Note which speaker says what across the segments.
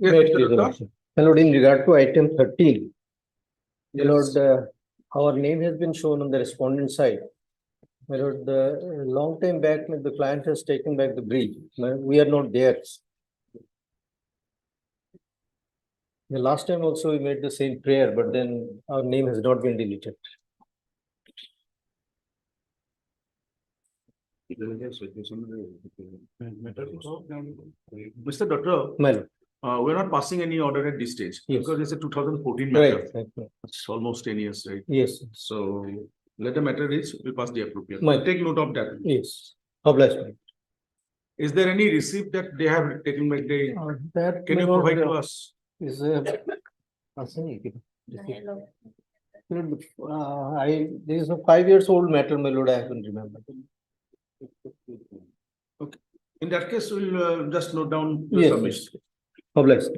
Speaker 1: Yes,
Speaker 2: May it
Speaker 1: Mr.
Speaker 2: please the
Speaker 1: Doctor.
Speaker 2: Lordship. My Lord, in regard to item 13, my
Speaker 1: Yes.
Speaker 2: Lord, our name has been shown on the respondent side. My Lord, the long time back, the client has taken back the brief. We are not there. The last time also we made the same prayer, but then our name has not been deleted.
Speaker 1: Mr. Doctor,
Speaker 2: My Lord,
Speaker 1: we're not passing any order at this stage
Speaker 2: Yes.
Speaker 1: because it's a 2014 matter.
Speaker 2: right.
Speaker 1: It's almost 10 years, right?
Speaker 2: Yes,
Speaker 1: So let the matter reach, we pass the appropriate.
Speaker 2: My-
Speaker 1: We'll take note of that.
Speaker 2: yes. Obliged.
Speaker 1: Is there any receipt that they have taken back?
Speaker 2: That
Speaker 1: Can
Speaker 2: my
Speaker 1: you
Speaker 2: Lord,
Speaker 1: provide to us?
Speaker 2: is this is a 5 years old matter, my Lord, I haven't remembered.
Speaker 1: Okay. In that case, we'll just note down the
Speaker 2: Yes,
Speaker 1: submission.
Speaker 2: yes. Obliged.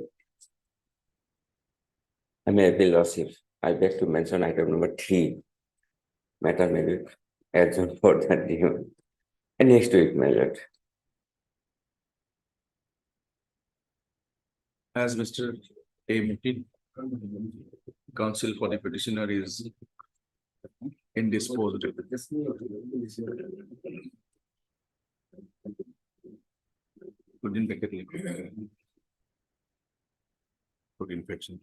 Speaker 3: I may appeal lordship. I beg to mention item number 3. Matter may be adjourned for that day. And next week, my lord.
Speaker 1: As Mr. A. Mutin, counsel for the petitioner is indisposed. Food infection.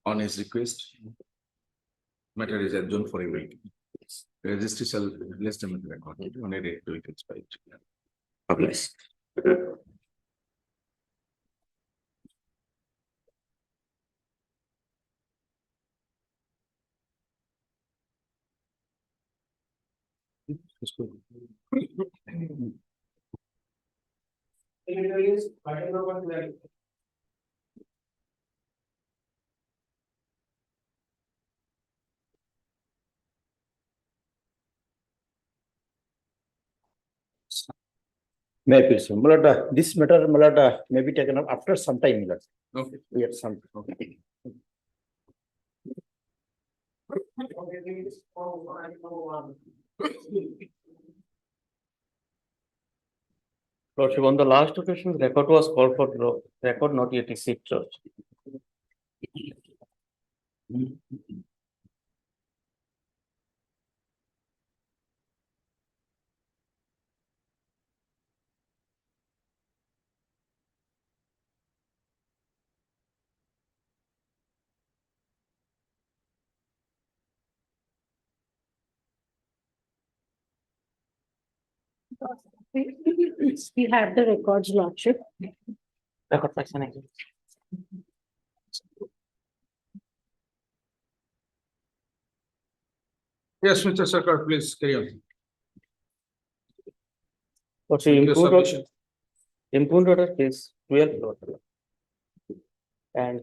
Speaker 1: On his request, matter is adjourned for a week. Registry shall less than the record on a date to it expire.
Speaker 3: Obliged.
Speaker 2: May I please, my Lord, this matter, my Lord, may be taken up after some time, my Lord.
Speaker 1: Okay.
Speaker 2: We have some. Lordship, on the last occasion, record was called for, record not yet received, Lord.
Speaker 4: We have the records, Lordship.
Speaker 2: Record section again.
Speaker 1: Yes, Mr. Sarkar, please carry on.
Speaker 2: What's
Speaker 1: Your
Speaker 2: improved,
Speaker 1: submission.
Speaker 2: improved order is 12, Lord. And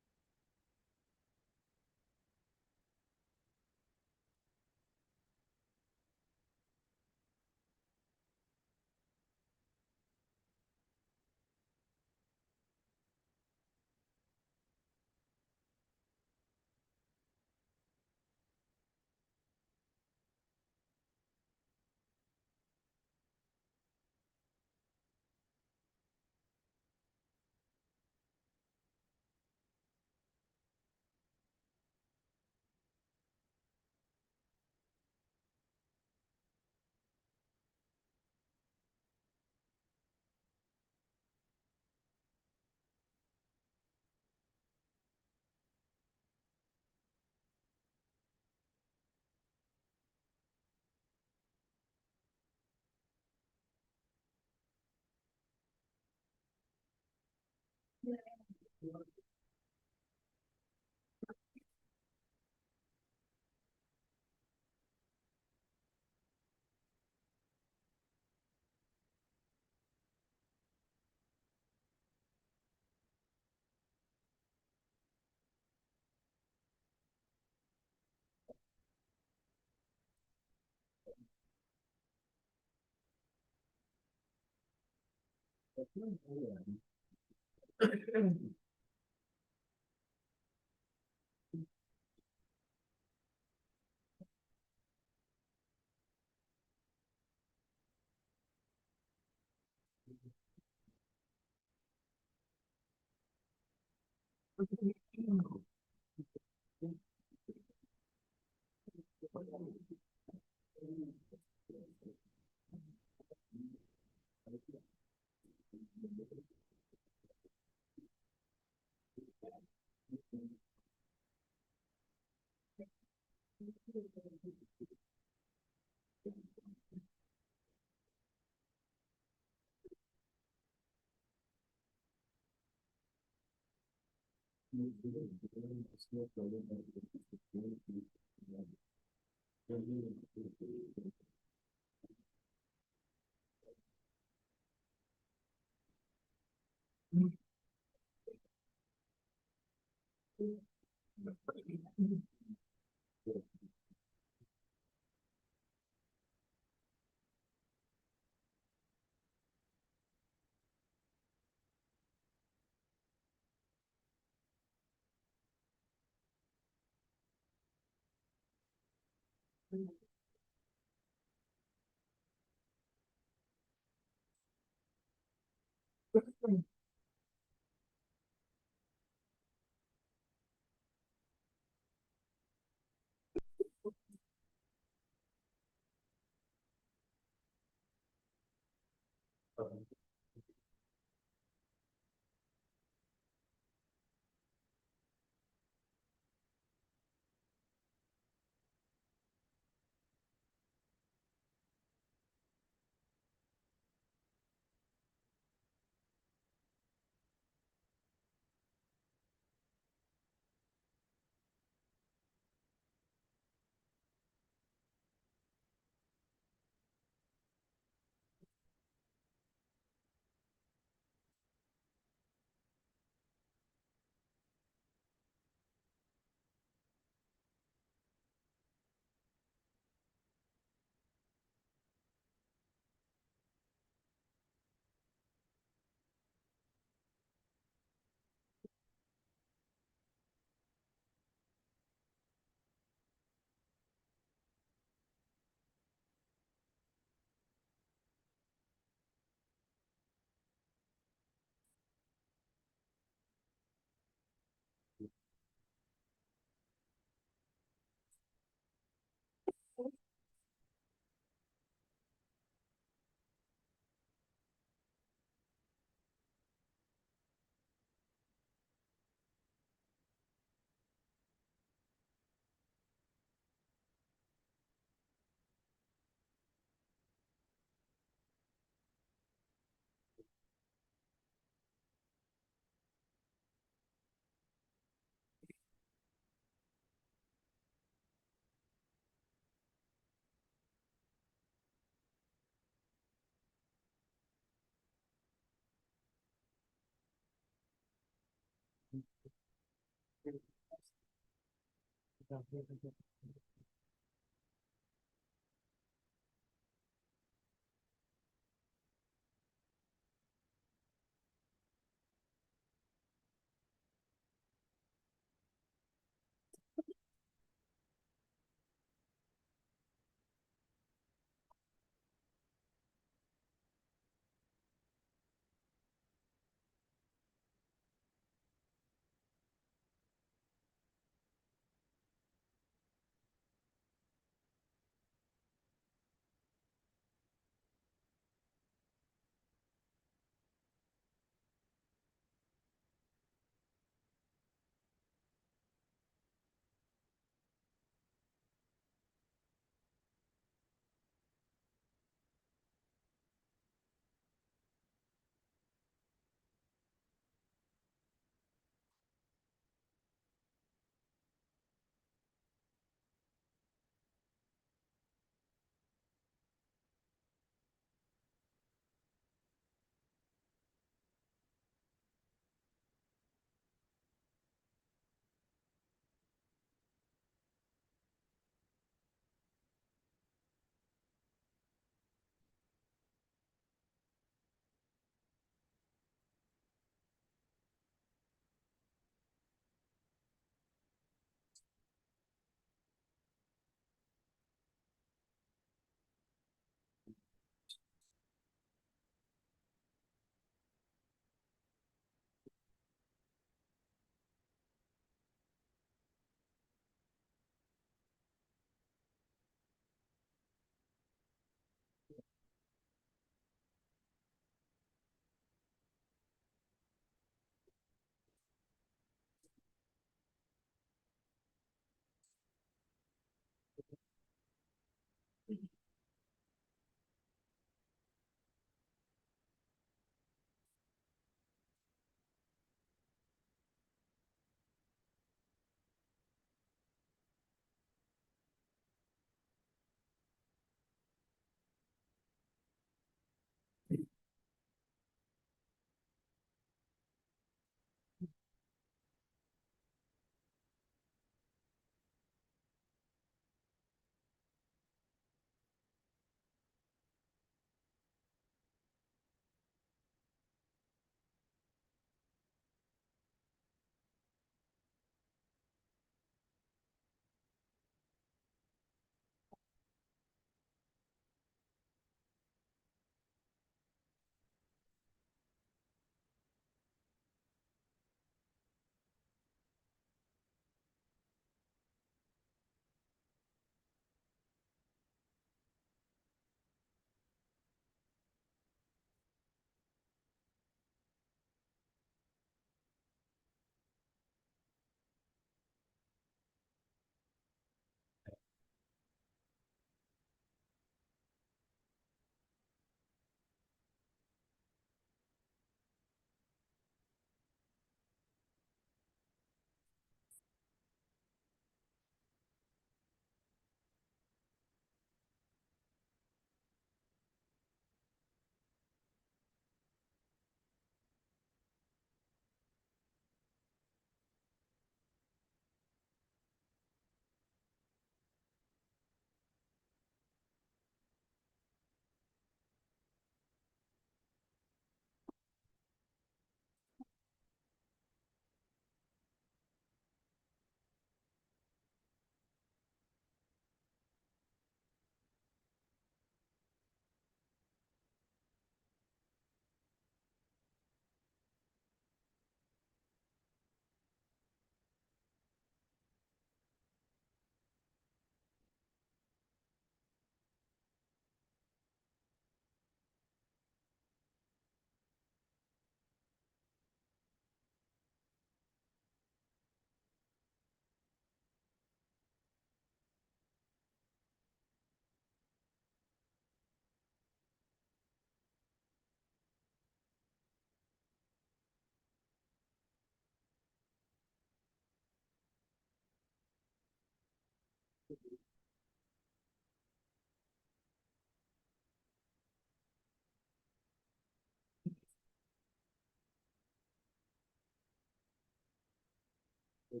Speaker 5: No,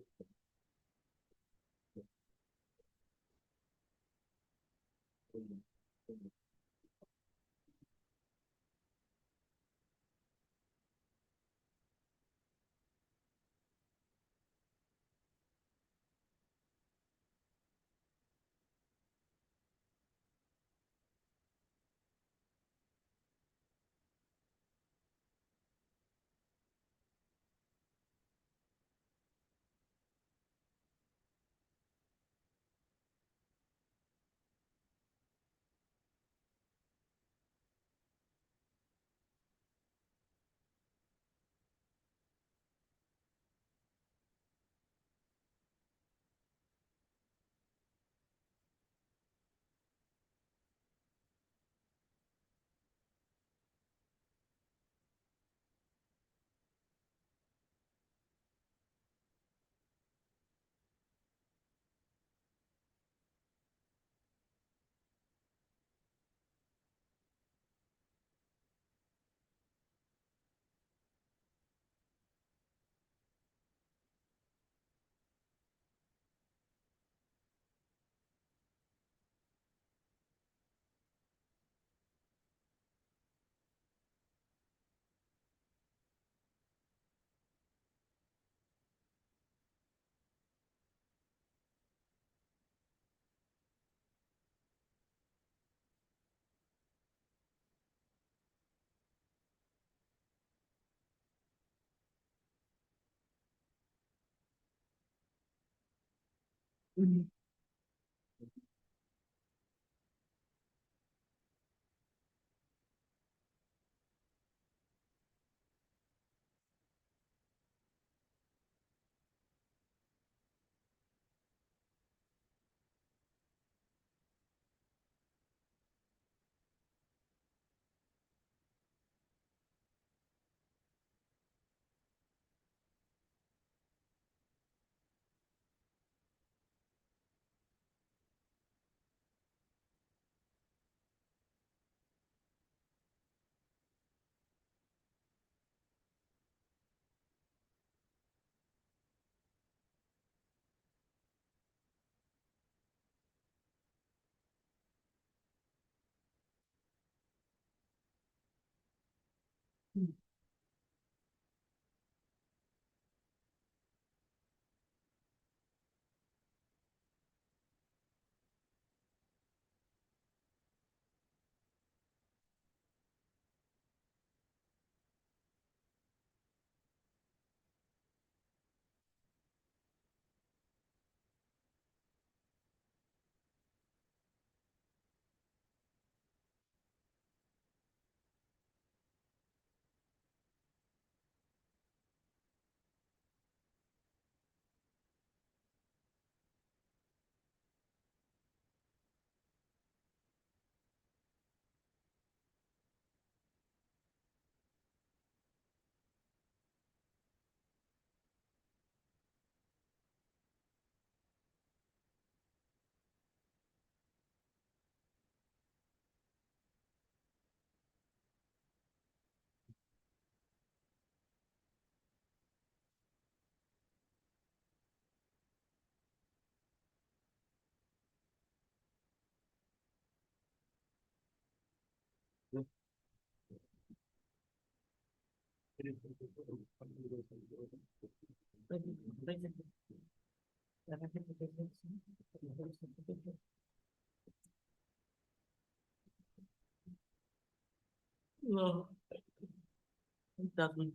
Speaker 5: it doesn't.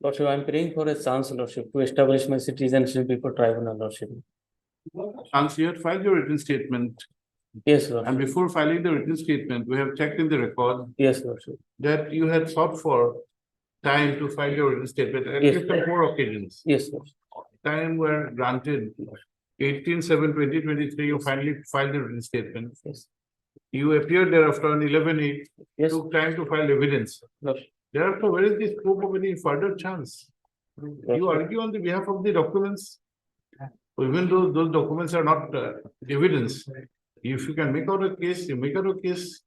Speaker 2: Lordship, I'm praying for a chance, Lordship, to establish my citizenship before tribunal, Lordship.
Speaker 1: Chance, you had filed your written statement,
Speaker 2: Yes,
Speaker 1: and
Speaker 2: Lordship.
Speaker 1: before filing the written statement, we have checked in the record
Speaker 2: Yes, Lordship.
Speaker 1: that you had sought for time to file your written statement at
Speaker 2: Yes.
Speaker 1: least on 4 occasions.
Speaker 2: Yes, Lordship.
Speaker 1: Time were granted. 18/7/2023, you finally filed the written statement.
Speaker 2: Yes.
Speaker 1: You appeared there after on 11/8,
Speaker 2: Yes,
Speaker 1: took time to file evidence.
Speaker 2: Lordship.
Speaker 1: Thereafter, where is the scope of any further chance? You argue on the behalf of the documents. Even though those documents are not evidence, if you can make out a case, you make out a case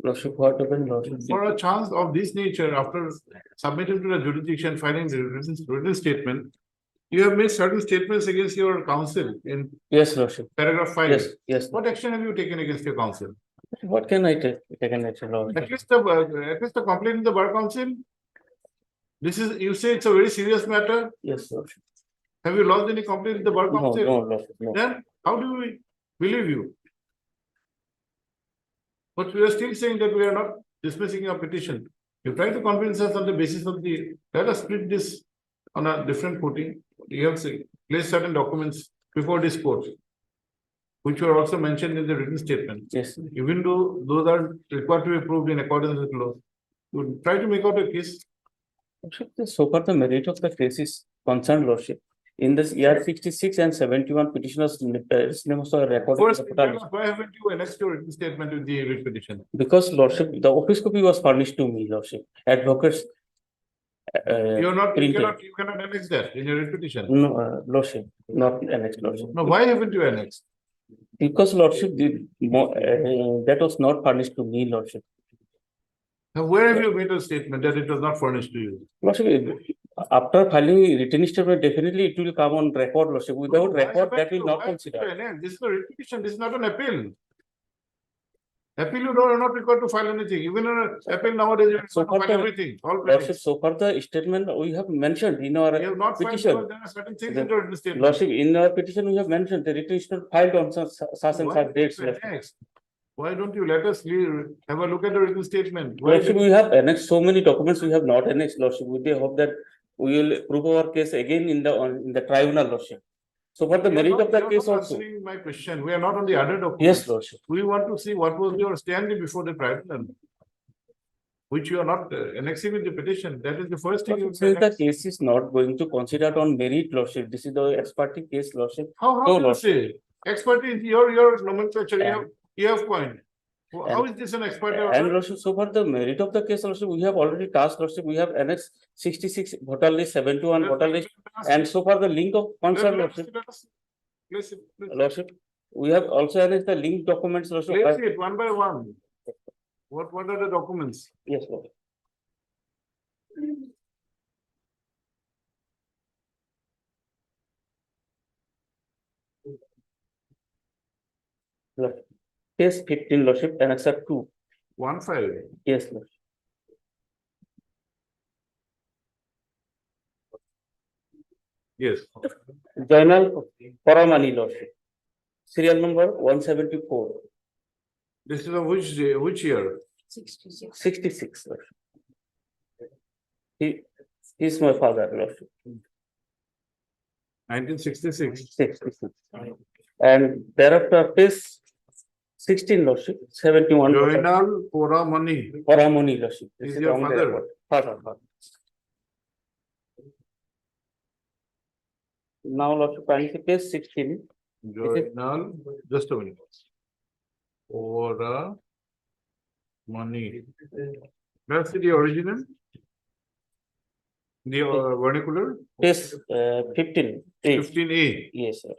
Speaker 2: Lordship, what happened, Lordship?
Speaker 1: for a chance of this nature after submitting to the jurisdiction, filing the written statement. You have made certain statements against your counsel in
Speaker 2: Yes, Lordship.
Speaker 1: paragraph 5.
Speaker 2: Yes, yes.
Speaker 1: What action have you taken against your counsel?
Speaker 2: What can I take? Taken action, Lordship?
Speaker 1: At least the complaint in the bar council. This is, you say it's a very serious matter.
Speaker 2: Yes, Lordship.
Speaker 1: Have you lodged any complaint in the bar
Speaker 2: No,
Speaker 1: council?
Speaker 2: no, Lordship, no.
Speaker 1: Then how do we believe you? But we are still saying that we are not dismissing your petition. You try to convince us on the basis of let us split this on a different footing. You have placed certain documents before this court, which were also mentioned in the written statement.
Speaker 2: Yes,
Speaker 1: Even though those are required to be proved in accordance with law, you try to make out a case.
Speaker 2: Lordship, so far the merit of the case is concerned, Lordship. In this year 66 and 71 petitioners names are recorded.
Speaker 1: First,
Speaker 2: in the portal.
Speaker 1: why haven't you annexed your written statement with the writ petition?
Speaker 2: Because, Lordship, the office copy was furnished to me, Lordship. Advocates.
Speaker 1: You're not,
Speaker 2: printed.
Speaker 1: you cannot annex that in your writ petition.
Speaker 2: No, Lordship, not annexed, Lordship.
Speaker 1: No, why haven't you annexed?
Speaker 2: Because, Lordship, that was not furnished to me, Lordship.
Speaker 1: Now, where have you made a statement that it was not furnished to you?
Speaker 2: Lordship, after filing written statement, definitely it will come on record, Lordship. Without
Speaker 1: Why
Speaker 2: record, that
Speaker 1: haven't
Speaker 2: will
Speaker 1: you-
Speaker 2: not
Speaker 1: why haven't you
Speaker 2: consider.
Speaker 1: annexed? This is a writ petition, this is not an appeal. Appeal, you are not required to file anything. Even an appeal nowadays, you have
Speaker 2: So
Speaker 1: to
Speaker 2: far
Speaker 1: file
Speaker 2: the-
Speaker 1: everything, all
Speaker 2: Lordship,
Speaker 1: petitions.
Speaker 2: so far the statement we have mentioned in
Speaker 1: You
Speaker 2: our
Speaker 1: have not filed
Speaker 2: petition.
Speaker 1: because there are certain things
Speaker 2: The-
Speaker 1: in the written statement.
Speaker 2: Lordship, in our petition, we have mentioned the written statement filed on such and
Speaker 1: Why
Speaker 2: such dates.
Speaker 1: haven't you
Speaker 2: Lordship.
Speaker 1: annexed? Why don't you let us have a look at the written statement? Why
Speaker 2: Lordship,
Speaker 1: did-
Speaker 2: we have annexed so many documents, we have not annexed, Lordship. We hope that we will prove our case again in the tribunal, Lordship. So for the
Speaker 1: We are
Speaker 2: merit
Speaker 1: not-
Speaker 2: of the
Speaker 1: you are
Speaker 2: case
Speaker 1: not
Speaker 2: also.
Speaker 1: answering my question. We are not on the other documents.
Speaker 2: Yes, Lordship.
Speaker 1: We want to see what was your standing before the tribunal, which you are not annexing with the petition. That is the first thing. you
Speaker 2: Since the
Speaker 1: annex.
Speaker 2: case is not going to consider on merit, Lordship, this is the ex parte case, Lordship.
Speaker 1: How
Speaker 2: No,
Speaker 1: can you
Speaker 2: Lord.
Speaker 1: say? Expertise, your nomenclature, you have coined. How is this an expert?
Speaker 2: And Lordship, so far the merit of the case, Lordship, we have already tasked, Lordship, we have annexed 66 voter list, 71 voter list. And so far the link of concern, Lordship,
Speaker 1: Place
Speaker 2: Lordship, we have also annexed the link documents, Lordship.
Speaker 1: it one by one. What are the documents?
Speaker 2: Yes, Lord. Lord. Case 15, Lordship, annex 2.
Speaker 1: 1 5.
Speaker 2: Yes, Lord.
Speaker 1: Yes.
Speaker 2: Journal Paramani, Lordship. Serial number 174,
Speaker 1: This is of which year?
Speaker 2: 66, Lordship. He is my father, Lordship.
Speaker 1: 1966.
Speaker 2: 66. And thereafter, case 16, Lordship, 71.
Speaker 1: Joinal Poramani.
Speaker 2: Paramani, Lordship. This
Speaker 1: Is your
Speaker 2: on the
Speaker 1: father?
Speaker 2: record. Father. Now, Lordship, kindly see page 16.
Speaker 1: Joinal, just a minute. Poramani. That's the original? The vernacular?
Speaker 2: Page 15. A.
Speaker 1: 15A.
Speaker 2: Yes, sir.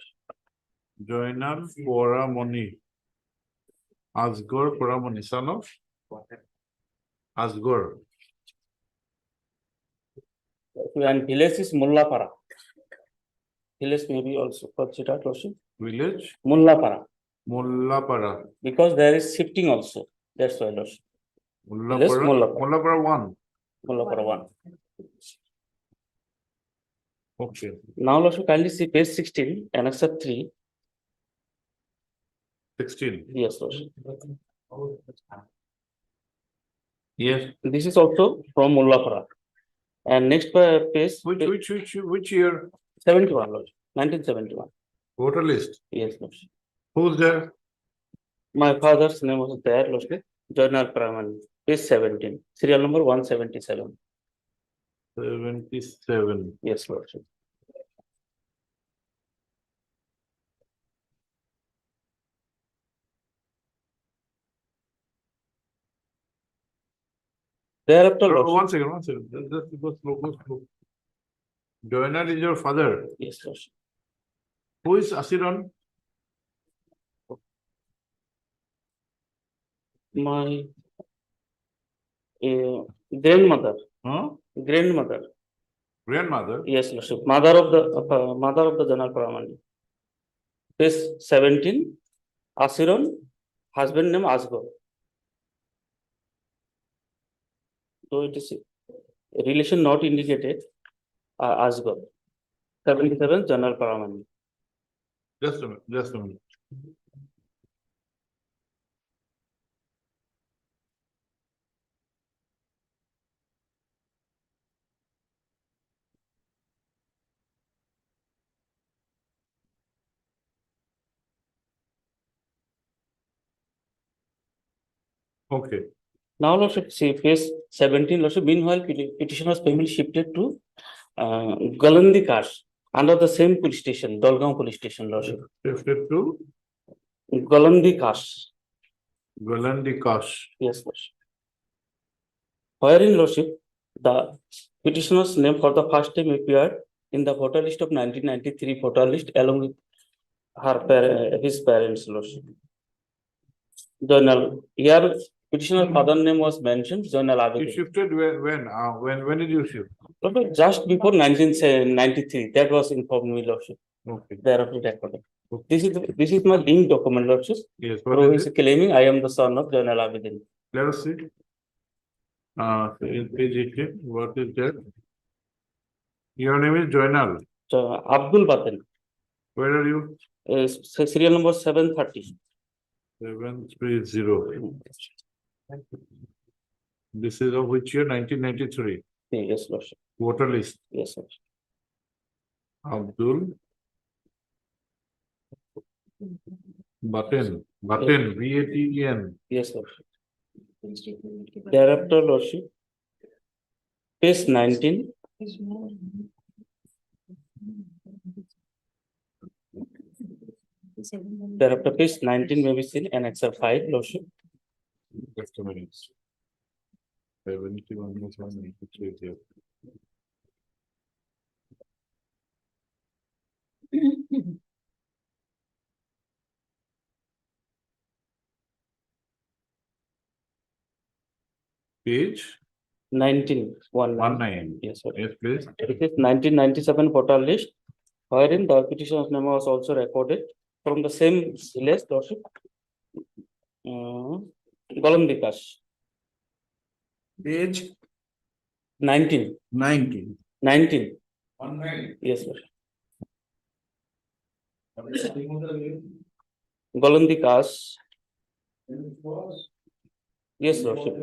Speaker 1: Joinal Poramani. Asghar Poramani, son of Asghar.
Speaker 2: And village is Mullapara. Village may be also considered, Lordship.
Speaker 1: Village
Speaker 2: Mullapara.
Speaker 1: Mullapara.
Speaker 2: Because there is shifting also. That's why, Lordship.
Speaker 1: Mullapara.
Speaker 2: Mullapara.
Speaker 1: Mullapara 1.
Speaker 2: Mullapara 1.
Speaker 1: Okay.
Speaker 2: Now, Lordship, kindly see page 16, annex 3.
Speaker 1: 16.
Speaker 2: Yes, Lordship.
Speaker 1: Yes.
Speaker 2: This is also from Mullapara. And next page,
Speaker 1: Which year?
Speaker 2: 71, Lordship. 1971.
Speaker 1: Voter list.
Speaker 2: Yes, Lordship.
Speaker 1: Who's there?
Speaker 2: My father's name was there, Lordship. Journal Paramani. Page 17. Serial number 177.
Speaker 1: 77.
Speaker 2: Yes, Lordship.
Speaker 6: Thereafter,
Speaker 1: Oh,
Speaker 6: Lordship.
Speaker 1: one second, just go slow, go slow. Joyner is your father.
Speaker 6: Yes, Lordship.
Speaker 1: Who is Asiran?
Speaker 6: My grandmother,
Speaker 1: Huh?
Speaker 6: grandmother.
Speaker 1: Grandmother?
Speaker 6: Yes, Lordship. Mother of the General Paramount. Page 17, Asiron, husband name Asgore. So it is a relation not indicated, Asgore. 77, General Paramount.
Speaker 1: Just a minute, just a minute. Okay,
Speaker 6: Now, Lordship, see page 17, Lordship, meanwhile, petitioner's family shifted to Galandi Kash under the same police station, Dolgaon Police Station, Lordship.
Speaker 1: shifted to
Speaker 6: Galandi Kash.
Speaker 1: Galandi Kash.
Speaker 6: Yes, Lordship. Wherein, Lordship, the petitioner's name for the first time appeared in the voter list of 1993 voter list along with his parents, Lordship. Journal. Here, petitioner father name was mentioned, Journal
Speaker 1: You
Speaker 6: Abedin.
Speaker 1: shifted when did you shift?
Speaker 6: Lordship, just before 1993, that was informed me, Lordship.
Speaker 1: Okay,
Speaker 6: Thereafter recorded. This is my link document, Lordship.
Speaker 1: yes,
Speaker 6: Who
Speaker 1: what
Speaker 6: is
Speaker 1: is it?
Speaker 6: claiming I am the son of Journal Abedin.
Speaker 1: Let us see. In page 18, what is that? Your name is Joynal.
Speaker 6: So, Abdul Batin,
Speaker 1: Where are you?
Speaker 6: serial number 730.
Speaker 1: 730. This is of which year? 1993.
Speaker 6: Yes, Lordship.
Speaker 1: Voter list.
Speaker 6: Yes, Lordship.
Speaker 1: Abdul Baten, Baten.
Speaker 6: Yes, Lordship. Thereafter, Lordship. Page 19. Thereafter, page 19 may be seen in Excel 5, Lordship.
Speaker 1: Just a minute. 71 is 193 here. Page
Speaker 6: 19.
Speaker 1: 19.
Speaker 6: Yes, sir.
Speaker 1: Yes, please.
Speaker 6: It is 1997 voter list, wherein the petitioner's name was also recorded from the same village, Lordship. Golam Vikas,
Speaker 1: Page
Speaker 6: 19.
Speaker 1: 19.
Speaker 6: 19.
Speaker 1: 19.
Speaker 6: Yes, sir. Golam Vikas. Yes, Lordship.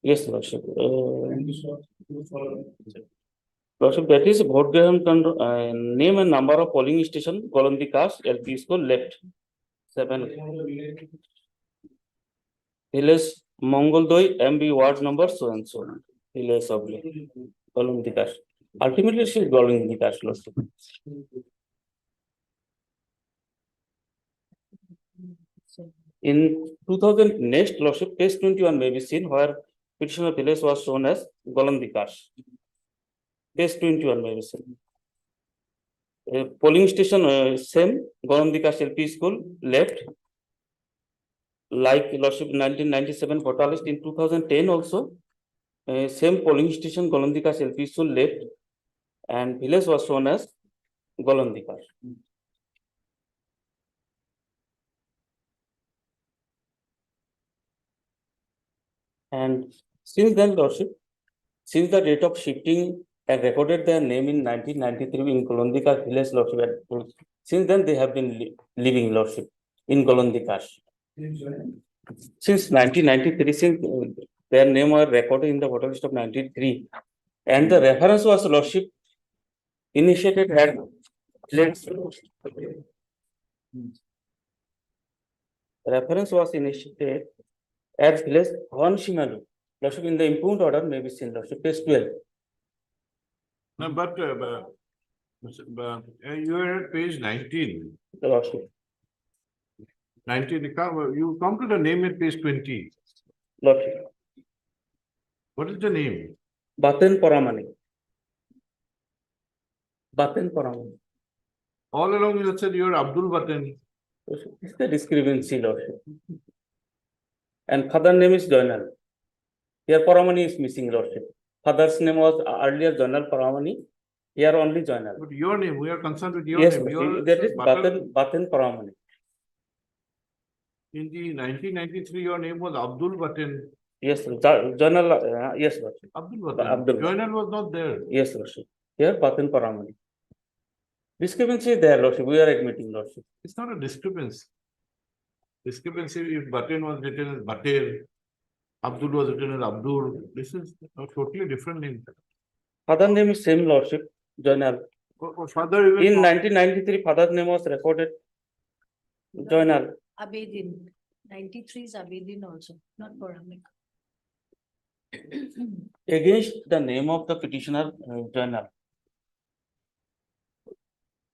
Speaker 6: Yes, Lordship. Lordship, that is vote name and number of polling station, Golam Vikas, LP school left. 7. Village Mongoldoi, MB ward number so and so. Village of Golam Vikas. Ultimately, she is Golam Vikas, Lordship. In 2000, next Lordship, page 21 may be seen where petitioner village was shown as Golam Vikas. Page 21 may be seen. Polling station, same, Golam Vikas LP school, left. Like Lordship 1997 voter list in 2010 also, same polling station, Golam Vikas LP school, left. And village was shown as Golam Vikas. And since then, Lordship, since the date of shifting and recorded their name in 1993 in Golondika village, Lordship, since then they have been living, Lordship, in Golondika. Since 1993, since their name were recorded in the voter list of 93, and the reference was, Lordship, initiated at reference was initiated at village Shimalu. Lordship, in the impugned order may be seen, Lordship, page 12.
Speaker 1: No, but you are at page 19.
Speaker 6: Lordship.
Speaker 1: 19, you come to the name at page 20.
Speaker 6: Lordship.
Speaker 1: What is the name?
Speaker 6: Baten Paramani. Baten Paramani.
Speaker 1: All along you said you are Abdul Batten.
Speaker 6: It's the discrepancy, Lordship. And father name is Joinal. Here Paramani is missing, Lordship. Father's name was earlier Joinal Paramani. Here only Joinal.
Speaker 1: But your name, we are concerned with your
Speaker 6: Yes,
Speaker 1: name.
Speaker 6: Lordship.
Speaker 1: Your
Speaker 6: That is
Speaker 1: Batten-
Speaker 6: Baten Paramani.
Speaker 1: In the 1993, your name was Abdul Batten.
Speaker 6: Yes, Joinal, yes, Lordship.
Speaker 1: Abdul Batten.
Speaker 6: Abdul.
Speaker 1: Joinal was not there.
Speaker 6: Yes, Lordship. Here Baten Paramani. Discrepancy is there, Lordship. We are admitting, Lordship.
Speaker 1: It's not a discrepancy. Discrepancy if Batten was written as Batter, Abdul was written as Abdul. This is a totally different name.
Speaker 6: Father name is same, Lordship. Joinal.
Speaker 1: Father even.
Speaker 6: In 1993, father's name was recorded. Joinal.
Speaker 4: Abedin, 93 is Abedin also, not Paramik.
Speaker 6: Against the name of the petitioner, Joinal.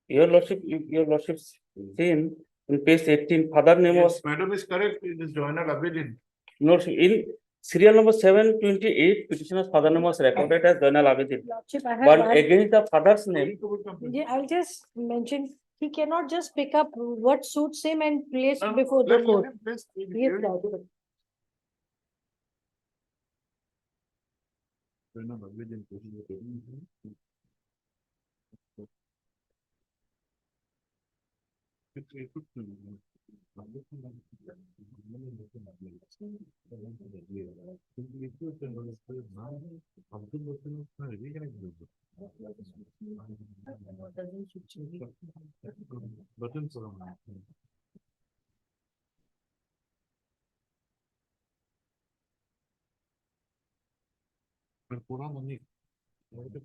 Speaker 6: Your Lordship, seen in page 18, father name was,
Speaker 1: Yes, madam is correct. It is Joinal Abedin.
Speaker 6: no, in serial number 728, petitioner's father name was recorded as Joinal Abedin.
Speaker 4: Lordship, I have
Speaker 6: But
Speaker 4: one,
Speaker 6: against the father's name,
Speaker 4: yeah, I'll just mention, he cannot just pick up what suits him and place
Speaker 1: No, no,
Speaker 4: before the
Speaker 1: let
Speaker 4: court.
Speaker 1: him please.
Speaker 4: Yes, Lordship.
Speaker 1: Joinal Abedin. Button from. Pura money.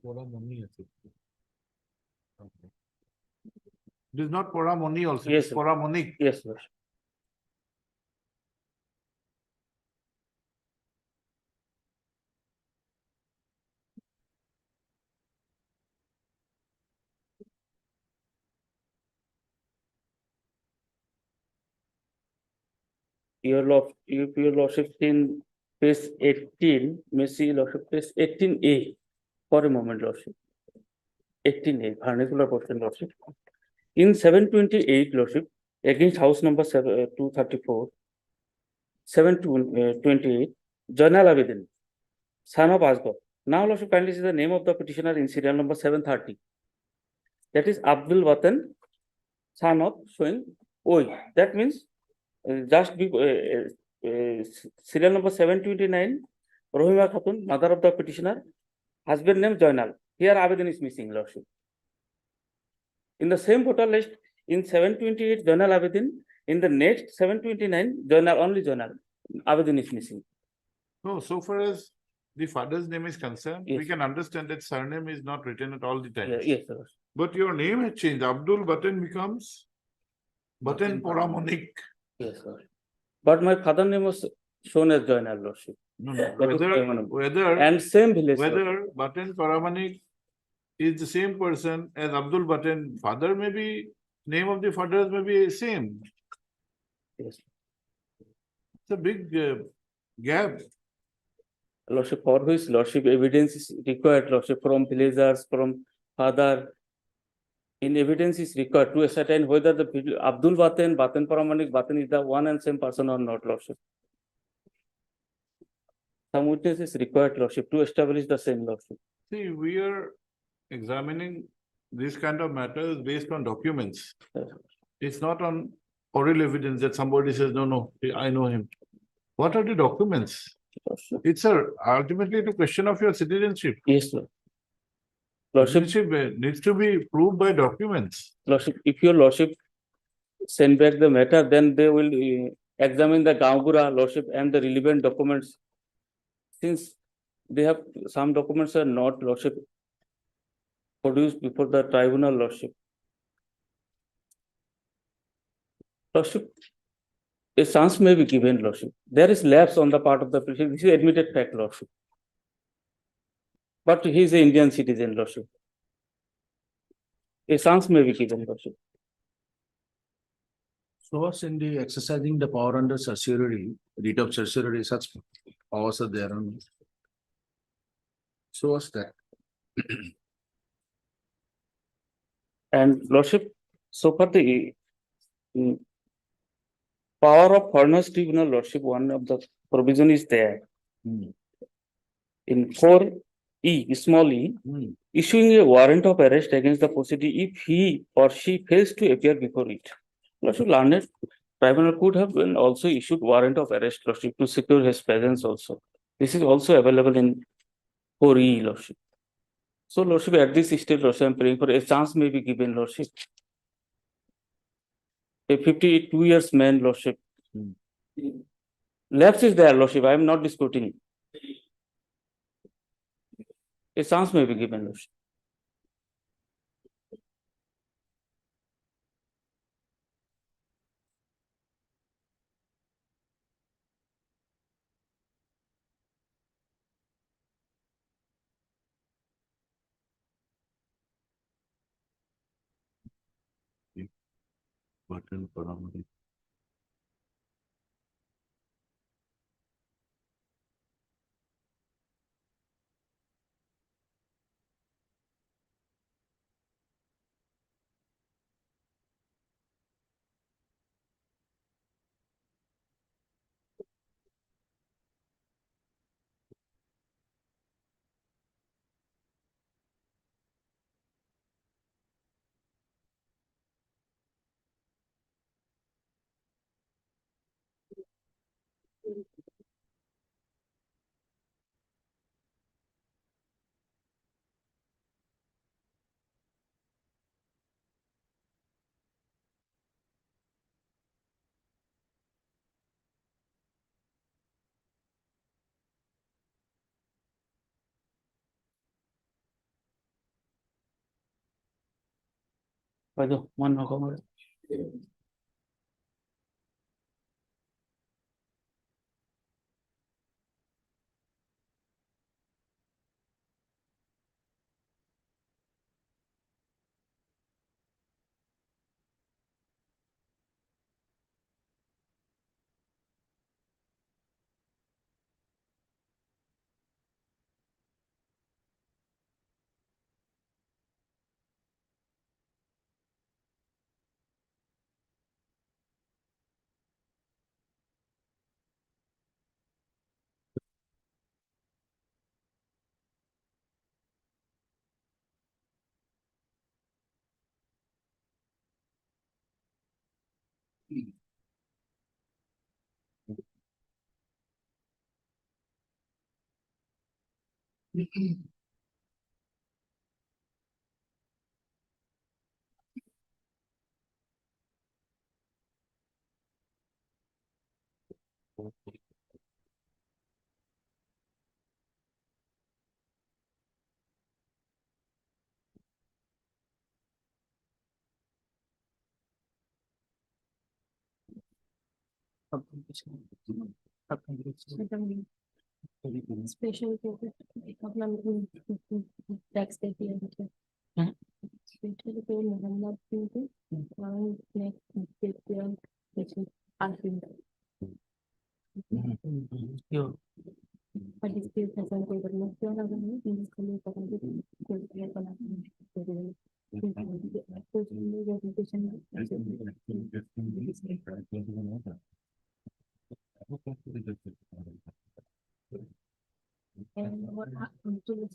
Speaker 1: Pura money. It is not Pura money also.
Speaker 6: Yes,
Speaker 1: It's
Speaker 6: sir.
Speaker 1: Pura Monique.
Speaker 6: yes, Lordship. If your Lordship in page 18, may see Lordship, page 18A, for a moment, Lordship. 18A, vernacular portion, Lordship. In 728, Lordship, against house number 234, 728, Joinal Abedin, son of Asghar. Now, Lordship, kindly see the name of the petitioner in serial number 730. That is Abdul Watan, son of showing Oi. That means just before serial number 729, Rohima Khatun, mother of the petitioner, husband name Joinal. Here Abedin is missing, Lordship. In the same voter list, in 728, Joinal Abedin, in the next 729, Joinal, only Joinal. Abedin is missing.
Speaker 1: No, so far as the father's name is concerned, we
Speaker 6: Yes.
Speaker 1: can understand that surname is not written at all the
Speaker 6: Yeah,
Speaker 1: times.
Speaker 6: yes, sir.
Speaker 1: But your name has changed. Abdul Batten becomes Batten Pura Monique.
Speaker 6: Yes, sir. But my father name was shown as Joinal, Lordship.
Speaker 1: No,
Speaker 6: That
Speaker 1: no,
Speaker 6: is Paymanam.
Speaker 1: whether,
Speaker 6: And same village. Lordship.
Speaker 1: whether Batten Pura Monique is the same person as Abdul Batten, father may be, name of the fathers may be same.
Speaker 6: Yes.
Speaker 1: It's a big gap.
Speaker 6: Lordship, for which Lordship evidence is required, Lordship, from villagers, from father. In evidence is required to ascertain whether the Abdul Batten, Batten Paramanik, Batten is the one and same person or not, Lordship. Some witness is required, Lordship, to establish the same, Lordship.
Speaker 1: See, we are examining this kind of matters based on documents.
Speaker 6: Yes.
Speaker 1: It's not on oral evidence that somebody says, no, no, I know him. What are the documents?
Speaker 6: Lordship.
Speaker 1: It's ultimately a question of your citizenship.
Speaker 6: Yes, Lord. Lordship,
Speaker 1: Citizenship needs to be proved by documents.
Speaker 6: Lordship, if your Lordship send back the matter, then they will examine the Gaungura, Lordship, and the relevant documents. Since they have some documents are not, Lordship, produced before the tribunal, Lordship. Lordship, a chance may be given, Lordship. There is lapse on the part of the petitioner. This is admitted fact, Lordship. But he is an Indian citizen, Lordship. A chance may be given, Lordship.
Speaker 7: So was in the exercising the power under certiorari, writ of certiorari, such powers are there on. show us that.
Speaker 6: And Lordship, so far the mm, power of Fairness Tribunal, Lordship, one of the provision is there.
Speaker 7: Hmm.
Speaker 6: In 4E, small e, issuing a warrant of arrest against the proceeding if he or she fails to appear before it. Lordship, learned tribunal could have been also issued warrant of arrest, Lordship, to secure his presence also. This is also available in 4E, Lordship. So, Lordship, at this stage, Lordship, I am praying for a chance may be given, Lordship. A 52 years man, Lordship.
Speaker 7: Hmm.
Speaker 6: Lapse is there, Lordship, I am not disputing. A chance may be given, Lordship.
Speaker 1: Button parameter.
Speaker 6: One more.
Speaker 4: Special अपना tax देती है मुझे special पे मोहम्मद सिंह को और next देती है मुझे आसिम पर इसके फैशन को करना क्या लगा है इसको लिए पता नहीं कोई क्या बना तो ये reputation and what happened to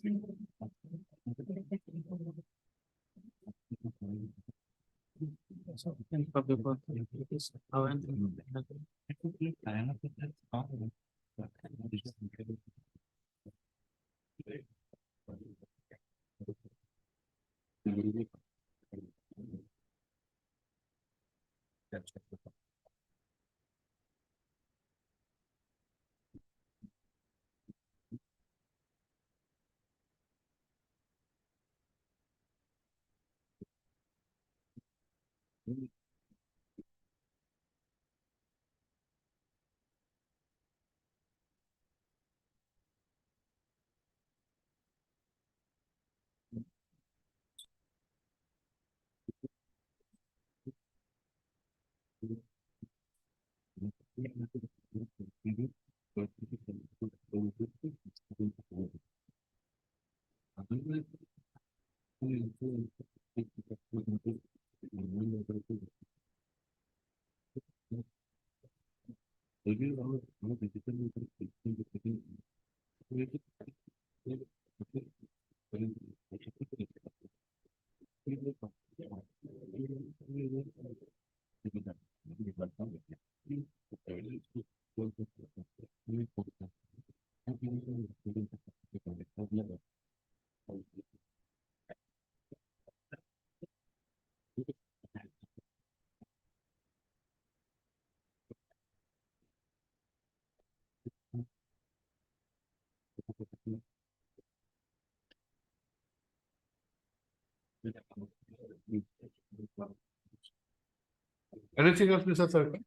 Speaker 1: Anything else, Mr. Sarkar?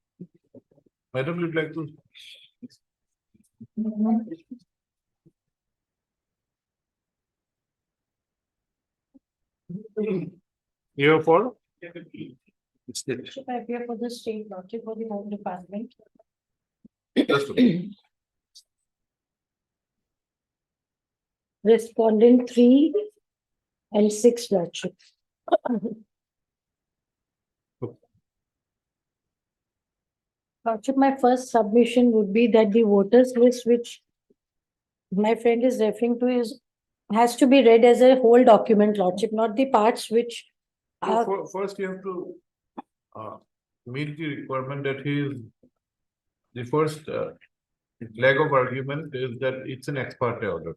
Speaker 1: Madam, you'd like to? Here for?
Speaker 8: Should I appear for the state lottery for the home department?
Speaker 1: Just a minute.
Speaker 8: Respondent 3 and 6 lordship. Lordship, my first submission would be that the voters list which my friend is referring to has to be read as a whole document, lordship, not the parts which
Speaker 1: So
Speaker 8: are,
Speaker 1: first you have to meet the requirement that he is, the first leg of argument is that it's an ex parte order.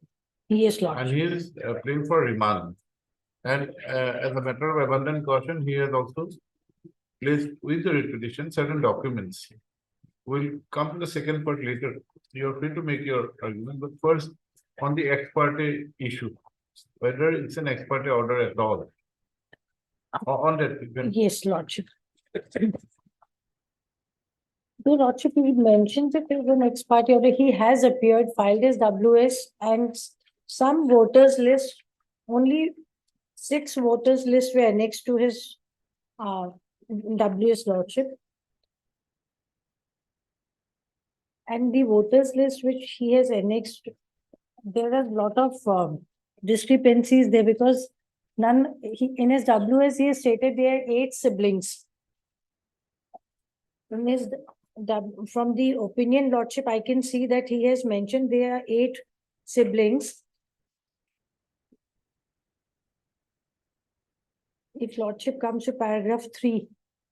Speaker 8: yes,
Speaker 1: And
Speaker 8: lordship.
Speaker 1: he is playing for remand. And as a matter of abundant caution, he has also placed with the petition certain documents. We'll come to the second part later. You're free to make your argument, but first on the ex parte issue, whether it's an ex parte order at all. On that, you can-
Speaker 8: Yes, lordship. The lordship, he mentions it as an ex parte order. He has appeared, filed his WS and some voters list, only 6 voters list were annexed to his WS lordship. And the voters list which he has annexed, there are a lot of discrepancies there because in his WS he has stated there are 8 siblings. In his from the opinion lordship, I can see that he has mentioned there are 8 siblings. If lordship comes to paragraph 3,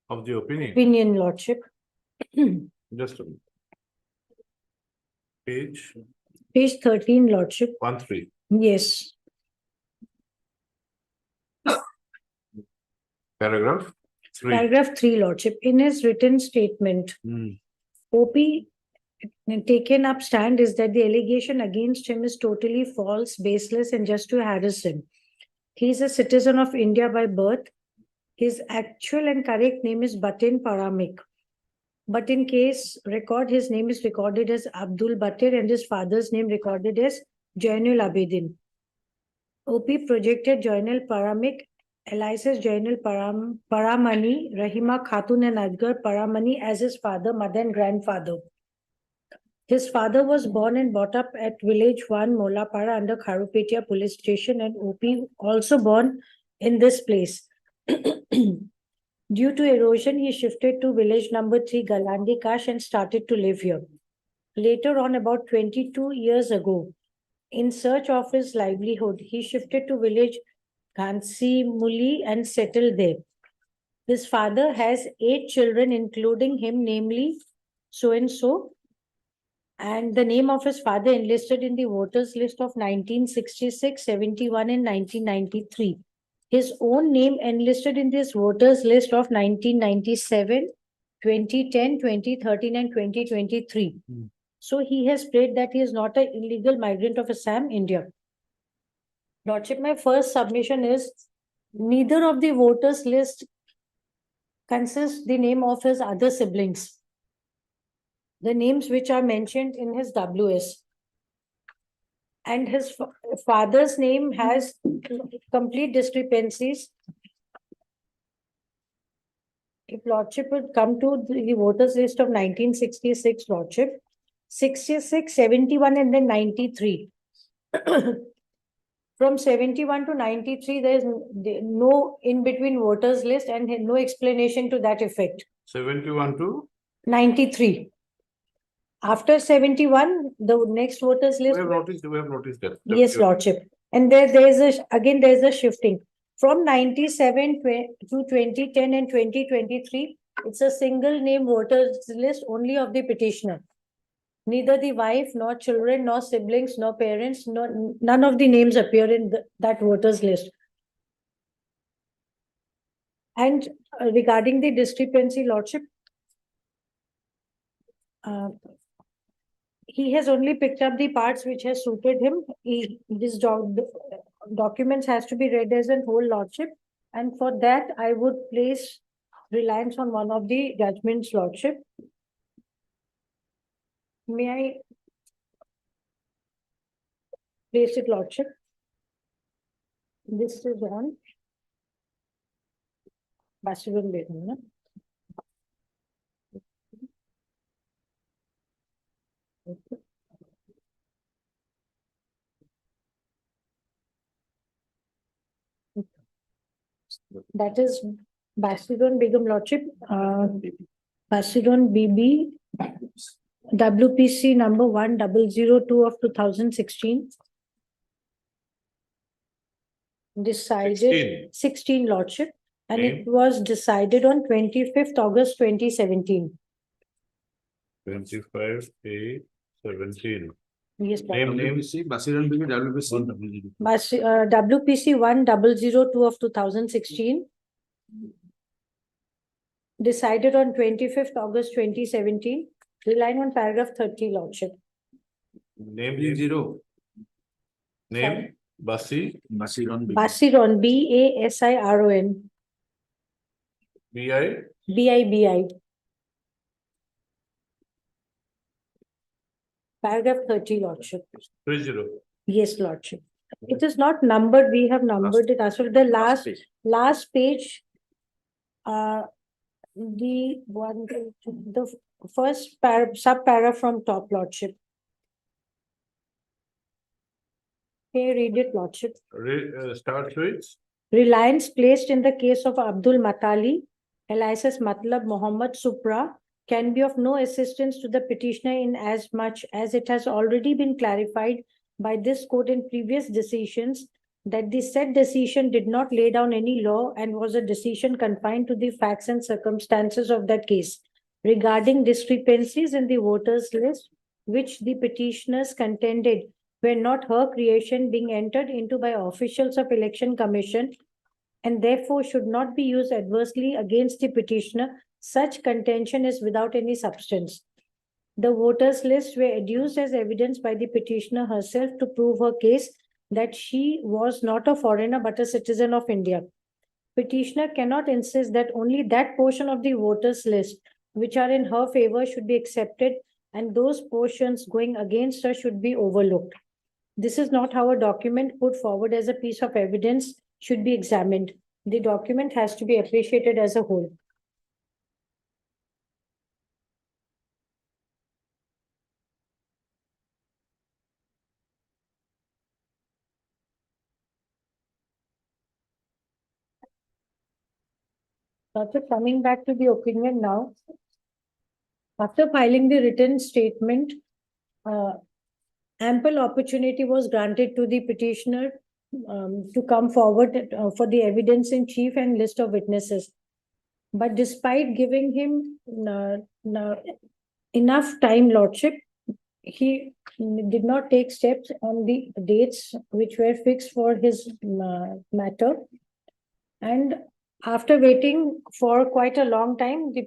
Speaker 1: of the opinion,
Speaker 8: opinion lordship,
Speaker 1: just a minute. Page
Speaker 8: page 13 lordship,
Speaker 1: 1-3.
Speaker 8: yes,
Speaker 1: Paragraph 3.
Speaker 8: paragraph 3 lordship, in his written statement, OP taken up stand is that the allegation against him is totally false, baseless, and just to harass him. He is a citizen of India by birth. His actual and correct name is Batin Paramik. But in case record, his name is recorded as Abdul Batir and his father's name recorded as Jainul Abidin. OP projected Jainul Paramik, Elias Jainul Paramani, Rahima Khatun and Adgar Paramani as his father, mother and grandfather. His father was born and brought up at village 1 Molapara under Kharupetia police station and OP also born in this place. Due to erosion, he shifted to village number 3 Galandi Kash and started to live here. Later on, about 22 years ago, in search of his livelihood, he shifted to village Ghansi Muli and settled there. His father has 8 children, including him, namely so and so. And the name of his father enlisted in the voters list of 1966, 71 and 1993. His own name enlisted in this voters list of 1997, 2010, 2013 and 2023. So he has played that he is not an illegal migrant of Assam, India. Lordship, my first submission is neither of the voters list consists the name of his other siblings. The names which are mentioned in his WS. And his father's name has complete discrepancies. If lordship would come to the voters list of 1966 lordship, 66, 71 and then 93. From 71 to 93, there is no in-between voters list and no explanation to that effect.
Speaker 1: 71 to,
Speaker 8: 93. After 71, the next voters list.
Speaker 1: we have noticed that.
Speaker 8: Yes, Lordship. And there's a shifting. From 97 to 2010 and 2023, it's a single name voters list only of the petitioner. Neither the wife, nor children, nor siblings, nor parents, none of the names appear in that voters list. And regarding the discrepancy, Lordship, he has only picked up the parts which has suited him. This documents has to be read as a whole, Lordship. And for that, I would place reliance on one of the judgments, Lordship. May I place it, Lordship? This is on Basiron Begum, no? That is Basiron Begum, Lordship. Basiron BB WPC number 1002 of 2016. Decided 16, Lordship, and it was decided on 25th August 2017.
Speaker 1: 25/8/17.
Speaker 8: Yes,
Speaker 1: Name,
Speaker 7: WPC, Basiran Bibi, WPC.
Speaker 8: WPC 1002 of 2016. Decided on 25th August 2017, relying on paragraph 30, Lordship.
Speaker 1: name,
Speaker 7: 0.
Speaker 1: name, Basi,
Speaker 7: Basiran Bibi.
Speaker 8: Basiron, BASIRON,
Speaker 1: BI,
Speaker 8: BIBI. Paragraph 30, Lordship.
Speaker 1: 30.
Speaker 8: Yes, Lordship. It is not numbered, we have numbered it as well. The last page, the first sub-paragraph from top, Lordship. Can you read it, Lordship?
Speaker 1: Start with
Speaker 8: Reliance placed in the case of Abdul Matali, alias Matlab Mohammed Supra, can be of no assistance to the petitioner in as much as it has already been clarified by this court in previous decisions that the said decision did not lay down any law and was a decision confined to the facts and circumstances of that case regarding discrepancies in the voters list, which the petitioners contended were not her creation, being entered into by officials of Election Commission, and therefore should not be used adversely against the petitioner. Such contention is without any substance. The voters list were adduced as evidence by the petitioner herself to prove her case that she was not a foreigner but a citizen of India. Petitioner cannot insist that only that portion of the voters list which are in her favor should be accepted and those portions going against her should be overlooked. This is not how a document put forward as a piece of evidence should be examined. The document has to be appreciated as a whole. After coming back to the opinion now, after filing the written statement, ample opportunity was granted to the petitioner to come forward for the evidence in chief and list of witnesses. But despite giving him enough time, Lordship, he did not take steps on the dates which were fixed for his matter. And after waiting for quite a long time, the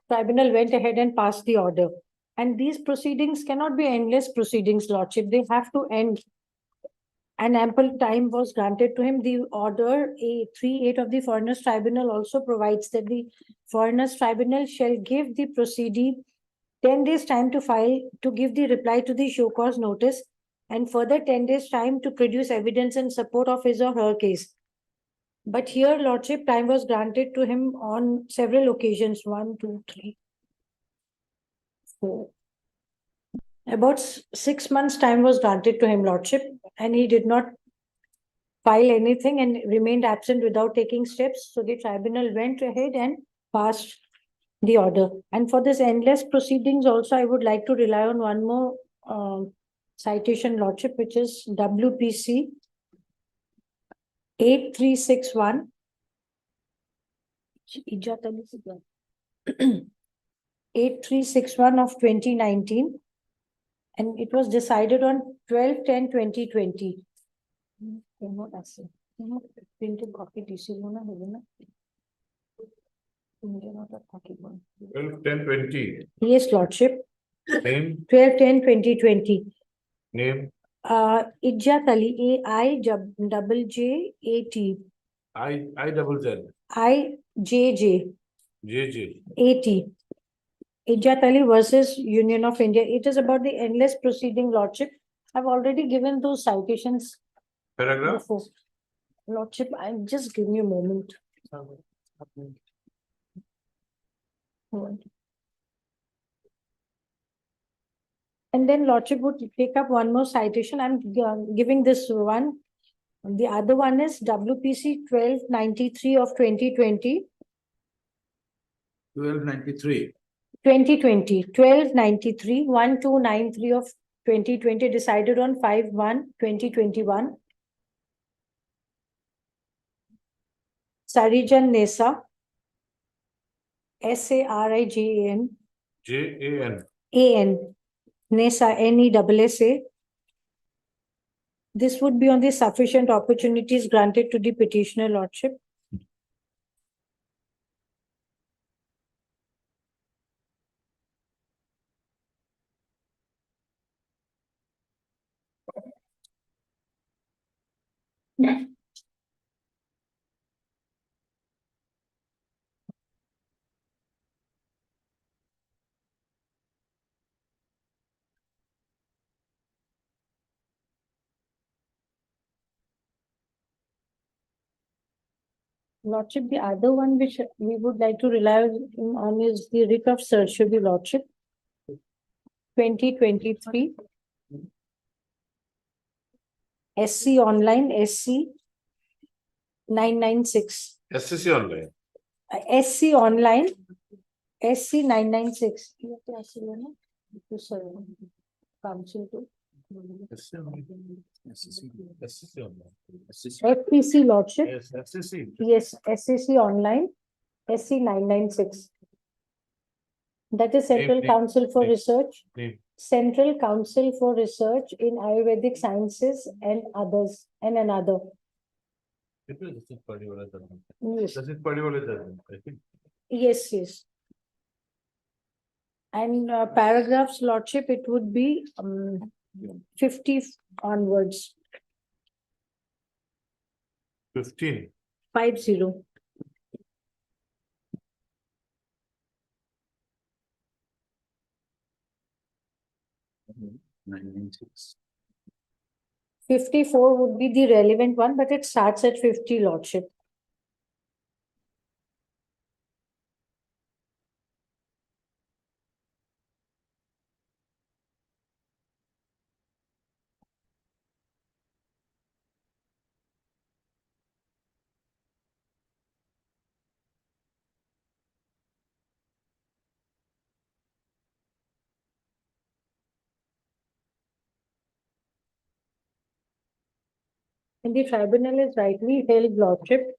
Speaker 8: tribunal went ahead and passed the order. And these proceedings cannot be endless proceedings, Lordship. They have to end. And ample time was granted to him. The order 3.8 of the Foreigners Tribunal also provides that the Foreigners Tribunal shall give the proceedee 10 days time to file, to give the reply to the show cause notice, and further 10 days time to produce evidence in support of his or her case. But here, Lordship, time was granted to him on several occasions. 1, 2, 3, 4. About 6 months time was granted to him, Lordship, and he did not file anything and remained absent without taking steps. So the tribunal went ahead and passed the order. And for this endless proceedings also, I would like to rely on one more citation, Lordship, which is WPC 8361. 8361 of 2019. And it was decided on 12/10/2020. Printed copy DC lona hobe na.
Speaker 1: 12/10/20,
Speaker 8: Yes, Lordship,
Speaker 1: name,
Speaker 8: 12/10/2020.
Speaker 1: name,
Speaker 8: Ijjat Ali, AIJJAT,
Speaker 1: I double Z,
Speaker 8: IJJAT.
Speaker 1: JJ.
Speaker 8: Ijjat Ali versus Union of India. It is about the endless proceeding, Lordship. I've already given those citations
Speaker 1: Paragraph,
Speaker 8: before. Lordship, just give me a moment. And then Lordship would take up one more citation. I'm giving this one. The other one is WPC 1293 of 2020.
Speaker 7: 1293.
Speaker 8: 2020, 1293, 1293 of 2020, decided on 5/1/2021. Sarijan Nesa, SARIJAN,
Speaker 1: JAN.
Speaker 8: Nesa, NESSA. This would be on the sufficient opportunities granted to the petitioner, Lordship. Lordship, the other one which we would like to rely on is the writ of certiorari, Lordship. 2023. SC online, SC 996.
Speaker 1: SCC online.
Speaker 8: SC online, SC 996. Council to.
Speaker 1: SCC online.
Speaker 8: FPC, Lordship.
Speaker 1: Yes, SCC.
Speaker 8: Yes, SCC online, SC 996. That is Central
Speaker 1: Name.
Speaker 8: Council for
Speaker 1: Name.
Speaker 8: Research.
Speaker 1: Name.
Speaker 8: Central Council for Research in Ayurvedic Sciences and others, and another.
Speaker 1: It was Justice Padiwala judgment.
Speaker 8: Yes,
Speaker 1: Justice Padiwala judgment, I think.
Speaker 8: yes. And paragraphs, Lordship, it would be 50 onwards,
Speaker 1: 15.
Speaker 8: 50.
Speaker 7: Mm-hmm. 996.
Speaker 8: 54 would be the relevant one, but it starts at 50, Lordship. And the tribunal is rightly held, Lordship.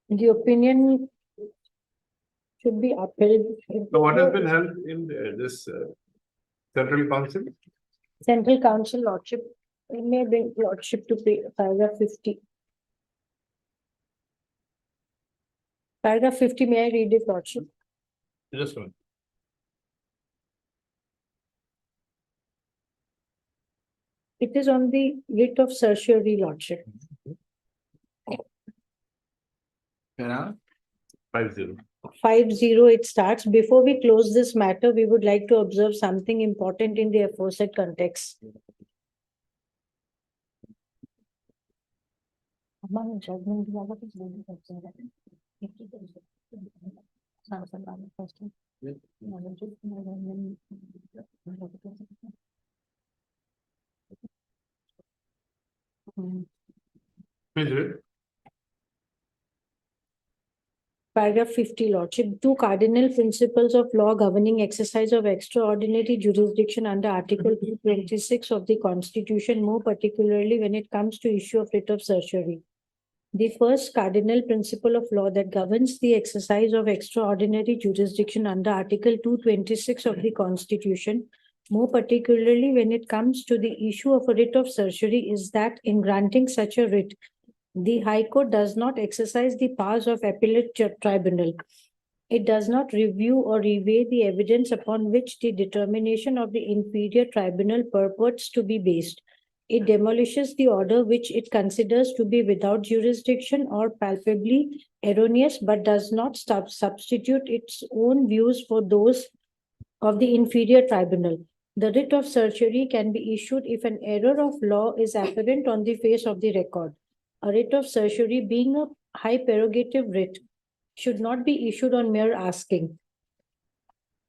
Speaker 8: The opinion should be upheld.
Speaker 1: So what has been held in this Central Council?
Speaker 8: Central Council, Lordship, it may bring Lordship to paragraph 50. Paragraph 50, may I read it, Lordship?
Speaker 1: Just one.
Speaker 8: It is on the writ of certiorari, Lordship.
Speaker 7: Para
Speaker 1: 50.
Speaker 8: 50, it starts. Before we close this matter, we would like to observe something important in the aforesaid context. Among judgment, the other is going to observe that.
Speaker 1: Please read.
Speaker 8: Paragraph 50, Lordship. Two cardinal principles of law governing exercise of extraordinary jurisdiction under Article 226 of the Constitution, more particularly when it comes to issue of writ of certiorari. The first cardinal principle of law that governs the exercise of extraordinary jurisdiction under Article 226 of the Constitution, more particularly when it comes to the issue of a writ of certiorari, is that in granting such a writ, the High Court does not exercise the powers of appellate tribunal. It does not review or reweigh the evidence upon which the determination of the inferior tribunal purports to be based. It demolishes the order which it considers to be without jurisdiction or palpably erroneous, but does not substitute its own views for those of the inferior tribunal. The writ of certiorari can be issued if an error of law is apparent on the face of the record. A writ of certiorari, being a high prerogative writ, should not be issued on mere asking.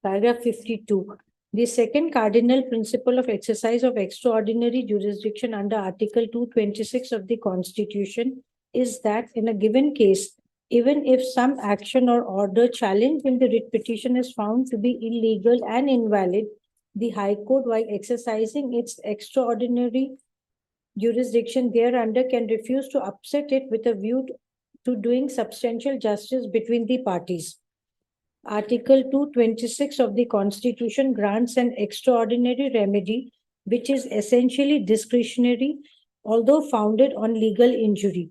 Speaker 8: Paragraph 52. The second cardinal principle of exercise of extraordinary jurisdiction under Article 226 of the Constitution is that in a given case, even if some action or order challenged in the writ petition is found to be illegal and invalid, the High Court, while exercising its extraordinary jurisdiction thereunder, can refuse to upset it with a view to doing substantial justice between the parties. Article 226 of the Constitution grants an extraordinary remedy, which is essentially discretionary, although founded on legal injury.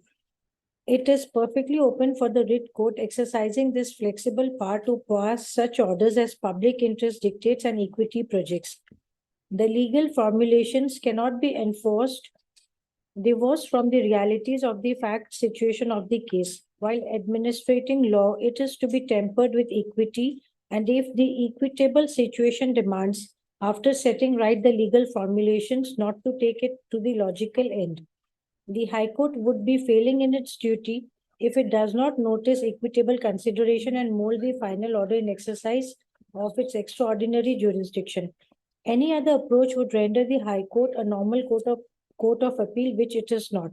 Speaker 8: It is perfectly open for the writ court exercising this flexible power to pass such orders as public interest dictates and equity projects. The legal formulations cannot be divorced from the realities of the fact situation of the case. While administrating law, it is to be tempered with equity, and if the equitable situation demands, after setting right the legal formulations, not to take it to the logical end. The High Court would be failing in its duty if it does not notice equitable consideration and mold the final order in exercise of its extraordinary jurisdiction. Any other approach would render the High Court a normal court of appeal, which it is not.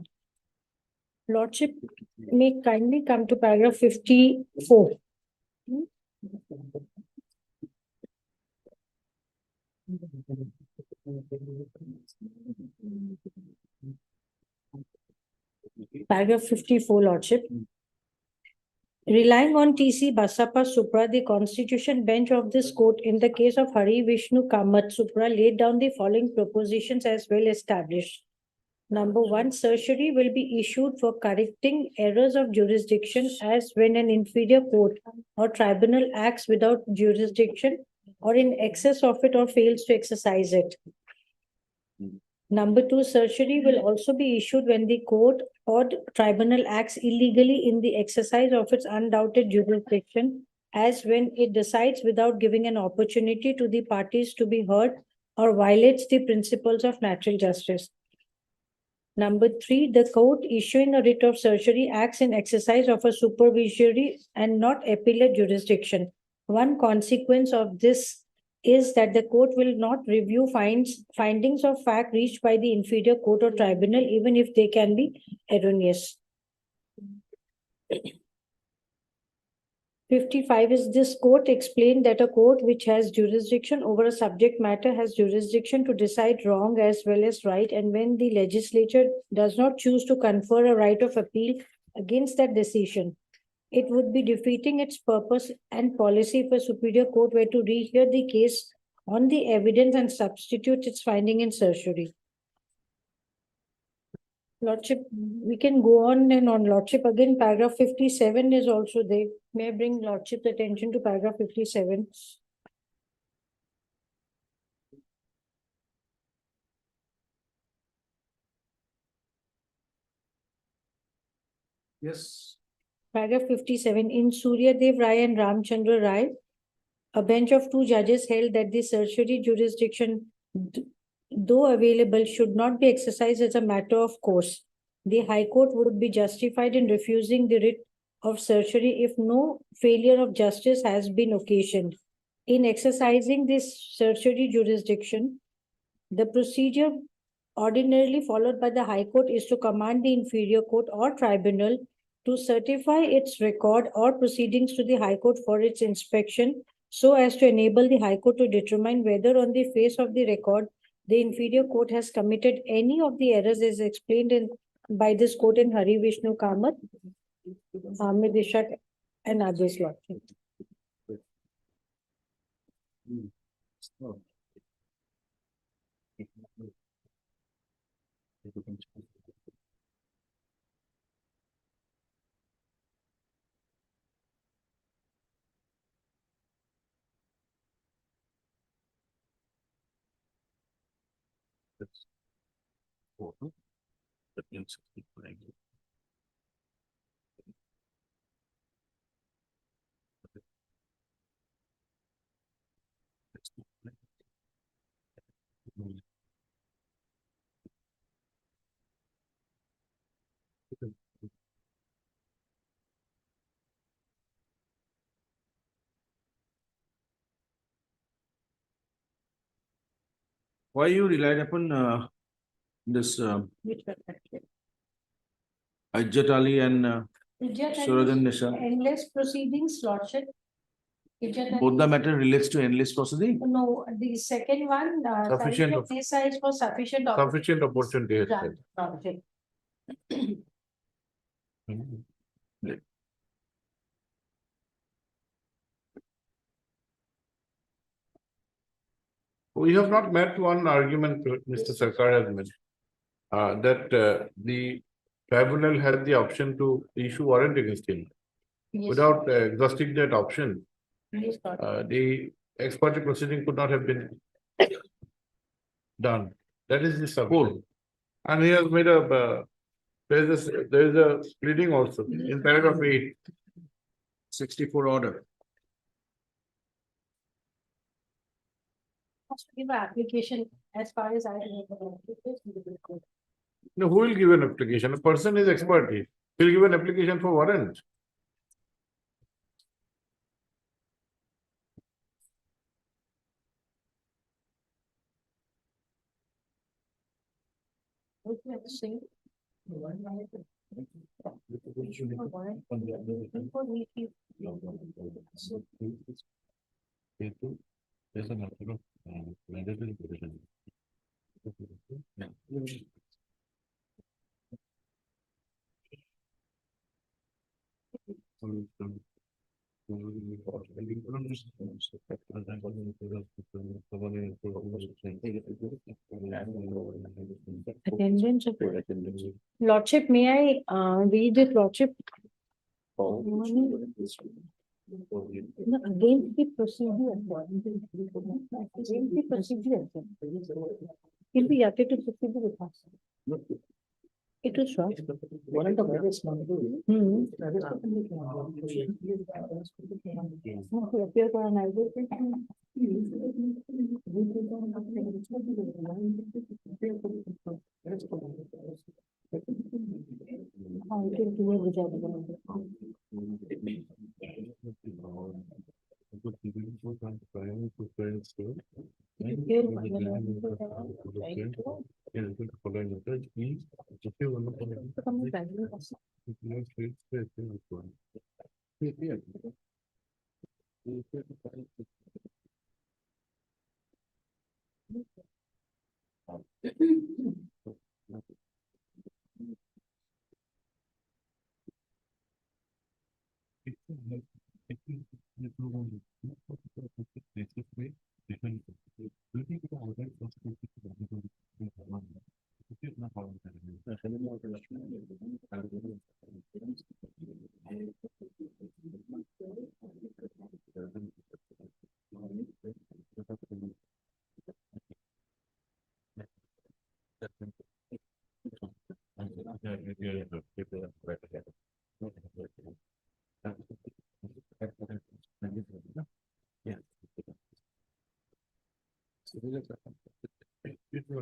Speaker 8: Lordship may kindly come to paragraph 54. Paragraph 54, Lordship. Relying on T.C. Basappa Supra, the Constitution bench of this court in the case of Hari Vishnu Kamath Supra laid down the following propositions as well established. Number one, certiorari will be issued for correcting errors of jurisdiction as when an inferior court or tribunal acts without jurisdiction or in excess of it or fails to exercise it. Number two, certiorari will also be issued when the court or tribunal acts illegally in the exercise of its undoubted jurisdiction, as when it decides without giving an opportunity to the parties to be heard or violates the principles of natural justice. Number three, the court issuing a writ of certiorari acts in exercise of a supervisory and not appellate jurisdiction. One consequence of this is that the court will not review findings of fact reached by the inferior court or tribunal, even if they can be erroneous. 55 is this court explained that a court which has jurisdiction over a subject matter has jurisdiction to decide wrong as well as right, and when the legislature does not choose to confer a right of appeal against that decision, it would be defeating its purpose and policy if a superior court were to rehear the case on the evidence and substitute its finding in certiorari. Lordship, we can go on and on. Lordship, again, paragraph 57 is also there. May I bring Lordship's attention to paragraph 57?
Speaker 7: Yes.
Speaker 8: Paragraph 57, in Suryadev Rai and Ramchandra Rai, a bench of 2 judges held that the certiorari jurisdiction, though available, should not be exercised as a matter of course. The High Court would be justified in refusing the writ of certiorari if no failure of justice has been occasioned. In exercising this certiorari jurisdiction, the procedure ordinarily followed by the High Court is to command the inferior court or tribunal to certify its record or proceedings to the High Court for its inspection so as to enable the High Court to determine whether on the face of the record the inferior court has committed any of the errors as explained in by this court in Hari Vishnu Kamath, Hamid Ishaq and others. Lordship.
Speaker 1: That means 64.
Speaker 7: Why you relied upon this
Speaker 8: Which were corrected.
Speaker 7: Ajat Ali and
Speaker 8: Ijat Ali,
Speaker 7: Suradan Nisa?
Speaker 8: endless proceedings, Lordship. Ijat
Speaker 7: Both the
Speaker 8: Ali-
Speaker 7: matter relates to endless proceeding?
Speaker 8: No, the second one,
Speaker 1: Sufficient of-
Speaker 8: Nisa is for sufficient.
Speaker 1: Sufficient opportunity. has
Speaker 8: Done,
Speaker 1: said.
Speaker 8: Lordship.
Speaker 1: We have not met one argument Mr. Sarkar has made. That the tribunal had the option to issue warrant against him.
Speaker 8: Yes,
Speaker 1: Without exhausting that option,
Speaker 8: yes, Lordship.
Speaker 1: the ex parte proceeding could not have been done. That is the sub. And he has made a, there is a pleading also in paragraph 8.
Speaker 7: 64 order.
Speaker 8: Has to give an application as far as I remember.
Speaker 1: No, who will give an application? A person is expert. He'll give an application for warrant.
Speaker 8: Sing.
Speaker 1: There's an article, mandatory provision.
Speaker 8: Attendance of. Lordship, may I read it, Lordship? No, against the procedure. Against the procedure. He'll be happy to proceed with us. It was short. Hmm. No, he appeared on an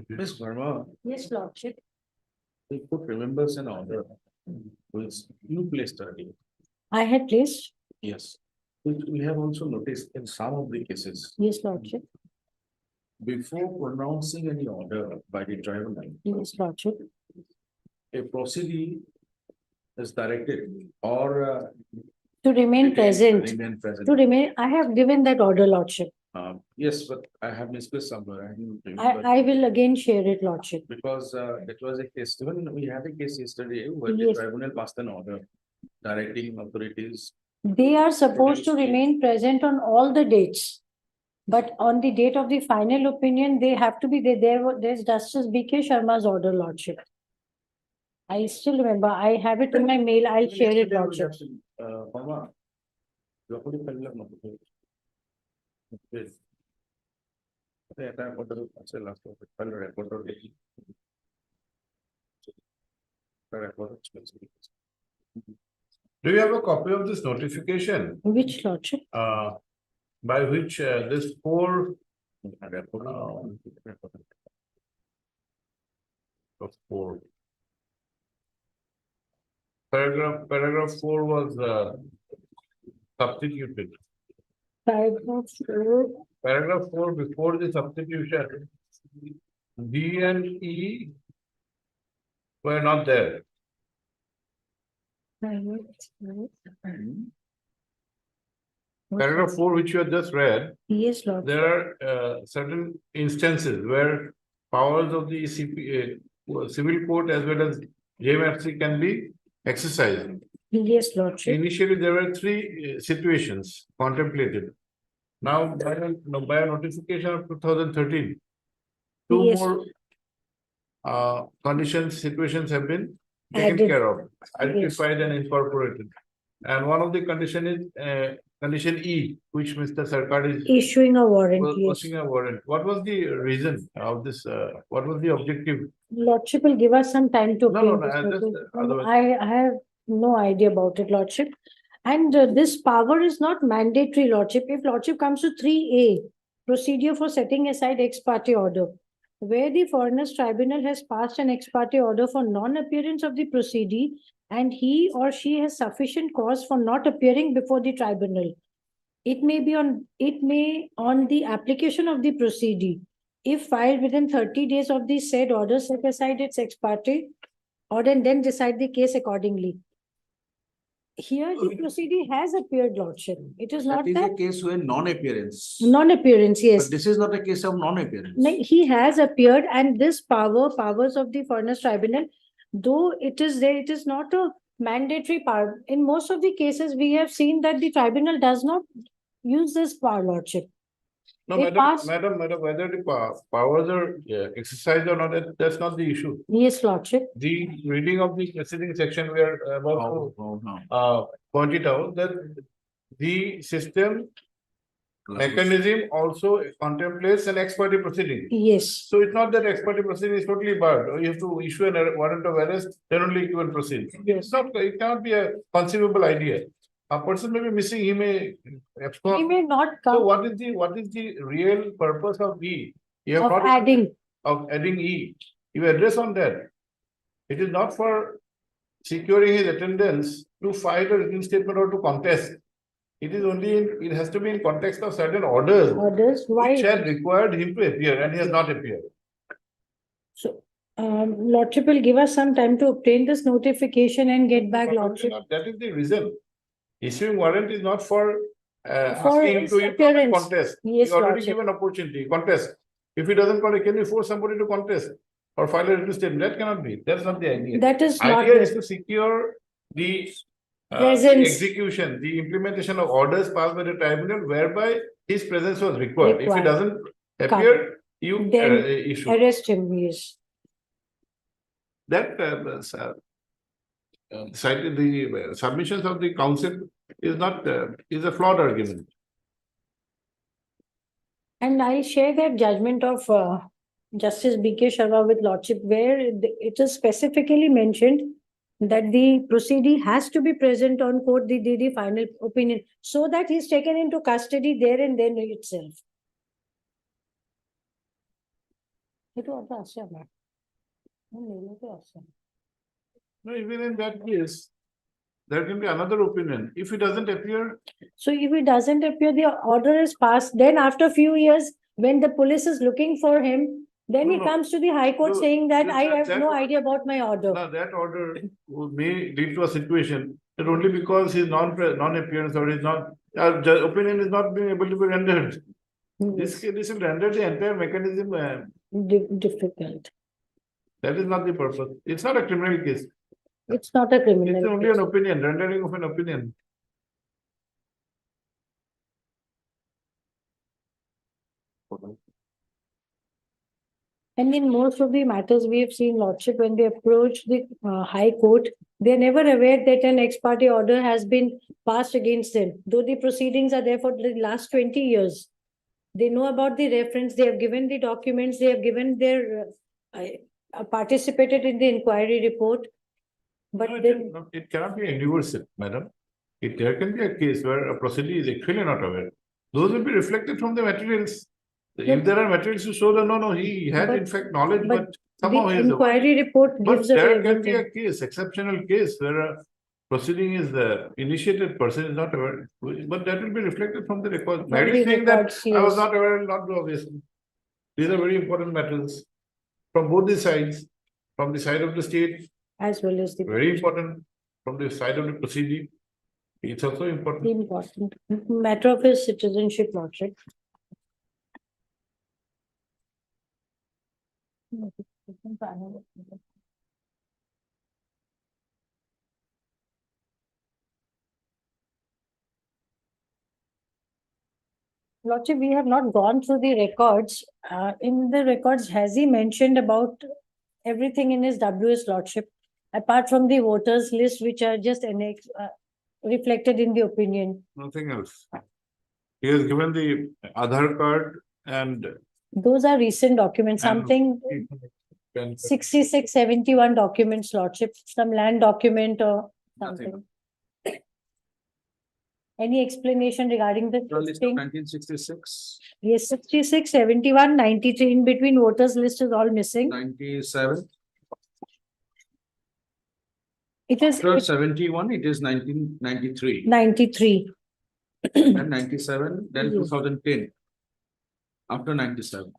Speaker 7: Ms. Verma,
Speaker 8: Yes, Lordship.
Speaker 7: the court remembers an order which you placed earlier.
Speaker 8: I had placed.
Speaker 7: Yes. Which we have also noticed in some of the cases.
Speaker 8: Yes, Lordship.
Speaker 7: before pronouncing any order by the tribunal,
Speaker 8: Yes, Lordship.
Speaker 7: a proceeding is directed or
Speaker 8: To remain present,
Speaker 7: remain present.
Speaker 8: to remain, I have given that order, Lordship.
Speaker 7: Yes, but I have misplaced somewhere. I didn't
Speaker 8: I
Speaker 7: remember.
Speaker 8: will again share it, Lordship.
Speaker 7: Because it was a case, even we had a case yesterday where the
Speaker 8: Yes.
Speaker 7: tribunal passed an order directing authorities.
Speaker 8: They are supposed to
Speaker 7: Produce-
Speaker 8: remain present on all the dates. But on the date of the final opinion, they have to be there. There's Justice B.K. Sharma's order, Lordship. I still remember. I have it in my mail. I'll
Speaker 7: Even
Speaker 8: share it,
Speaker 7: yesterday we
Speaker 8: Lordship.
Speaker 7: have seen, Parma, Lopudi Pallab Mapudi. Yes. Yeah, that order, that's the last of it. Pallab record of it. The record of it.
Speaker 1: Do you have a copy of this notification,
Speaker 8: Which, Lordship?
Speaker 1: by which this four
Speaker 7: Record
Speaker 1: of four. Paragraph four was substituted. Paragraph four before the substitution. D and E were not there. Paragraph four, which you have just read,
Speaker 8: Yes, Lord.
Speaker 1: there are certain instances where powers of the civil court as well as JMFC can be exercised.
Speaker 8: Yes, Lordship.
Speaker 1: Initially, there were three situations contemplated. Now, by a notification of 2013, two
Speaker 8: Yes.
Speaker 1: more conditions, situations have been taken
Speaker 8: Added.
Speaker 1: care of, identified and incorporated. And one of the condition is condition E, which Mr. Sarkar is
Speaker 8: Issuing a warrant,
Speaker 1: was
Speaker 8: yes.
Speaker 1: posting a warrant. What was the reason of this? What was the objective?
Speaker 8: Lordship will give us some time to.
Speaker 1: No, no,
Speaker 8: obtain
Speaker 1: no,
Speaker 8: this
Speaker 1: just,
Speaker 8: notice.
Speaker 1: otherwise-
Speaker 8: I have no idea about it, Lordship. And this power is not mandatory, Lordship. If Lordship comes to 3A, procedure for setting aside ex parte order, where the foreigners tribunal has passed an ex parte order for non-appearance of the proceedee, and he or she has sufficient cause for not appearing before the tribunal. It may on the application of the proceedee, if filed within 30 days of the said order, set aside its ex parte order and then decide the case accordingly. Here, the proceedee has appeared, Lordship. It is not
Speaker 7: That is a
Speaker 8: that
Speaker 7: case where non-appearance.
Speaker 8: non-appearance, yes.
Speaker 7: But this is not a case of non-appearance.
Speaker 8: No, he has appeared, and this powers of the foreigners tribunal, though it is there, it is not a mandatory power. In most of the cases, we have seen that the tribunal does not use this power, Lordship.
Speaker 1: No,
Speaker 8: They
Speaker 1: madam,
Speaker 8: passed-
Speaker 1: madam, whether the powers are exercised or not, that's not the issue.
Speaker 8: Yes, Lordship.
Speaker 1: The reading of the preceding section, we are about
Speaker 7: Oh,
Speaker 1: to
Speaker 7: oh, no.
Speaker 1: point it out that the system mechanism also contemplates an ex parte proceeding.
Speaker 8: Yes,
Speaker 1: So it's not that ex parte proceeding is totally barred. You have to issue a warrant of arrest, then only you can proceed. It's not, it cannot be a conceivable idea. A person may be missing, he may
Speaker 8: he
Speaker 1: abscond.
Speaker 8: may not
Speaker 1: So
Speaker 8: come
Speaker 1: what is the real purpose of E? You have
Speaker 8: of
Speaker 1: not
Speaker 8: adding.
Speaker 1: of adding E. You address on that. It is not for securing his attendance to file a written statement or to contest. It is only it has to be in context of certain orders
Speaker 8: Orders, why?
Speaker 1: which had required him to appear and he has not appeared.
Speaker 8: So, Lordship will give us some time to obtain this notification and get back, Lordship.
Speaker 1: That is the reason. Issuing warrant is not for
Speaker 8: For
Speaker 1: asking him
Speaker 8: his
Speaker 1: to
Speaker 8: appearance.
Speaker 1: contest.
Speaker 8: Yes,
Speaker 1: You already
Speaker 8: Lordship.
Speaker 1: given opportunity, contest. If he doesn't contest, can you force somebody to contest or file a written statement? That cannot be. That's not the idea.
Speaker 8: That is not,
Speaker 1: Idea is to secure the
Speaker 8: Presence.
Speaker 1: execution, the implementation of orders passed by the tribunal whereby his presence was required. If he
Speaker 8: Required.
Speaker 1: doesn't appear, you
Speaker 8: Then
Speaker 1: issue.
Speaker 8: arrest him, yes.
Speaker 1: That cited the submissions of the council is not is a flawed argument.
Speaker 8: And I'll share that judgment of Justice B.K. Sharma with Lordship, where it is specifically mentioned that the proceedee has to be present on court the final opinion, so that he's taken into custody there and then itself.
Speaker 1: No, even in that case, there can be another opinion. If he doesn't appear,
Speaker 8: So if it doesn't appear, the order is passed, then after few years, When the police is looking for him, then
Speaker 1: No,
Speaker 8: he
Speaker 1: no.
Speaker 8: comes to the High Court
Speaker 1: No,
Speaker 8: saying that I have
Speaker 1: that
Speaker 8: no
Speaker 1: was-
Speaker 8: idea about my order.
Speaker 1: Now, that order may lead to a situation that only because his non-appearance or his opinion is not being able to be rendered. This will render the entire mechanism,
Speaker 8: Difficult.
Speaker 1: that is not the purpose. It's not a criminal case.
Speaker 8: It's not a
Speaker 1: It's
Speaker 8: criminal
Speaker 1: only
Speaker 8: case.
Speaker 1: an opinion, rendering of an opinion.
Speaker 8: And in most of the matters we have seen, Lordship, when they approach the High Court, they are never aware that an ex parte order has been passed against them, though the proceedings are there for the last 20 years. They know about the reference, they have given the documents, they have given their, participated in the inquiry report. But
Speaker 1: No,
Speaker 8: then,
Speaker 1: it cannot be universal, madam. There can be a case where a proceeding is actually not aware. Those will be reflected from the materials. If there are materials to show that, no, he had in
Speaker 8: But-
Speaker 1: fact knowledge,
Speaker 8: but
Speaker 1: but somehow
Speaker 8: the
Speaker 1: he is.
Speaker 8: inquiry report
Speaker 1: But
Speaker 8: gives away
Speaker 1: there can be
Speaker 8: everything.
Speaker 1: a case, exceptional case where a proceeding is initiated, person is not aware, but that will be reflected from the record.
Speaker 8: From
Speaker 1: Merely
Speaker 8: the
Speaker 1: saying that
Speaker 8: records,
Speaker 1: I was
Speaker 8: yes.
Speaker 1: not aware, will not do obviously. These are very important matters from both the sides, from the side of the state,
Speaker 8: As well as the
Speaker 1: very important, from the side of the proceeding. It's also important.
Speaker 8: important matter of his citizenship, Lordship. Lordship, we have not gone through the records. In the records, has he mentioned about everything in his WS Lordship? Apart from the voters list, which are just reflected in the opinion.
Speaker 1: Nothing else. He has given the Aadhaar card and.
Speaker 8: Those are recent documents,
Speaker 1: and-
Speaker 8: something 66, 71 documents, Lordship, some land document or something. Any explanation regarding the thing?
Speaker 7: 1966,
Speaker 8: Yes, 66, 71, 93, in between voters list is all missing.
Speaker 7: 97,
Speaker 8: It is
Speaker 7: after 71, it is 1993,
Speaker 8: 93.
Speaker 7: and 97, then
Speaker 8: Yes.
Speaker 7: 2010. After 97.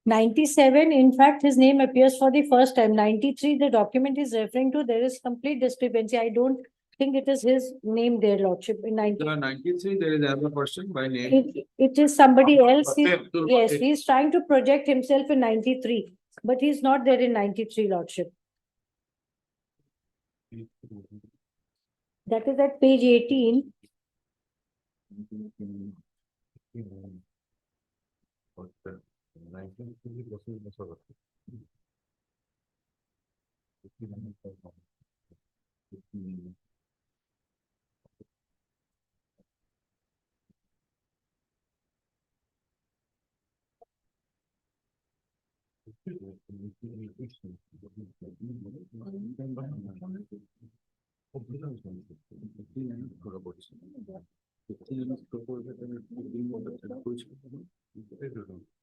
Speaker 8: 97, in fact, his name appears for the first time. 93, the document is referring to, there is complete discrepancy. I don't think it is his name there, Lordship, in 90.
Speaker 7: 93, there is another person by name.
Speaker 8: It is somebody else.
Speaker 1: Patel.
Speaker 8: Yes, he's trying to project himself in 93, but he's not there in 93, Lordship. That is at page 18.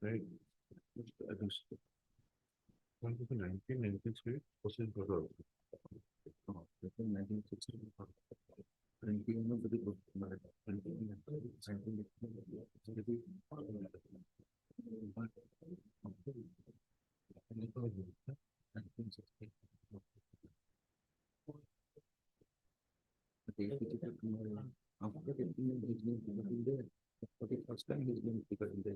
Speaker 1: Right. 1993, process brother.
Speaker 7: For the first time, he's been figured in there.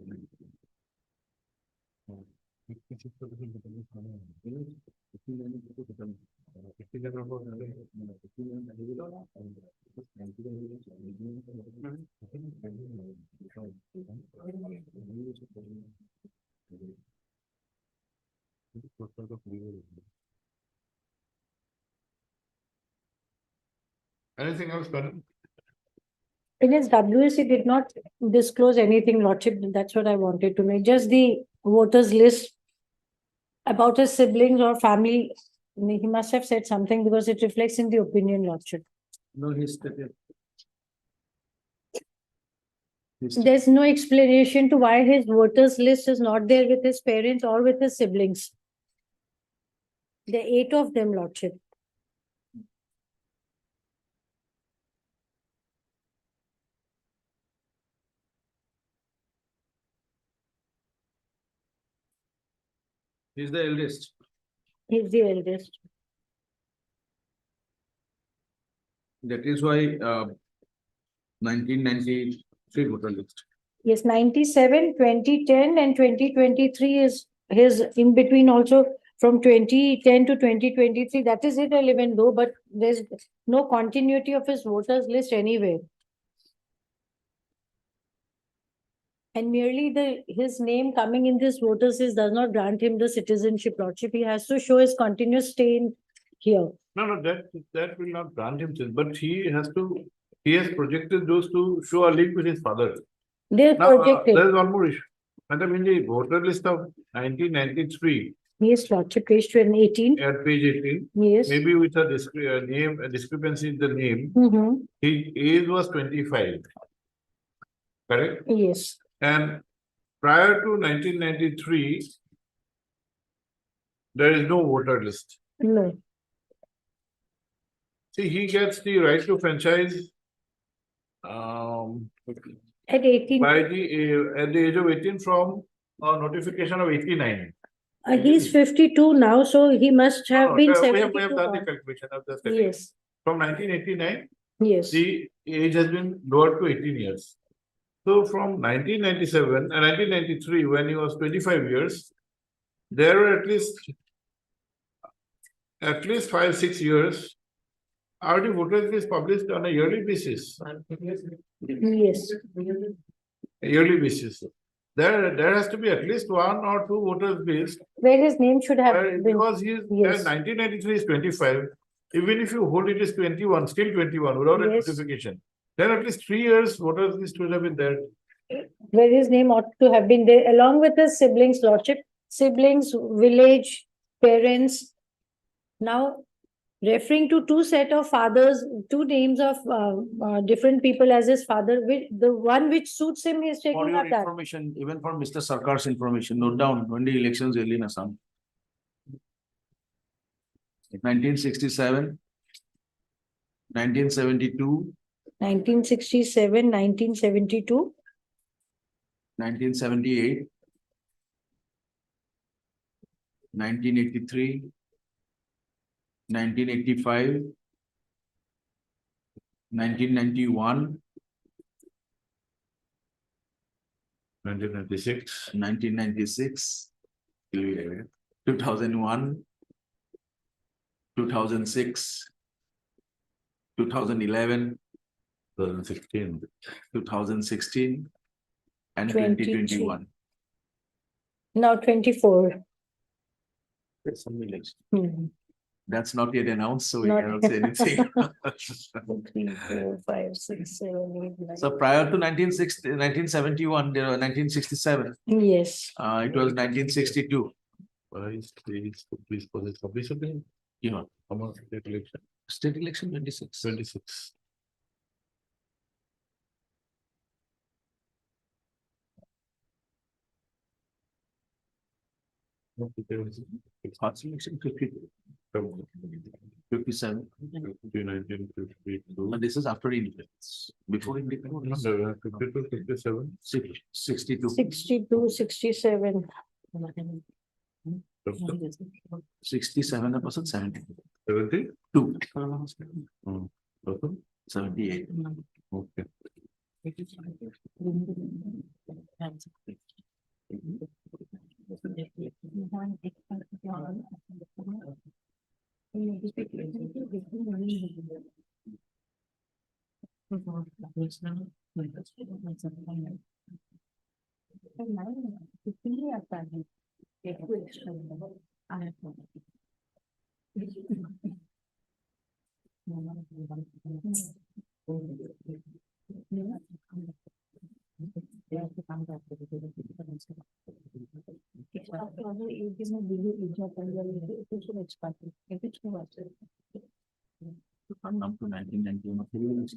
Speaker 1: Anything else, madam?
Speaker 8: In his WSC did not disclose anything, Lordship. That's what I wanted to know. Just the voters list about his siblings or family. He must have said something because it reflects in the opinion, Lordship.
Speaker 7: No, he's stated.
Speaker 8: There's no explanation to why his voters list is not there with his parents or with his siblings. There are 8 of them, Lordship.
Speaker 7: He's the eldest.
Speaker 8: He's the eldest.
Speaker 7: That is why 1993 voter list.
Speaker 8: Yes, 97, 2010, and 2023 is his in between also from 2010 to 2023. That is irrelevant though, but there's no continuity of his voters list anyway. And merely his name coming in this voters list does not grant him the citizenship lordship. He has to show his continuous stay in here.
Speaker 1: No, that will not grant him, but he has projected those to show a link with his father.
Speaker 8: They're
Speaker 1: Now,
Speaker 8: projected.
Speaker 1: there is one more issue. Madam, in the voter list of 1993,
Speaker 8: Yes, lordship page 18.
Speaker 1: at page 18,
Speaker 8: Yes.
Speaker 1: maybe with a a discrepancy in the name,
Speaker 8: Mm-hmm.
Speaker 1: his age was 25. Correct?
Speaker 8: Yes.
Speaker 1: And prior to 1993, there is no voter list.
Speaker 8: No.
Speaker 1: See, he gets the right to franchise
Speaker 8: At 18.
Speaker 1: by at the age of 18 from a notification of 89.
Speaker 8: He's 52 now, so he must have been
Speaker 1: We have
Speaker 8: 72.
Speaker 1: done the
Speaker 8: now.
Speaker 1: calculation of the statistic.
Speaker 8: Yes,
Speaker 1: From 1989,
Speaker 8: yes.
Speaker 1: the age has been lowered to 18 years. So from 1997 and 1993, when he was 25 years, there were at least 5-6 years. Are the voters list published on a yearly basis?
Speaker 8: Yes.
Speaker 1: A yearly basis. There has to be at least 1 or 2 voters list.
Speaker 8: Where his name should have been.
Speaker 1: Because he is,
Speaker 8: Yes.
Speaker 1: 1993 is 25. Even if you hold it is 21, still 21 without a
Speaker 8: Yes.
Speaker 1: notification. Then at least 3 years voters list would have been there.
Speaker 8: Where his name ought to have been there, along with his siblings, lordship, siblings, village, parents. Now, referring to two set of fathers, two names of different people as his father, the one which suits him, he is
Speaker 7: For
Speaker 8: taking
Speaker 7: your
Speaker 8: up that.
Speaker 7: information, even for Mr. Sarkar's information, note down when the elections held in Assam. 1967, 1972,
Speaker 8: 1967, 1972,
Speaker 7: 1978, 1983, 1985, 1991,
Speaker 1: 1996.
Speaker 7: 1996, 2001, 2006, 2011,
Speaker 1: 2016.
Speaker 7: 2016, and
Speaker 8: 23.
Speaker 7: 2021.
Speaker 8: now 24.
Speaker 7: There's some election.
Speaker 8: Hmm.
Speaker 7: That's not yet announced, so we
Speaker 8: Not-
Speaker 7: cannot say anything.
Speaker 8: 2, 3, 4, 5, 6, 7, 8, 9.
Speaker 7: So prior to 1971, there were 1967,
Speaker 8: Yes,
Speaker 7: it was 1962.
Speaker 1: Please publish again.
Speaker 7: Yeah,
Speaker 1: Come on, state election.
Speaker 7: state election 26.
Speaker 1: 26.
Speaker 7: First election 52, 57.
Speaker 1: 1952.
Speaker 7: And this is after independence. Before independence,
Speaker 1: 52, 57.
Speaker 7: 62.
Speaker 8: 62, 67.
Speaker 7: 67% 72.
Speaker 1: 72.
Speaker 7: 78.
Speaker 1: Okay.
Speaker 7: Up to 1991.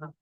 Speaker 1: Even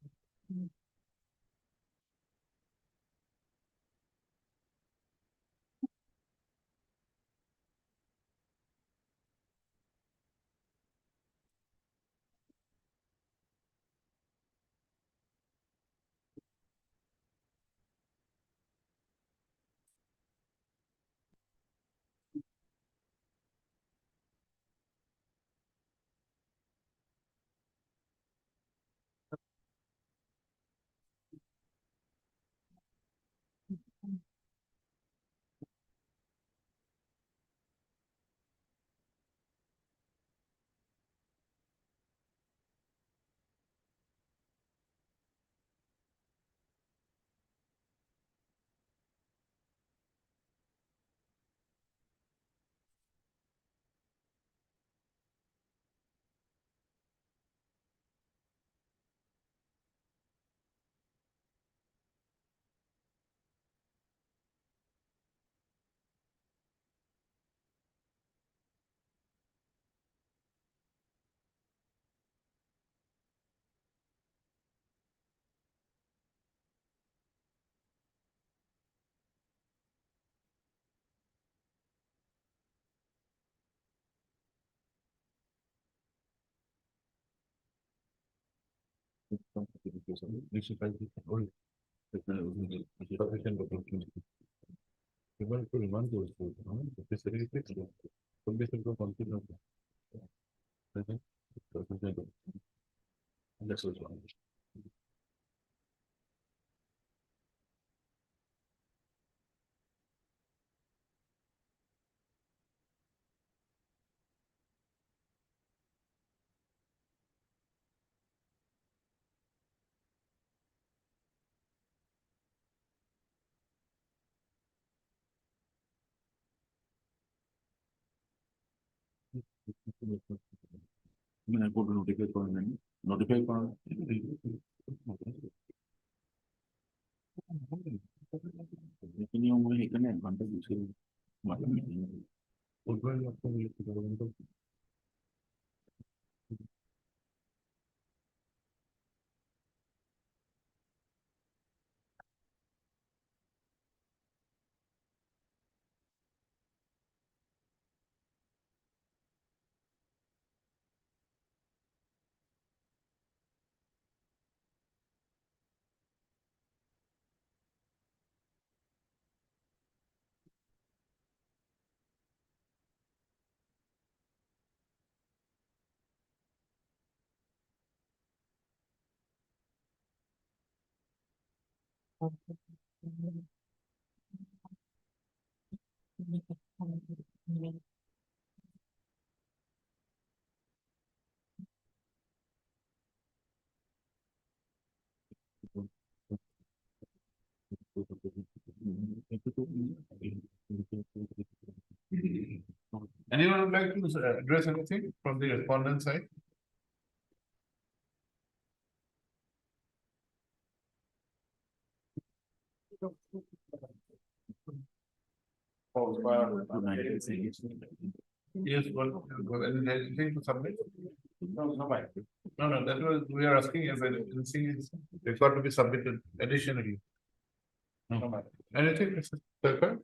Speaker 1: to remind those who, if it's really fixed, could be simple confidence. That's what's wrong. I mean, I put notify for them, notify for. लेकिन ये वो एक ना advantage दूसरे मालूम नहीं है उधर आपको ये तो anyone would like to address anything from the respondent side? Yes, anything to submit? No, that was, we are asking if anything is required to be submitted additionally. No. Anything, Mr. Thakur?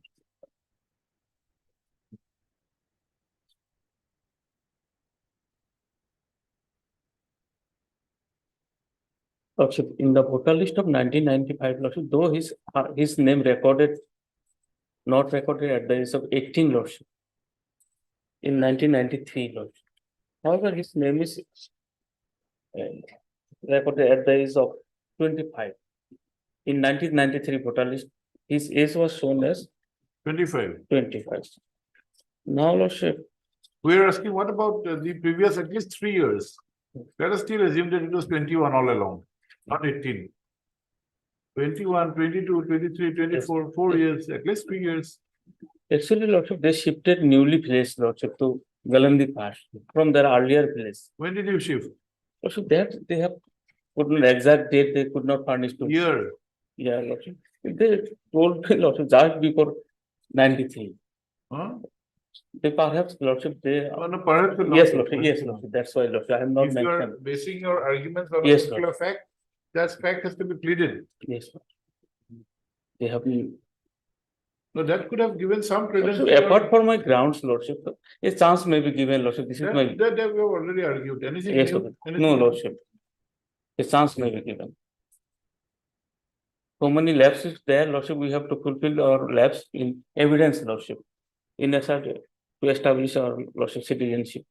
Speaker 6: Lordship, in the voter list of 1995, Lordship, though his name recorded, not recorded at the age of 18, Lordship. In 1993, Lordship. However, his name is recorded at the age of 25. In 1993 voter list, his age was shown as
Speaker 1: 25.
Speaker 6: 25. Now, Lordship,
Speaker 1: We are asking, what about the previous at least 3 years? Let us still assume that it was 21 all along, not 18. 21, 22, 23, 24, 4 years, at least 3 years.
Speaker 6: actually, Lordship, they shifted newly placed, Lordship, to Galandi Pass from their earlier place.
Speaker 1: When did you shift?
Speaker 6: Lordship, that they have put an exact date, they could not furnish to.
Speaker 1: Year.
Speaker 6: Yeah, Lordship. They told me, Lordship, just before 93.
Speaker 1: Huh?
Speaker 6: They perhaps, Lordship, they.
Speaker 1: Oh, no, perhaps.
Speaker 6: Yes, Lordship, yes, Lordship, that's why, Lordship, I have not
Speaker 1: If you are
Speaker 6: mentioned.
Speaker 1: basing your arguments on a
Speaker 6: Yes,
Speaker 1: particular fact, that fact has to be pleaded.
Speaker 6: Yes. They have been,
Speaker 1: No, that could have given some credence.
Speaker 6: so apart from my grounds, lordship, a chance may be given, lordship, this is my,
Speaker 1: That we have already argued. Anything
Speaker 6: yes,
Speaker 1: new?
Speaker 6: okay.
Speaker 1: Anything
Speaker 6: No,
Speaker 1: new?
Speaker 6: lordship. A chance may be given. So many lapses there, lordship, we have to fulfill our lapse in evidence, lordship. In a sort to establish our lordship citizenship.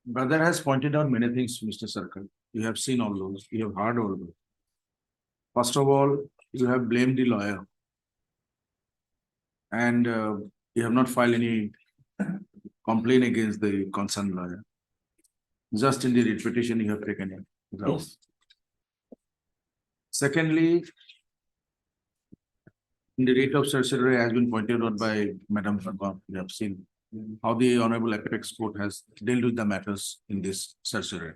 Speaker 7: Brother has pointed out many things, Mr. Sarkar. You have seen all those, you have heard all those. First of all, you have blamed the lawyer. And you have not filed any complaint against the concerned lawyer. Just in the writ petition you have taken it out.
Speaker 6: Yes.
Speaker 7: Secondly, in the rate of certiorari has been pointed out by Madam Sarkar, you have seen how the Honorable Apex Court has dealt with the matters in this certiorari.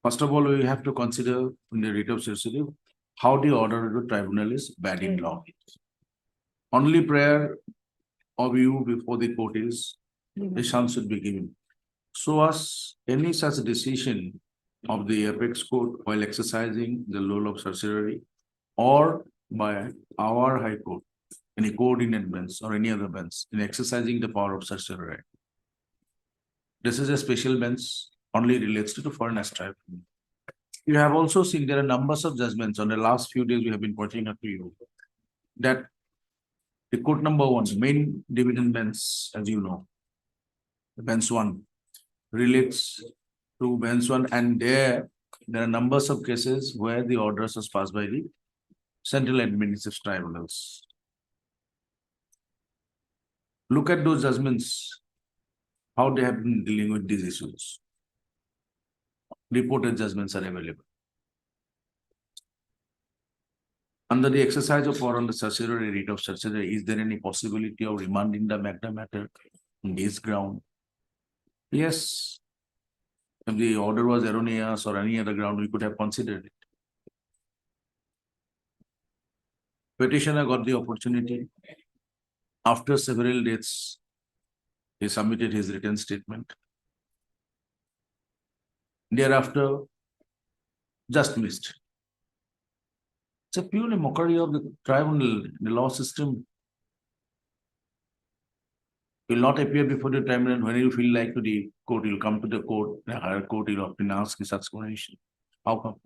Speaker 7: First of all, we have to consider in the rate of certiorari how the order of the tribunal is bad in law. Only prayer of you before the court is a chance should be given. So as any such decision of the Apex Court while exercising the role of certiorari or by our High Court, any coordinate bench or any other bench in exercising the power of certiorari. This is a special bench, only relates to the foreigners tribe. You have also seen there are numbers of judgments on the last few days we have been pointing out to you that the court number 1, main dividend bench, as you know, the bench 1 relates to bench 1, and there are numbers of cases where the orders was passed by the central administrative tribunals. Look at those judgments, how they have been dealing with these issues. Reported judgments are available. Under the exercise of power on the certiorari, writ of certiorari, is there any possibility of remanding the matter on this ground? Yes. If the order was erroneous or any other ground, we could have considered it. Petitioner got the opportunity. After several days, he submitted his written statement. Thereafter, just missed. It's a purely mockery of the tribunal, the law system. You will not appear before the tribunal when you feel like to the court, you will come to the court, the higher court, you will often ask his explanation. How come?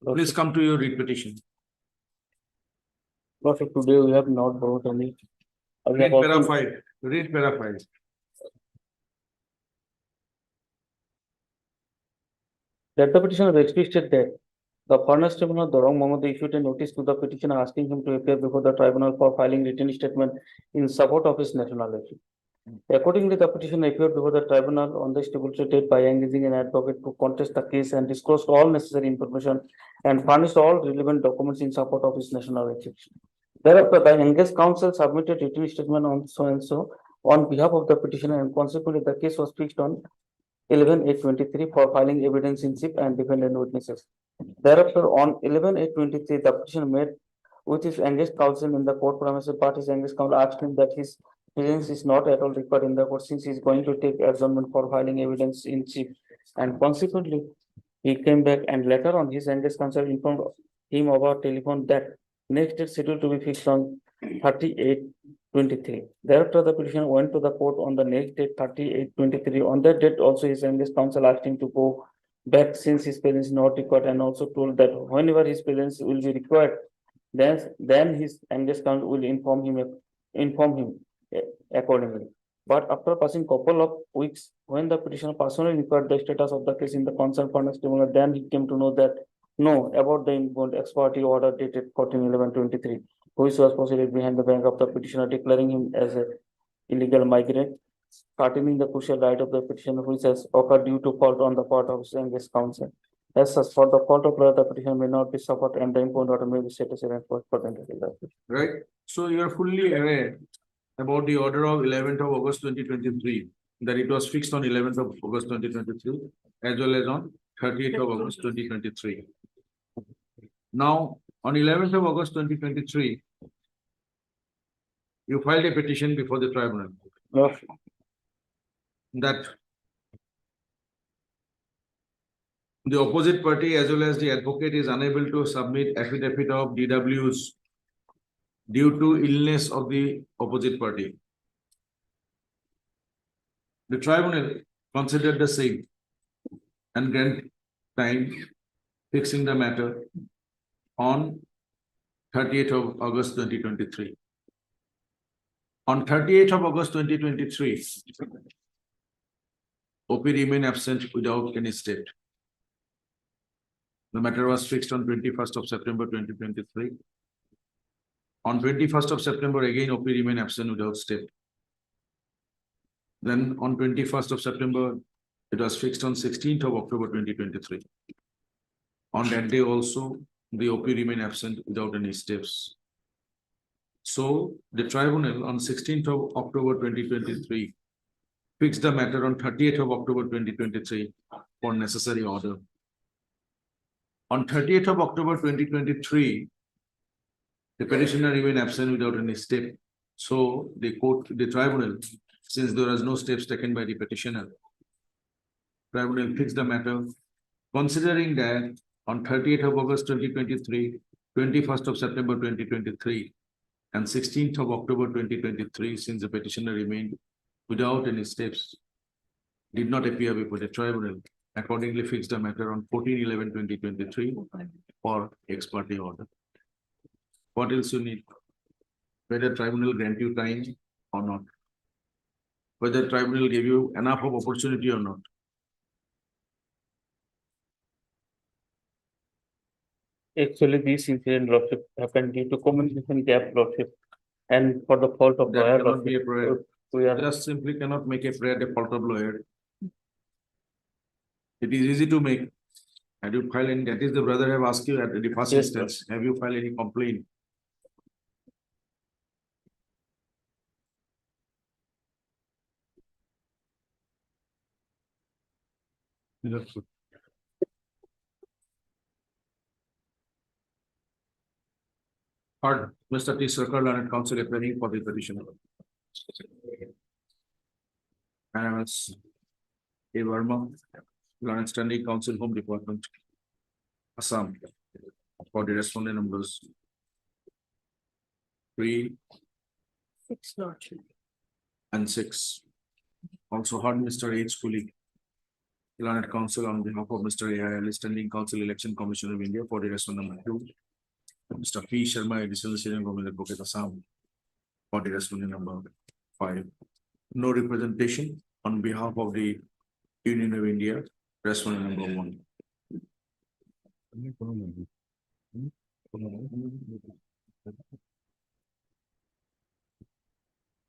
Speaker 7: Please come to your writ petition.
Speaker 6: Lordship, today we have not brought any. We
Speaker 1: Read
Speaker 6: have also-
Speaker 1: para 5. Read para 5.
Speaker 6: That the petitioner requested that the Fairness Tribunal, Dorong Mohammed, issued a notice to the petitioner asking him to appear before the tribunal for filing written statement in support of his nationality. Accordingly, the petitioner appeared before the tribunal on the stipulated date by engaging an advocate to contest the case and disclosed all necessary information and furnished all relevant documents in support of his nationality. Thereafter, the engaged counsel submitted written statement on so and so on behalf of the petitioner, and consequently the case was fixed on 11/8/23 for filing evidence in chief and defendant witnesses. Thereafter, on 11/8/23, the petitioner met with his engaged counsel in the court premises, but his engaged counsel asked him that his presence is not at all required in the court since he is going to take adjournment for filing evidence in chief. And consequently, he came back, and later on his engaged counsel informed him over telephone that next date scheduled to be fixed on 30/8/23. Thereafter, the petitioner went to the court on the next date, 30/8/23. On that date, also his engaged counsel asked him to go back since his presence is not required, and also told that whenever his presence will be required, then his engaged counsel will inform him accordingly. But after passing couple of weeks, when the petitioner personally inquired the status of the case in the concerned Fairness Tribunal, then he came to know about the inbound ex parte order dated 14/11/23, which was proceeded behind the back of the petitioner, declaring him as an illegal migrant, curtailing the crucial right of the petitioner, which has occurred due to fault on the part of his engaged counsel. As such, for the fault of law, the petitioner may not be suffered, and the impound order may be set aside and postponed.
Speaker 7: Right? So you are fully aware about the order of 11th of August 2023, that it was fixed on 11th of August 2023, as well as on 30th of August 2023. Now, on 11th of August 2023, you filed a petition before the tribunal.
Speaker 6: Lordship,
Speaker 7: that the opposite party as well as the advocate is unable to submit affidavit of DWs due to illness of the opposite party. The tribunal considered the same and grant time fixing the matter on 30th of August 2023. On 30th of August 2023, OP remained absent without any state. The matter was fixed on 21st of September 2023. On 21st of September, again OP remained absent without state. Then on 21st of September, it was fixed on 16th of October 2023. On that day also, the OP remained absent without any steps. So the tribunal on 16th of October 2023 fixed the matter on 30th of October 2023 for necessary order. On 30th of October 2023, the petitioner remained absent without any step. So the tribunal, since there was no steps taken by the petitioner, tribunal fixed the matter, considering that on 30th of August 2023, 21st of September 2023, and 16th of October 2023, since the petitioner remained without any steps, did not appear before the tribunal, accordingly fixed the matter on 14/11/2023 for ex parte order. What else you need? Whether tribunal grant you time or not? Whether tribunal give you enough of opportunity or not?
Speaker 6: Actually, this incident, Lordship, happened due to communication gap, Lordship, and for the fault of
Speaker 7: That
Speaker 6: lawyer,
Speaker 7: cannot be a
Speaker 6: Lordship.
Speaker 7: prayer.
Speaker 6: We are,
Speaker 7: Just simply cannot make a prayer the fault of lawyer. It is easy to make. Have you filed any, that is the brother have asked you at the first
Speaker 6: Yes,
Speaker 7: instance, have you filed any complaint?
Speaker 1: That's good.
Speaker 7: Heard, Mr. T. Circle and Council appearing for the petition. And I was A. Verma, Lawrence Standing Council Home Department, Assam, for the respondent numbers 3
Speaker 5: Six, Lordship.
Speaker 7: and 6. Also heard Mr. H. Cooley, Planet Council on behalf of Mr. A. Standing Council Election Commission of India for the respondent number 2. Mr. P. Sharma, Additional Senior Government Advocate Assam, for the respondent number 5. No representation on behalf of the Union of India, respondent number 1.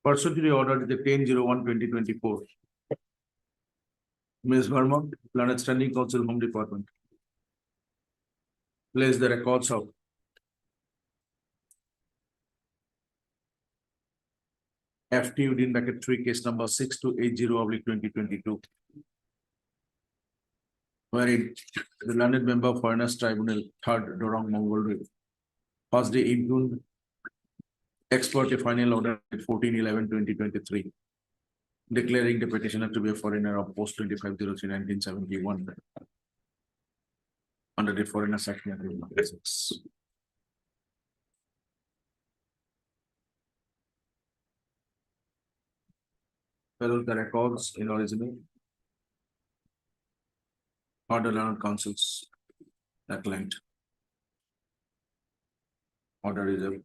Speaker 7: Pursuant to the order the 10/01/2024. Ms. Verma, Planet Standing Council Home Department. Place the records of FT within bracket 3 case number 6280/2022. Wherein the learned member of Fairness Tribunal, 3rd Dorong Mongol, first day impugned ex parte final order at 14/11/2023, declaring the petitioner to be a foreigner of post 2503/1971 under the Foreigners Act 1996. Further, the records in original order learned councils at length. Order reserved.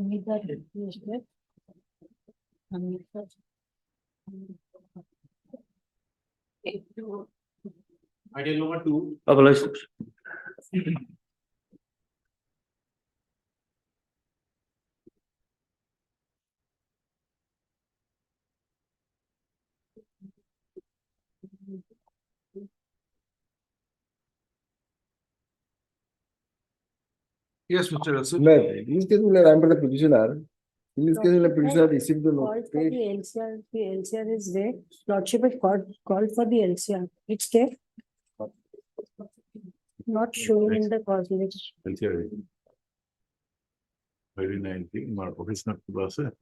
Speaker 8: Amita is there. Amita.
Speaker 7: Item number 2.
Speaker 6: Abhilash.
Speaker 7: Yes, Mr. Asif.
Speaker 9: No, in this case, I am the petitioner. In this case, the petitioner received the
Speaker 8: Called for the
Speaker 9: notice.
Speaker 8: LCR, the LCR is there. Lordship had called for the LCR. It's there. Not showing in the cause list.
Speaker 1: Very nice, my professional person.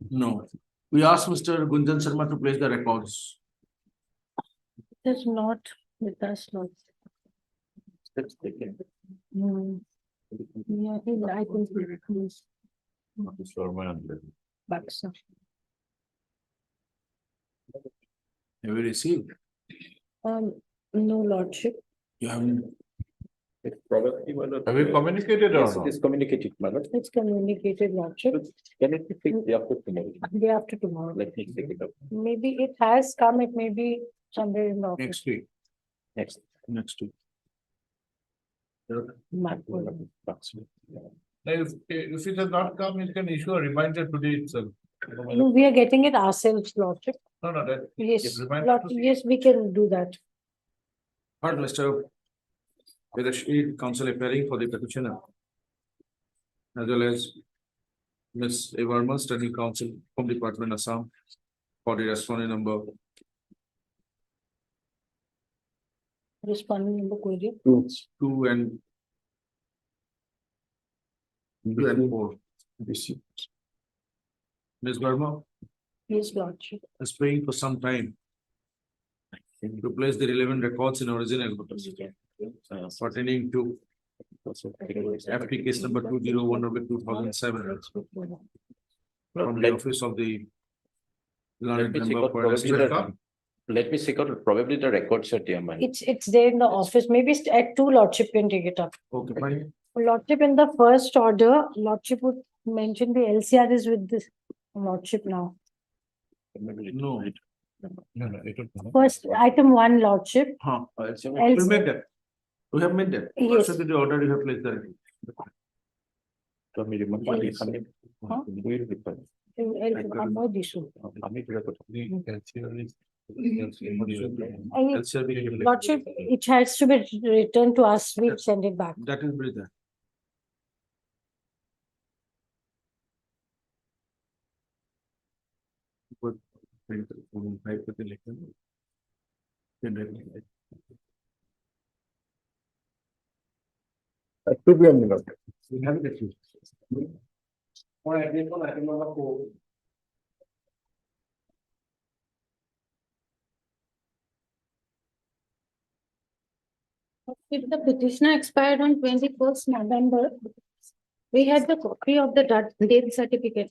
Speaker 7: No. We asked Mr. Gunjan Sharma to place the records.
Speaker 8: It is not with us, Lord. Hmm. Yeah, I think he's back, sir.
Speaker 7: Have you received?
Speaker 8: No, Lordship.
Speaker 7: You haven't.
Speaker 1: Have you communicated or not?
Speaker 9: Communicated, madam.
Speaker 8: It's communicated, Lordship.
Speaker 9: Can it be fixed after tomorrow?
Speaker 8: Day after tomorrow.
Speaker 9: Let me take it up
Speaker 8: Maybe it has come, it may be somewhere in the office.
Speaker 7: Next week.
Speaker 9: next.
Speaker 7: Next week.
Speaker 8: Macquarie.
Speaker 1: Now, if it has not come, you can issue a reminder today itself.
Speaker 8: No, we are getting it ourselves, Lordship.
Speaker 1: No, no, that.
Speaker 8: Yes,
Speaker 1: reminder
Speaker 8: Lord,
Speaker 1: to-
Speaker 8: yes, we can do that.
Speaker 7: Heard Mr. Vedashri, counsel appearing for the petitioner. As well as Ms. A. Verma, study counsel from Department Assam for the respondent number
Speaker 8: Responding in the query.
Speaker 7: 2 and 4. Ms. Verma
Speaker 8: Yes, Lordship.
Speaker 7: is praying for some time to place the relevant records in original pertaining to FT case number 201/2007 from the office of the learned
Speaker 9: Let me check
Speaker 7: member
Speaker 9: out
Speaker 7: for
Speaker 9: probably
Speaker 7: District.
Speaker 9: the- Let me check out probably the records at your mind.
Speaker 8: It's there in the office. Maybe it's at 2, Lordship can take it up.
Speaker 7: Okay, fine.
Speaker 8: Lordship, in the first order, Lordship would mention the LCR is with this Lordship now.
Speaker 7: No.
Speaker 1: No, no, it will come.
Speaker 8: First, item 1, Lordship.
Speaker 7: Huh. We
Speaker 8: LCR.
Speaker 7: made that. We have made that.
Speaker 8: Yes.
Speaker 7: So the order you have placed there.
Speaker 8: Huh? Avoid issue.
Speaker 7: LCR we have-
Speaker 8: Lordship, it has to be returned to us. We send it back.
Speaker 7: That is there.
Speaker 9: At 2 p.m. madam.
Speaker 7: We have it. Item number 4.
Speaker 4: If the petitioner expired on 21st November, we had the copy of the death certificate.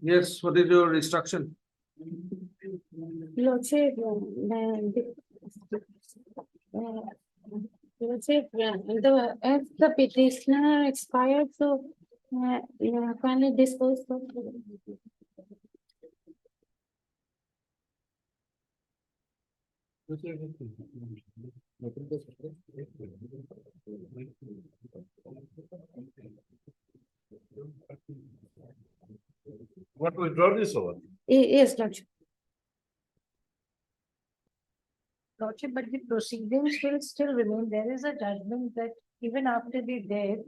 Speaker 7: Yes, what is your instruction?
Speaker 4: Lordship, Lordship, if the petitioner expired, so finally disposed of.
Speaker 1: What to withdraw this over?
Speaker 8: Yes, Lordship. Lordship, but the proceedings will still remain. There is a judgment that even after the death.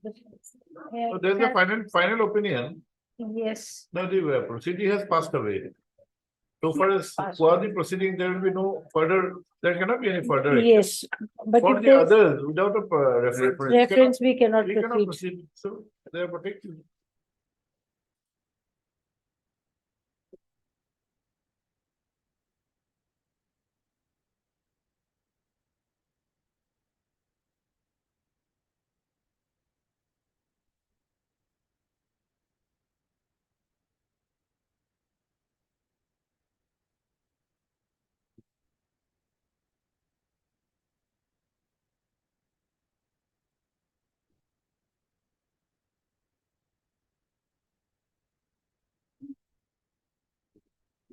Speaker 1: So there's a final opinion.
Speaker 8: Yes,
Speaker 1: Now the proceeding has passed away. so far as quasi proceeding, there will be no further, there cannot be any further. action.
Speaker 8: Yes, but
Speaker 1: For
Speaker 8: if
Speaker 1: the
Speaker 8: there's
Speaker 1: others, without a reference.
Speaker 8: reference, we cannot
Speaker 1: We cannot
Speaker 8: proceed.
Speaker 1: proceed, so they are protected.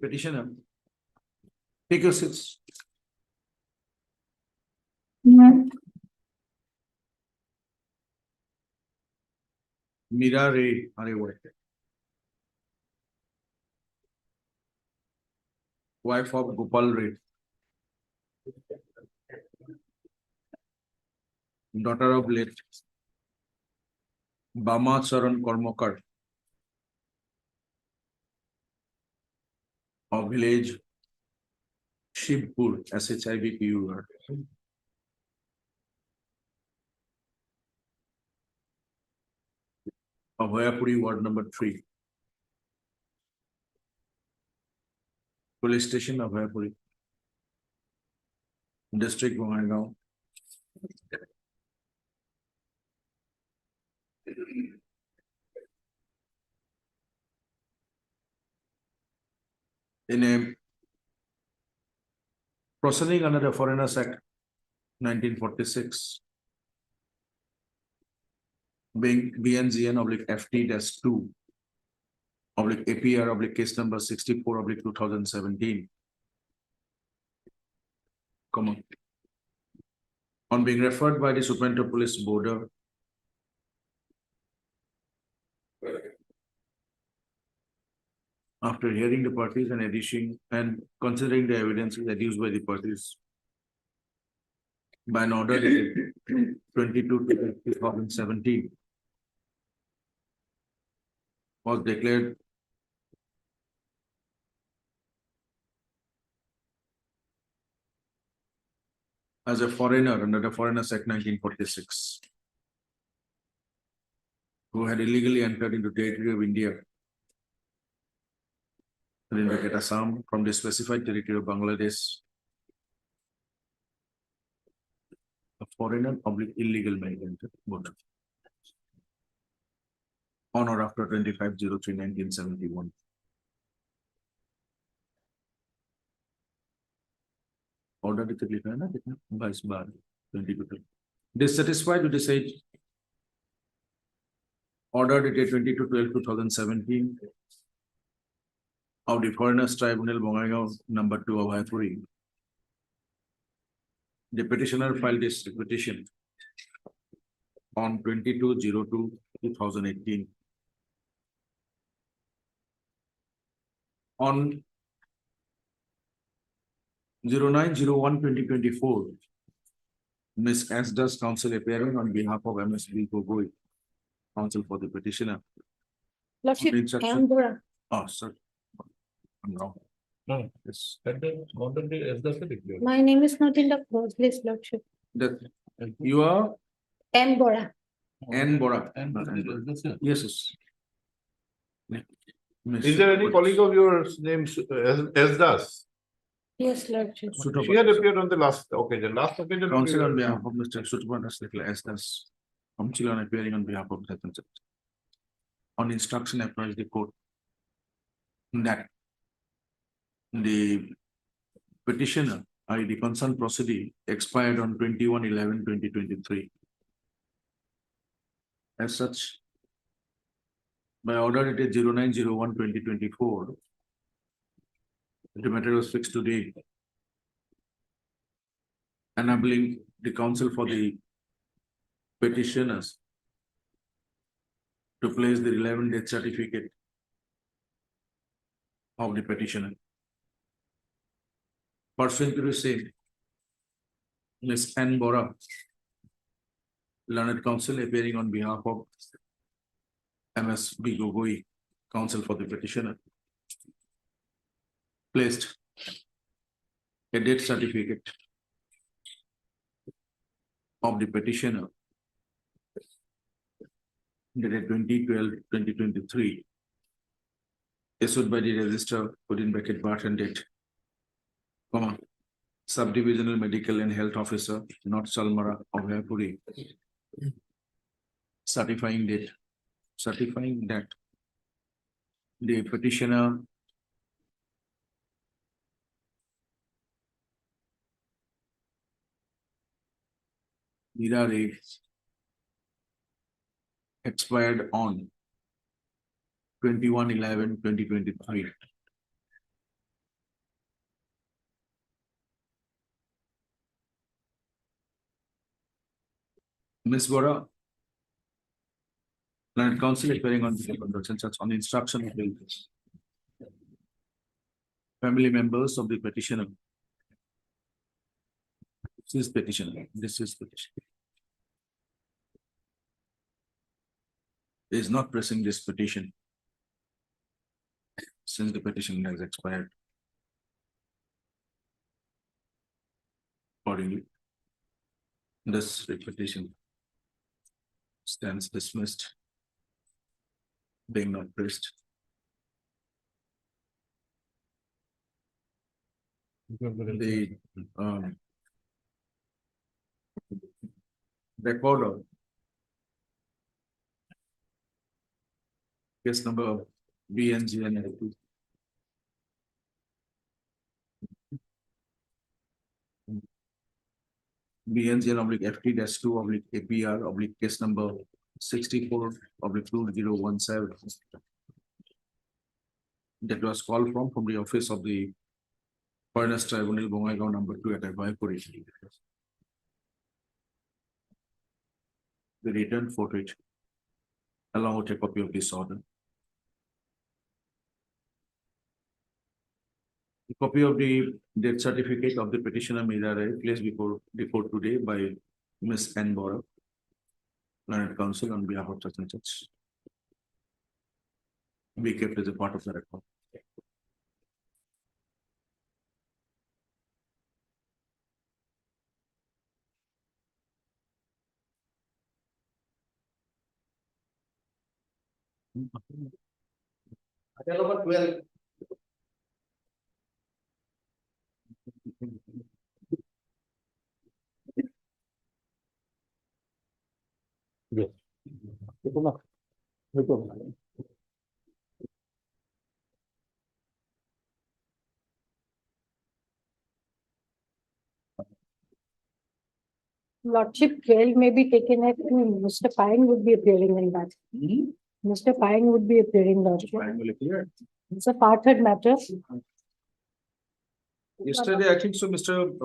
Speaker 7: Petitioner. Take your seats. Mira Ray Arewale. Wife of Gopal Ray. Daughter of late Bama Charan Kormakar of village Shibpur, SHIVPUR. Of Hoyapuri, ward number 3. Police station of Hoyapuri. District Bongaigaon. In a proceeding under the Foreigners Act 1946, being BNZN oblique FT-2 oblique APR oblique case number 64 oblique 2017. On being referred by the Superintendent of Police Border after hearing the parties and addition and considering the evidences adduced by the parties by an order dated 22/2017 was declared as a foreigner under the Foreigners Act 1946, who had illegally entered into territory of India and invaded Assam from the specified territory of Bangladesh. A foreigner oblique illegal migrant voter. On or after 25/03/1971. Order dated लिखा है ना कितना 22/12/22. Dissatisfied with the said order dated 22/12/2017 of the Foreigners Tribunal Bongaigaon number 2 of Hoyapuri. The petitioner filed this petition on 22/02/2018. On 09/01/2024, Ms. Asda's counsel appearing on behalf of MSB Gogoi, counsel for the petitioner.
Speaker 8: Lordship,
Speaker 7: Instruction.
Speaker 8: Ambora.
Speaker 7: Oh, sir. I'm wrong.
Speaker 1: No.
Speaker 7: Yes,
Speaker 1: That is already as the declared.
Speaker 8: My name is not in the first list, Lordship.
Speaker 7: that you are
Speaker 8: Ambora.
Speaker 7: N. Bora.
Speaker 1: And this is-
Speaker 7: Yes, yes. Miss
Speaker 1: Is there any colleague of yours named as das?
Speaker 8: Yes, Lordship.
Speaker 1: She had appeared on the last occasion,
Speaker 7: Counsel on behalf of Mr. Sutpanas Estes, counsel on appearing on behalf of Satan. On instruction applies the court that the petitioner, the concerned proceeding expired on 21/11/2023. As such, by order dated 09/01/2024, the matter was fixed today, enabling the counsel for the petitioners to place the relevant death certificate of the petitioner. Pursuant to the same, Ms. N. Bora, learned counsel appearing on behalf of MSB Gogoi, counsel for the petitioner, placed a death certificate of the petitioner dated 2012-2023, issued by the register within bracket birth and date, comma, subdivisional medical and health officer, North Salmara of Haipuri, certifying that the petitioner Mira Ray expired on 21/11/2023. Ms. Bora, Land Council is bearing on behalf of the census on the instruction of the family members of the petitioner. This is petitioner, this is petition. Is not pressing this petition since the petition has expired. Accordingly, this petition stands dismissed, being not pressed. The record of case number BNGN BNGN oblique FT-2 oblique APR oblique case number 64 oblique 2017. That was called from the office of the Foreigners Tribunal, Bongaigaon number 2 at Haipuri. The return footage along with a copy of this order. A copy of the death certificate of the petitioner Mira Ray placed before today by Ms. N. Bora, Land Council on behalf of Church and Church. Be kept as a part of the record.
Speaker 8: Lordship, 12 may be taken as Mr. Pine would be appearing in that. Mr. Pine would be appearing, Lordship.
Speaker 7: Finally clear.
Speaker 8: It's a parted matter.
Speaker 7: Yesterday, I think so, Mr.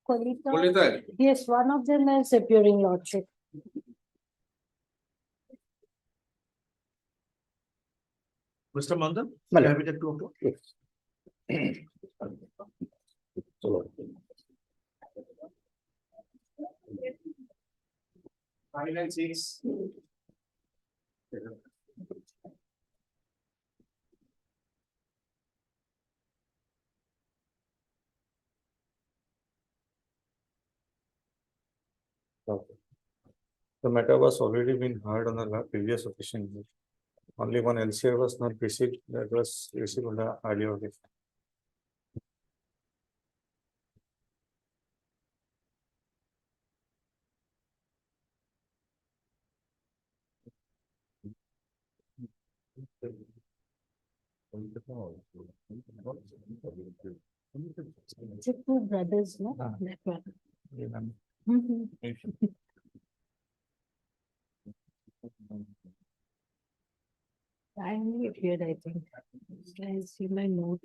Speaker 8: Kolita,
Speaker 7: Kolita,
Speaker 8: yes, one of them is appearing, Lordship.
Speaker 7: Mr. Mandan,
Speaker 2: Madam.
Speaker 7: have it at 2 o'clock? Five and six.
Speaker 10: The matter was already been heard on the previous occasion. Only one LCR was not received, that was received on the earlier occasion.
Speaker 8: It's a two brothers, no?
Speaker 10: Ah.
Speaker 8: That one.
Speaker 10: Remember.
Speaker 8: Mhm. I only appeared, I think. I see my note.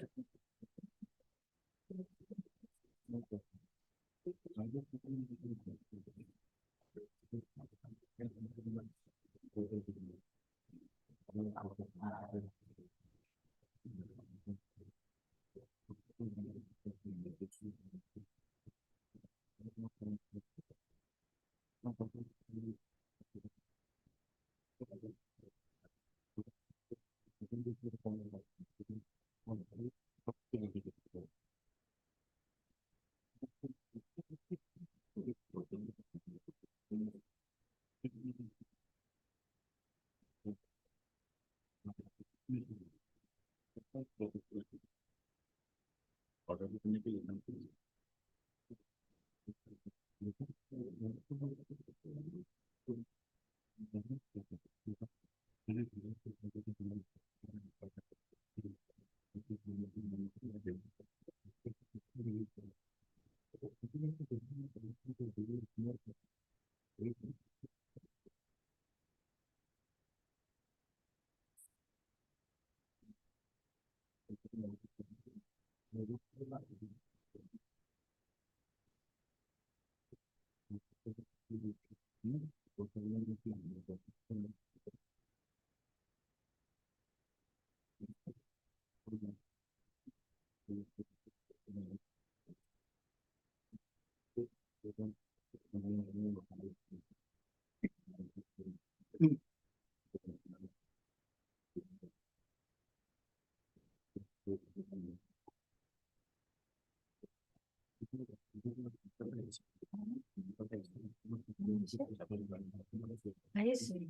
Speaker 8: I see.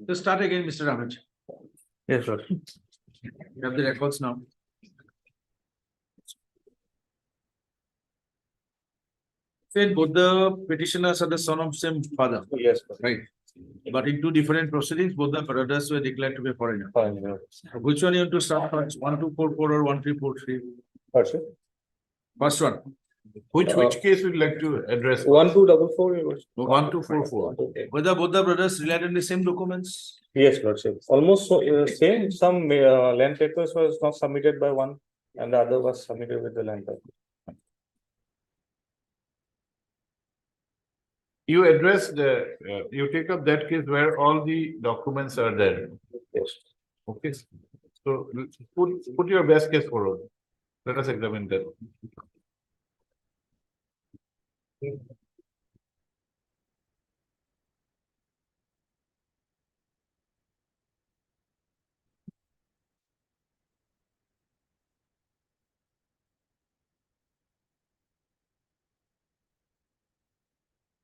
Speaker 7: So start again, Mr. Ramaj.
Speaker 6: Yes, Lord.
Speaker 7: You have the records now. Said both the petitioners are the son of same father,
Speaker 6: Yes, Lord.
Speaker 7: right? But in two different proceedings, both the brothers were declared to be foreigner.
Speaker 6: Fine, Lord.
Speaker 7: Which one you want to start first? 1244 or 1343?
Speaker 6: Worship.
Speaker 7: First one.
Speaker 1: Which case would you like to address?
Speaker 6: 1244, your worship.
Speaker 1: 1244.
Speaker 7: Whether both the brothers relied on the same documents?
Speaker 6: Yes, Lordship. Almost so, same, some land papers was not submitted by one and the other was submitted with the land paper.
Speaker 1: You address the, you take up that case where all the documents are there.
Speaker 6: Yes.
Speaker 1: Okay. So put your best case forward. Let us examine that.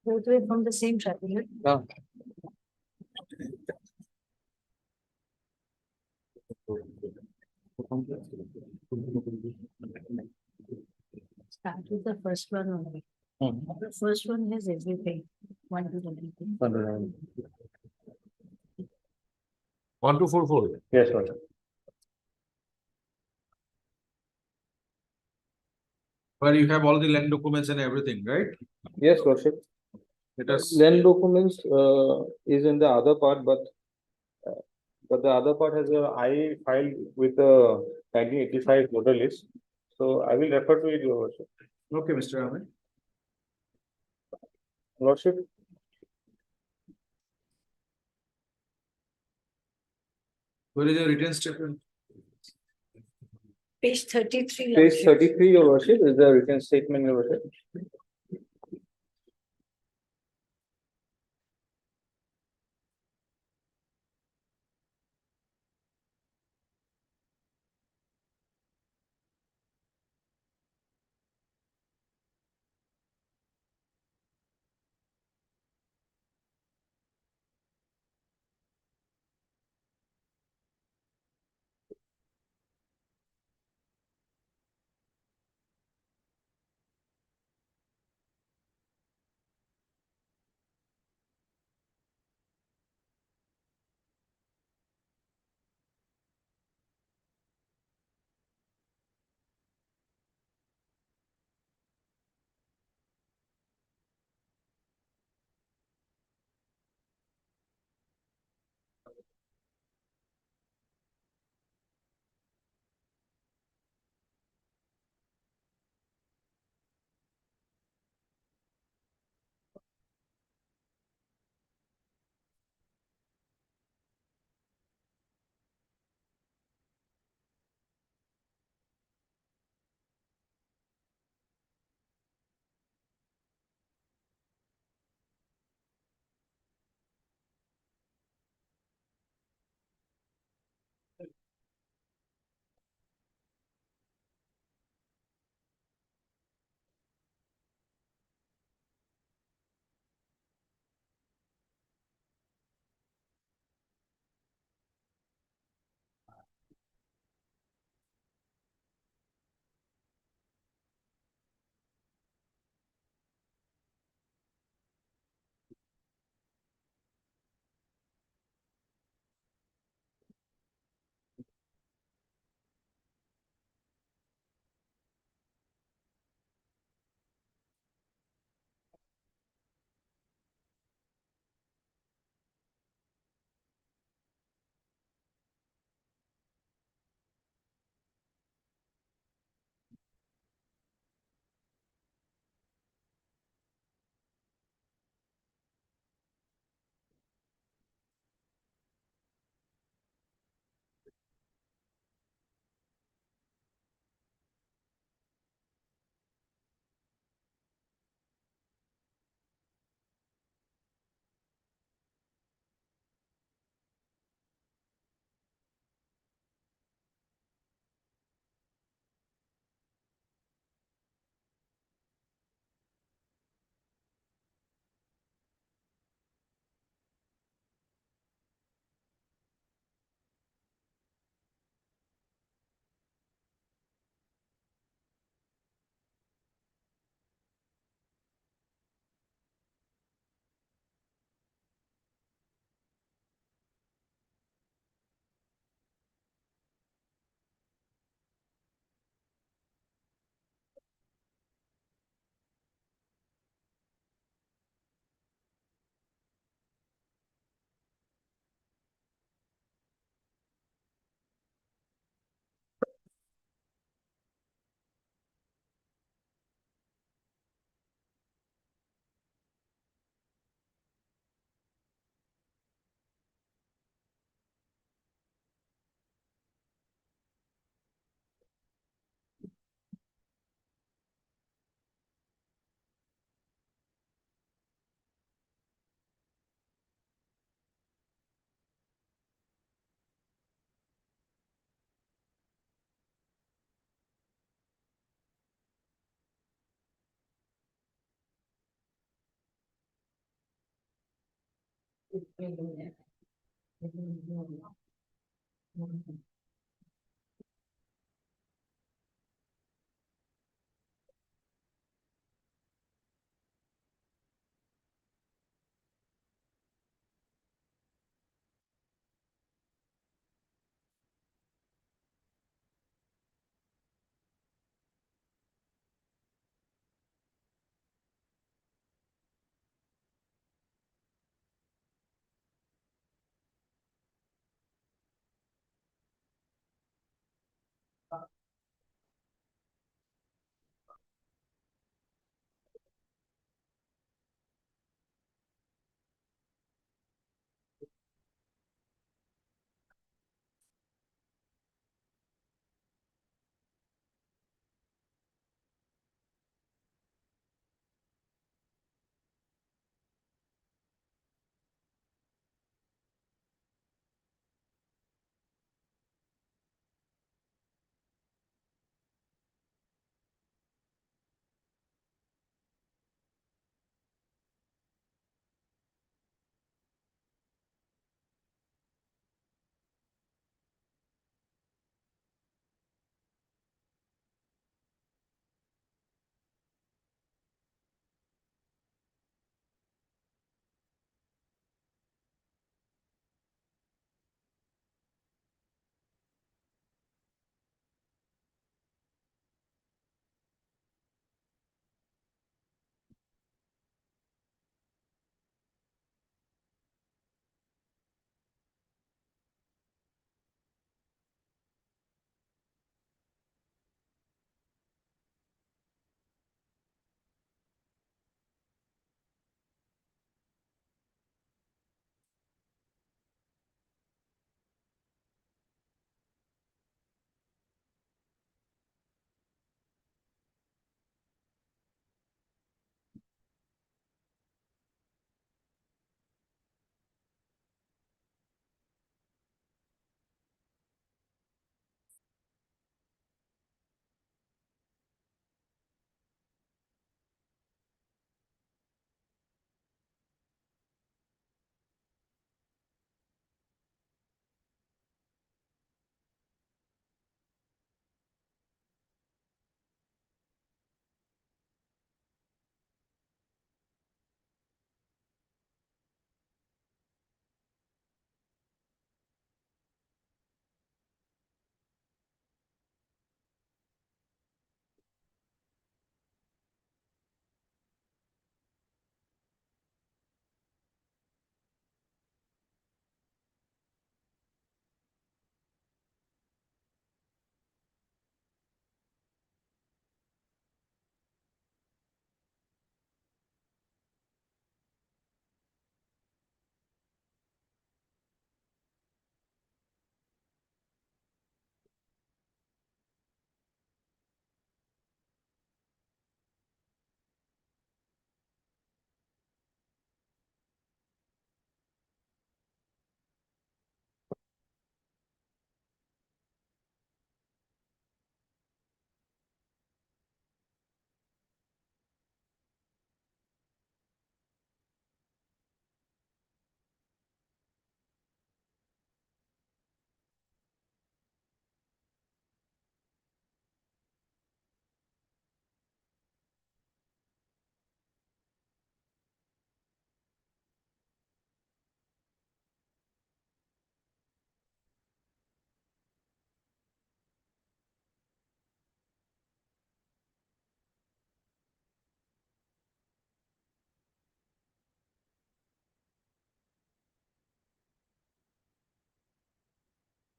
Speaker 8: Both were from the same tribunal. Start with the first one only. The first one has everything. One to everything.
Speaker 1: 1244.
Speaker 6: Yes, Lordship.
Speaker 7: Where you have all the land documents and everything, right?
Speaker 6: Yes, Lordship.
Speaker 7: Let us.
Speaker 6: Land documents is in the other part, but the other part has I filed with the 1985 voter list. So I will refer to it, your worship.
Speaker 7: Okay, Mr. Ahmed.
Speaker 6: Lordship.
Speaker 7: Where is the written statement?
Speaker 8: Page 33.
Speaker 6: Page
Speaker 8: Lordship.
Speaker 6: 33, your worship, is the written statement, your worship.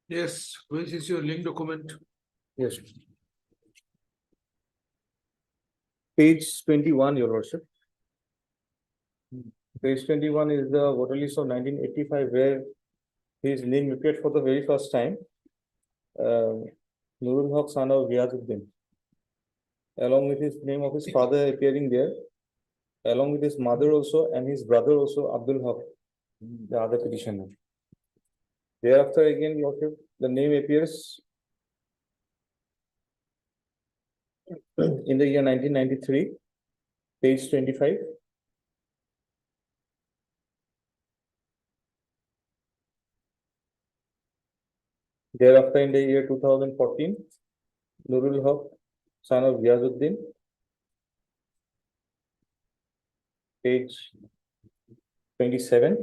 Speaker 1: Yes, which is your link document?
Speaker 2: Yes. Page 21, your worship. Page 21 is the voter list of 1985 where his name appeared for the very first time. Nurul Haq son of Riyazuddin, along with his name of his father appearing there, along with his mother also and his brother also, Abdul Haq, the other petitioner. Thereafter again, Lordship, the name appears in the year 1993, page 25. Thereafter, in the year 2014, Nurul Haq, son of Ghiazuddin, page 27.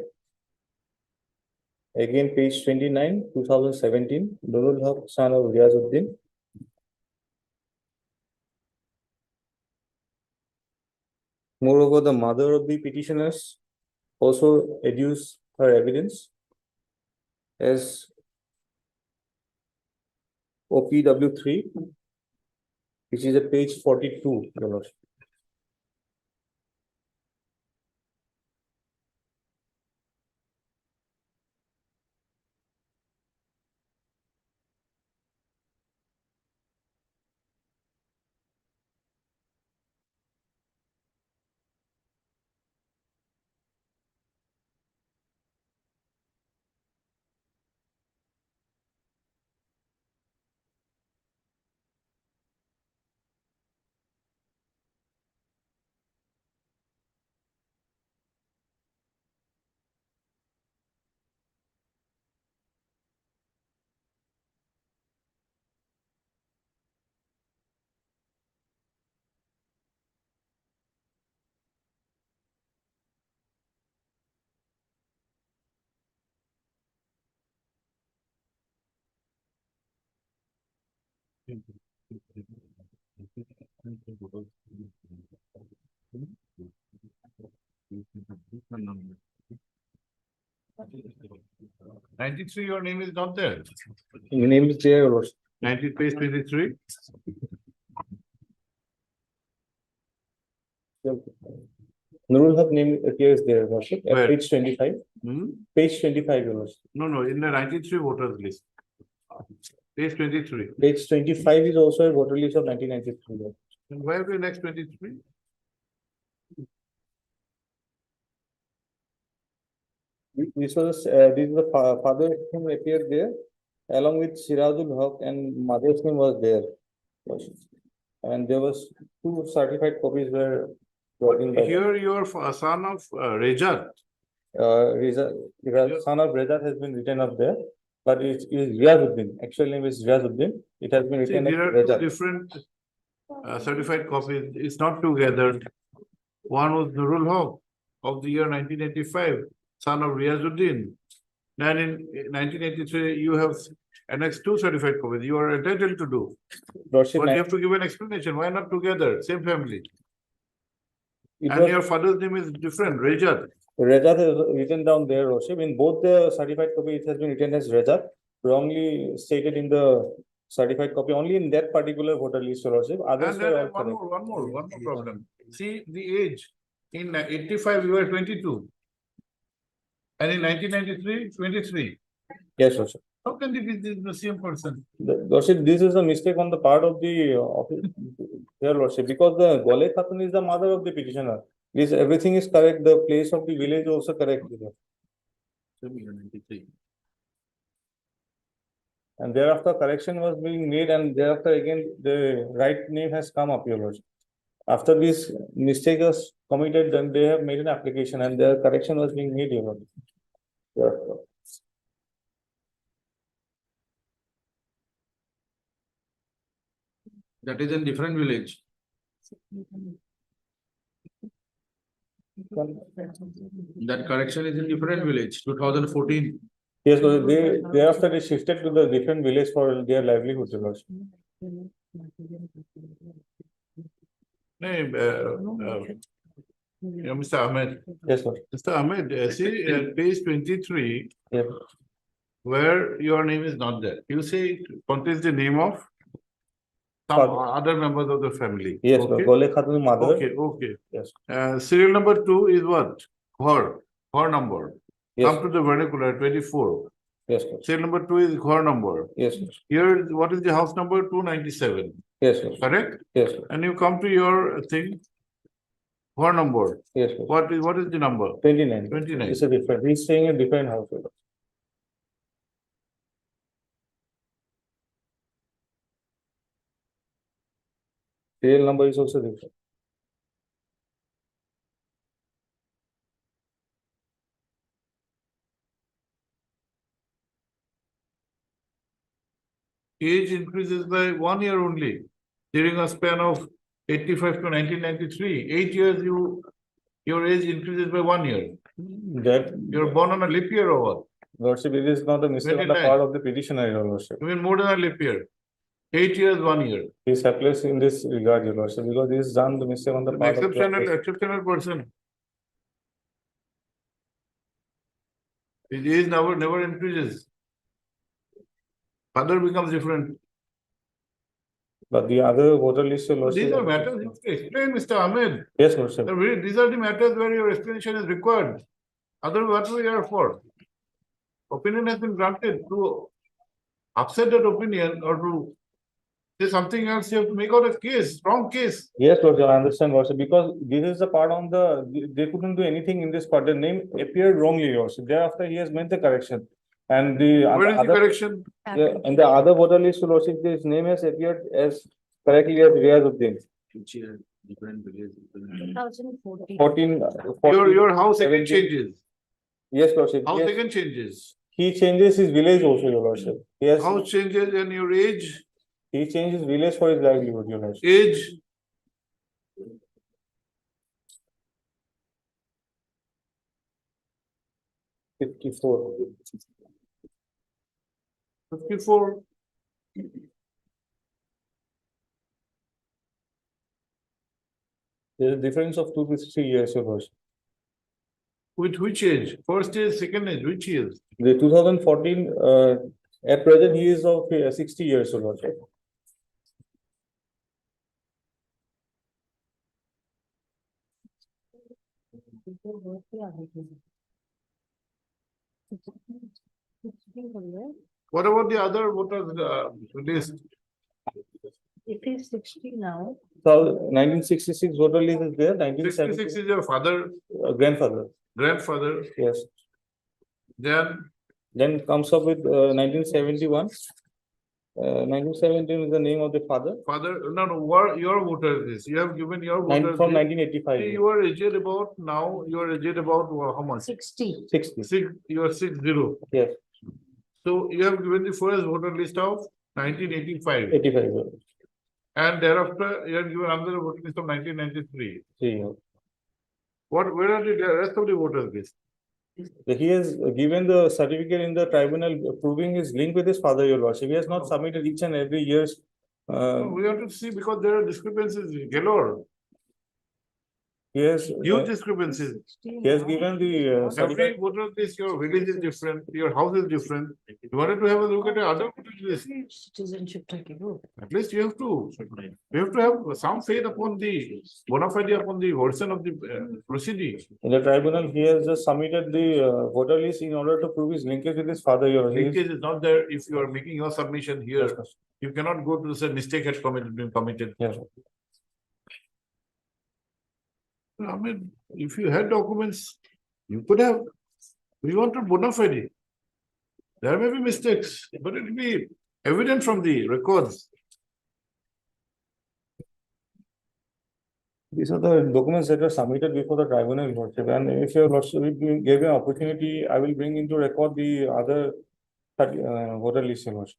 Speaker 2: Again, page 29, 2017, Nurul Haq, son of Ghiazuddin. Moreover, the mother of the petitioners also adduced her evidence as OPW3, which is at page 42, Your Lordship.
Speaker 1: Ninety-three, your name is not there.
Speaker 2: My name is there, Your Lordship.
Speaker 1: 90 page 23.
Speaker 2: Nurul Haq name appears there, Your Lordship, at
Speaker 1: Where?
Speaker 2: page 25.
Speaker 1: Hmm?
Speaker 2: Page 25, Your Lordship.
Speaker 1: No, in the 93 voters list. Page 23.
Speaker 2: Page 25 is also a voter list of 1993.
Speaker 1: And where will next 23?
Speaker 2: This was, this is the father's name appeared there, along with Sirazul Haq, and mother's name was there. And there was 2 certified copies were brought in by
Speaker 1: Here your son of Rejat.
Speaker 2: son of Reza has been written up there, but it is Riazuddin. Actual name is Riazuddin. It has been
Speaker 1: See,
Speaker 2: written as
Speaker 1: there are
Speaker 2: Reza.
Speaker 1: two different certified copies. It's not together. One was Nurul Haq of the year 1985, son of Riazuddin. Then in 1983, you have annexed 2 certified copies. You are entitled to do.
Speaker 2: Lordship,
Speaker 1: But you have to give an explanation. Why not together? Same family.
Speaker 2: it
Speaker 1: And
Speaker 2: was
Speaker 1: your father's name is different, Rejat.
Speaker 2: Reza is written down there, Lordship. In both the certified copy, it has been written as Reza, wrongly stated in the certified copy, only in that particular voter list, Lordship. Others
Speaker 1: And
Speaker 2: were all
Speaker 1: then one
Speaker 2: correct.
Speaker 1: more problem. See the age. In 85, you were 22. And in 1993, 23.
Speaker 2: Yes, Lordship.
Speaker 1: How can they be the same person?
Speaker 2: Lordship, this is a mistake on the part of the office, their Lordship, because the Gole Khatun is the mother of the petitioner. This, everything is correct, the place of the village also correct. And thereafter correction was being made, and thereafter again the right name has come up, Your Lordship. After this mistake was committed, then they have made an application and the correction was being made, Your Lordship. Yeah.
Speaker 7: That is in different village. That correction is in different village, 2014.
Speaker 2: Yes, so they thereafter they shifted to the different village for their livelihood, Your Lordship.
Speaker 1: No, Mr. Ahmed.
Speaker 2: Yes, Lord.
Speaker 1: Mr. Ahmed, see page 23,
Speaker 2: Yeah.
Speaker 1: where your name is not there. You say it contains the name of some
Speaker 2: Father.
Speaker 1: other members of the family.
Speaker 2: Yes, Lord.
Speaker 1: Okay,
Speaker 2: Gole Khatun mother.
Speaker 1: okay.
Speaker 2: Yes.
Speaker 1: Serial number 2 is what? Her number.
Speaker 2: Yes,
Speaker 1: Come to the vernacular 24.
Speaker 2: yes, Lord.
Speaker 1: Serial number 2 is her number.
Speaker 2: Yes, Lord.
Speaker 1: Here, what is the house number? 297.
Speaker 2: Yes, Lord.
Speaker 1: Correct?
Speaker 2: Yes, Lord.
Speaker 1: And you come to your thing. Her number.
Speaker 2: Yes, Lord.
Speaker 1: What is the number?
Speaker 2: 29.
Speaker 1: 29.
Speaker 2: It's a different, he's staying in a different house, Your Lord. Serial number is also different.
Speaker 1: age increases by 1 year only during a span of 85 to 1993. 8 years your age increases by 1 year.
Speaker 10: That,
Speaker 1: You're born on a leap year or what?
Speaker 10: Lordship, it is not a mistake on the
Speaker 1: 29.
Speaker 10: part of the petitioner, your Lordship.
Speaker 1: Even more than a leap year. 8 years, 1 year.
Speaker 10: He is helpless in this regard, your Lordship, because he has done the mistake on the
Speaker 1: An
Speaker 10: part of.
Speaker 1: exceptional person. His age never increases. Father becomes different.
Speaker 10: But the other voter list, your
Speaker 1: These
Speaker 10: Lordship.
Speaker 1: are matters you have to explain, Mr. Ahmed.
Speaker 10: Yes, Lordship.
Speaker 1: These are the matters where your explanation is required. Otherwise, what we are for? Opinion has been granted. To upset that opinion or to say something else, you have to make out a case, strong case.
Speaker 10: Yes, Lordship, I understand, Lordship, because this is the part on the, they couldn't do anything in this part. The name appeared wrongly, Lordship. Thereafter, he has made the correction. And the
Speaker 1: Where is the
Speaker 10: other,
Speaker 1: correction?
Speaker 10: in the other voter list, Lordship, his name has appeared as correctly as Riyazuddin.
Speaker 7: Which year, different village.
Speaker 8: 2014.
Speaker 10: 14.
Speaker 1: Your house again
Speaker 10: 17.
Speaker 1: changes.
Speaker 10: Yes, Lordship.
Speaker 1: House
Speaker 10: Yes.
Speaker 1: again changes.
Speaker 10: He changes his village also, your Lordship. Yes,
Speaker 1: House changes and your age,
Speaker 10: he changed his village for his livelihood, your Lordship.
Speaker 1: age.
Speaker 10: 54.
Speaker 1: 54.
Speaker 10: There's a difference of 2 to 3 years, your Lordship.
Speaker 1: With which age? First age, second age, which age?
Speaker 10: The 2014, at present, he is of 60 years, your Lordship.
Speaker 1: What about the other voters list?
Speaker 8: It is 60 now.
Speaker 10: So 1966 voter list is there,
Speaker 1: 66
Speaker 10: 1970,
Speaker 1: is your father,
Speaker 10: grandfather,
Speaker 1: grandfather,
Speaker 10: yes.
Speaker 1: then
Speaker 10: Comes up with 1971. 1917 is the name of the father,
Speaker 1: father, no, what your voter list? You have given your voter
Speaker 10: from
Speaker 1: list.
Speaker 10: 1985.
Speaker 1: You are aged about now, you are aged about how much?
Speaker 8: 60.
Speaker 10: 60,
Speaker 1: You are 60.
Speaker 10: yes,
Speaker 1: So you have given the first voter list of 1985.
Speaker 10: 85.
Speaker 1: And thereafter, you have given another voter list of 1993. Where are the rest of the voters list?
Speaker 10: He has given the certificate in the tribunal proving his link with his father, your Lordship. He has not submitted each and every year's.
Speaker 1: We have to see because there are discrepancies galore,
Speaker 10: Huge
Speaker 1: huge discrepancies.
Speaker 10: He has given the
Speaker 1: Every
Speaker 10: certificate.
Speaker 1: voter list, your village is different, your house is different. You wanted to have a look at the other voter list.
Speaker 8: Citizenship tracking.
Speaker 1: At least you have to have some faith upon the bona fide upon the version of the proceeding.
Speaker 10: In the tribunal, he has just submitted the voter list in order to prove his linkage with his father, your Lordship.
Speaker 1: Linkage is not there. If you are making your submission here, you cannot go to say mistake had been committed.
Speaker 10: Yes.
Speaker 1: I mean, if you had documents, you could have, we wanted bona fide. There may be mistakes, but it will be evident from the records.
Speaker 10: These are the documents that were submitted before the tribunal, your Lordship. And if your Lordship gave an opportunity, I will bring into record the other voter list, your Lordship.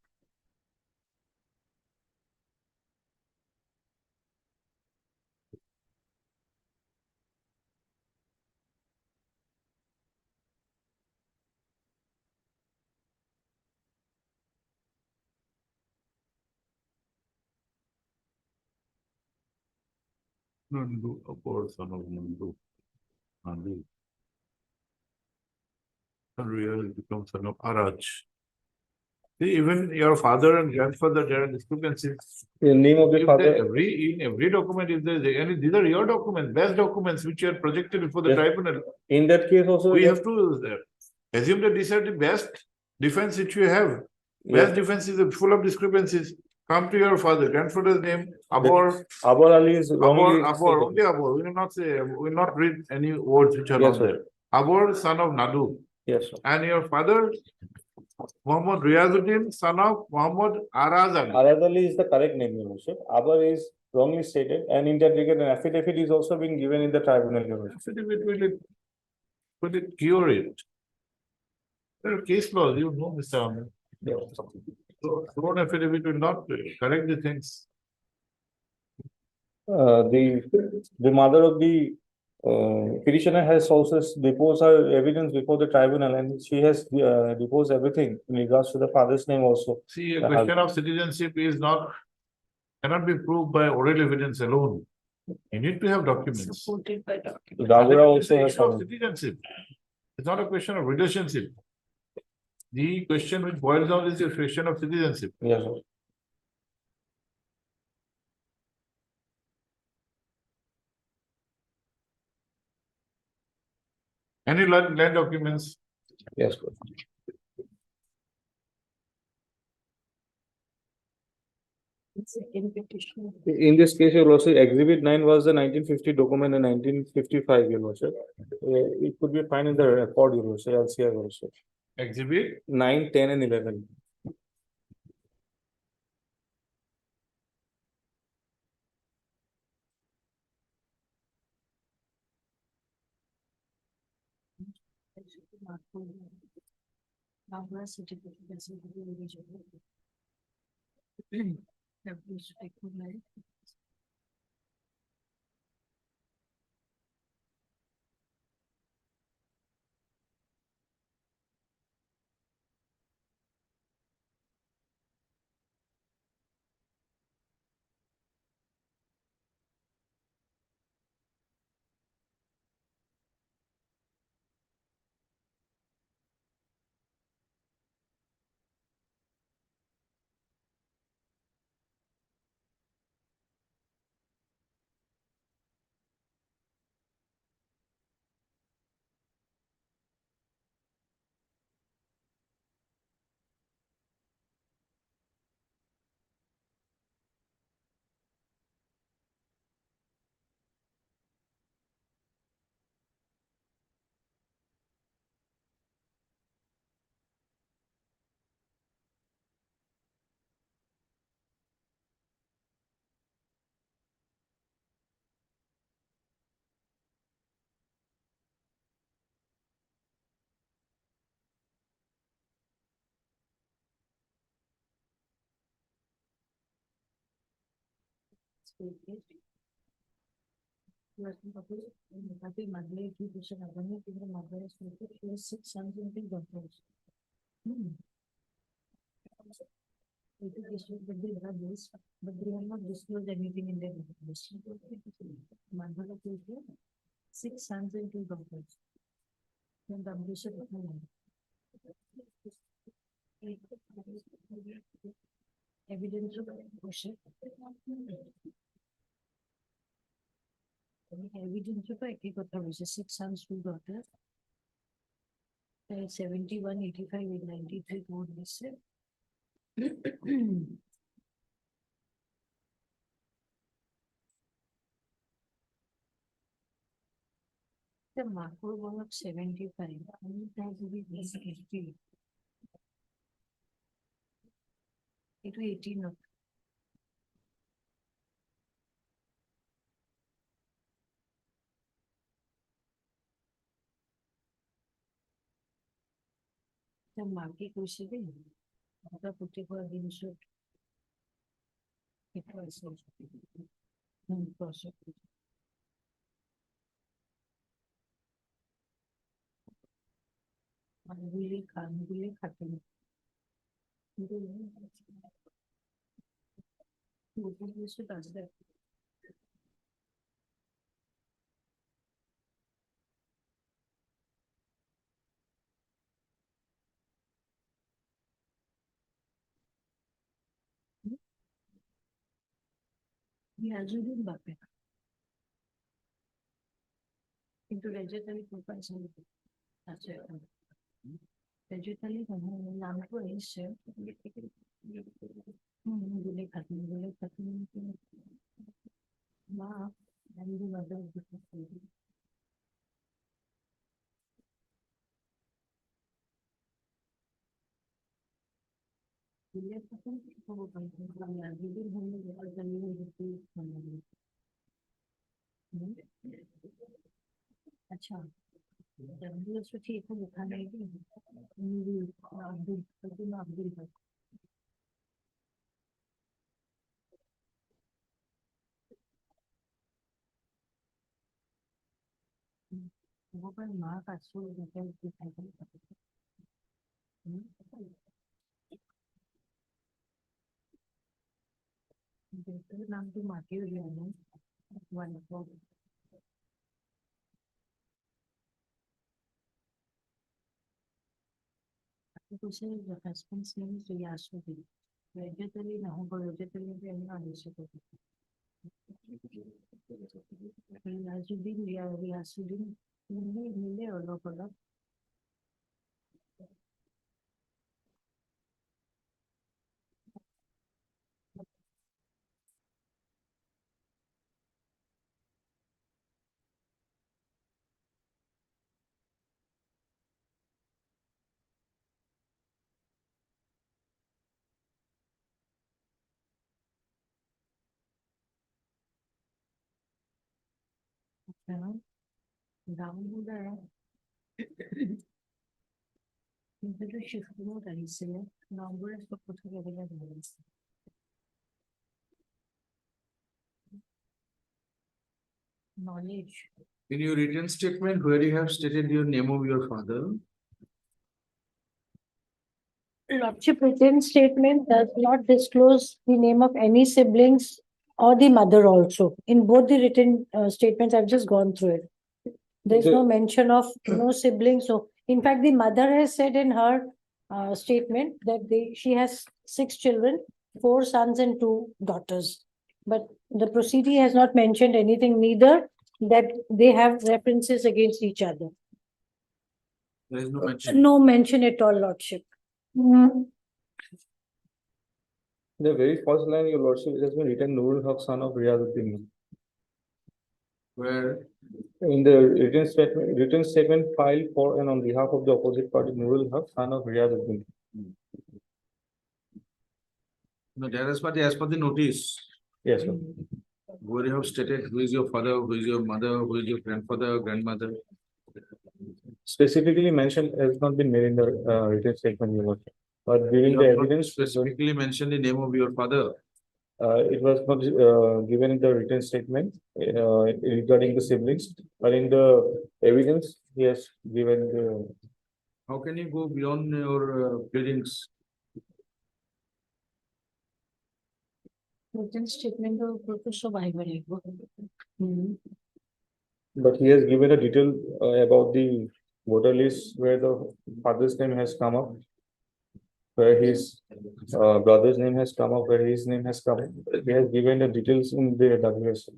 Speaker 1: Nandu, of course, son of Nandu. Nandu. And really becomes son of Araj. See, even your father and grandfather, there are discrepancies.
Speaker 10: The name of the
Speaker 1: If
Speaker 10: father.
Speaker 1: in every document, if there is any, these are your documents, best documents which are projected before the
Speaker 10: Yes.
Speaker 1: tribunal.
Speaker 10: In that case also.
Speaker 1: We have to assume that these are the best defense which you have.
Speaker 10: Yes.
Speaker 1: Best defense is full of discrepancies. Come to your father, grandfather's name, Abor,
Speaker 10: Abor Ali is wrongly.
Speaker 1: Abor, only Abor. We will not say, we will not read any words which are
Speaker 10: Yes,
Speaker 1: not there. Abor, son of Nadu.
Speaker 10: Yes, sir.
Speaker 1: And your father, Muhammad Riyazuddin, son of Muhammad Araz Ali.
Speaker 10: Araz Ali is the correct name, your Lordship. Abor is wrongly stated, and in that regard, an affidavit is also being given in the tribunal, your Lordship.
Speaker 1: Will it cure it? There are case laws, you know, Mr. Ahmed. So sworn affidavit will not correct the things.
Speaker 10: The mother of the petitioner has also deposed her evidence before the tribunal, and she has deposed everything in regards to the father's name also.
Speaker 1: See, a
Speaker 10: The
Speaker 1: question of citizenship is not, cannot be proved by oral evidence alone. You need to have documents.
Speaker 5: Supported by documents.
Speaker 10: Dagura
Speaker 1: It's an
Speaker 10: also has
Speaker 1: issue of
Speaker 10: some.
Speaker 1: citizenship. It's not a question of relationship. The question which boils down is a question of citizenship.
Speaker 10: Yes, sir.
Speaker 1: Any land documents?
Speaker 10: Yes, sir.
Speaker 5: Second petition.
Speaker 10: In this case, your lordship, exhibit 9 was the 1950 document and 1955, your lordship. It could be fine in the record, your lordship, LCR, your lordship.
Speaker 1: Exhibit
Speaker 10: 9, 10, and 11.
Speaker 5: Barbara certificate, that's a good religion. That was recognized. She has 6 sons and 3 daughters. But they have this, but they have not disclosed anything in their list. Mandala told you, 6 sons and 2 daughters. Then the bishop of evidence of worship. Evidence of which is 6 sons, 2 daughters. 71, 85, 93 code listed. The Marco one of 75. I need that to be 80. It was 18 of. The market was sitting. The particular insert. It was process. Really calm, really happy. Does that. Yazudin Bape. Into vegetarian comparison. That's it. Vegetarian Namco is shared. Ma, and the mother of the अच्छा ठीक है दिखाने की अब्दुल अब्दुल वो पर माँ का सूर निकल दिखाई देता है। बेटे नाम की माटी हुई है ना, wonderful. The husband's name is Yasudi. Vegetarian, no, but vegetarian is not Yasudi. Yasudi, Mile or local. Down there. Pero shift mo tayo sila. Number of put together. Knowledge.
Speaker 7: In your written statement, where you have stated your name of your father,
Speaker 8: Lordship written statement does not disclose the name of any siblings or the mother also. In both the written statements, I've just gone through it. There's no mention of no siblings. So in fact, the mother has said in her statement that she has 6 children, 4 sons and 2 daughters. But the proceeding has not mentioned anything, neither that they have references against each other.
Speaker 7: there is no mention.
Speaker 8: No mention at all, Lordship.
Speaker 2: The very first line, your lordship, it has been written Nurul Haq, son of Riyazuddin.
Speaker 7: Where
Speaker 2: In the written statement filed for and on behalf of the opposite party, Nurul Haq, son of Riyazuddin.
Speaker 7: no, there is as per the notice,
Speaker 2: Yes, sir.
Speaker 7: where you have stated who is your father, who is your mother, who is your grandfather, grandmother.
Speaker 2: Specifically mentioned has not been made in the written statement, your lordship. But during
Speaker 7: You
Speaker 2: the
Speaker 7: have not
Speaker 2: evidence,
Speaker 7: specifically mentioned the name of your father.
Speaker 2: it was not given in the written statement regarding the siblings, but in the evidence, he has given the.
Speaker 7: How can you go beyond your pleadings?
Speaker 5: Written statement of Professor Bible.
Speaker 2: But he has given a detail about the voter list where the father's name has come up. Where his brother's name has come up, where his name has come up. He has given the details in the WS.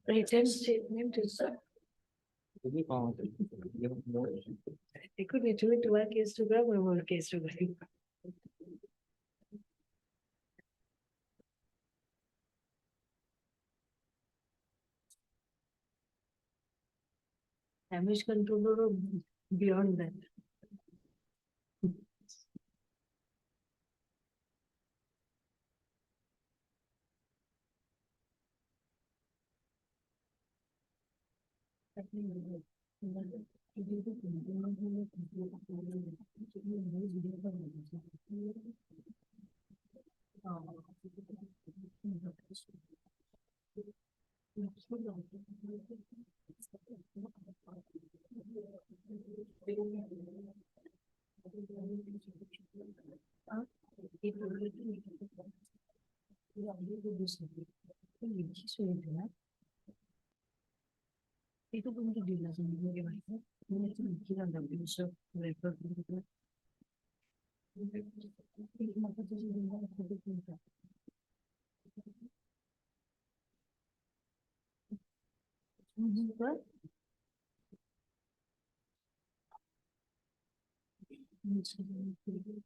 Speaker 5: Written statement is. They could be doing to one case to grab or one case to grab. Damage control or beyond that. Itu pun itu dilakukan bagaimana? Ini itu pikiran dan bisa mereka berbuat. Maka itu sebenarnya berbuat. Juga. Next to the receiver,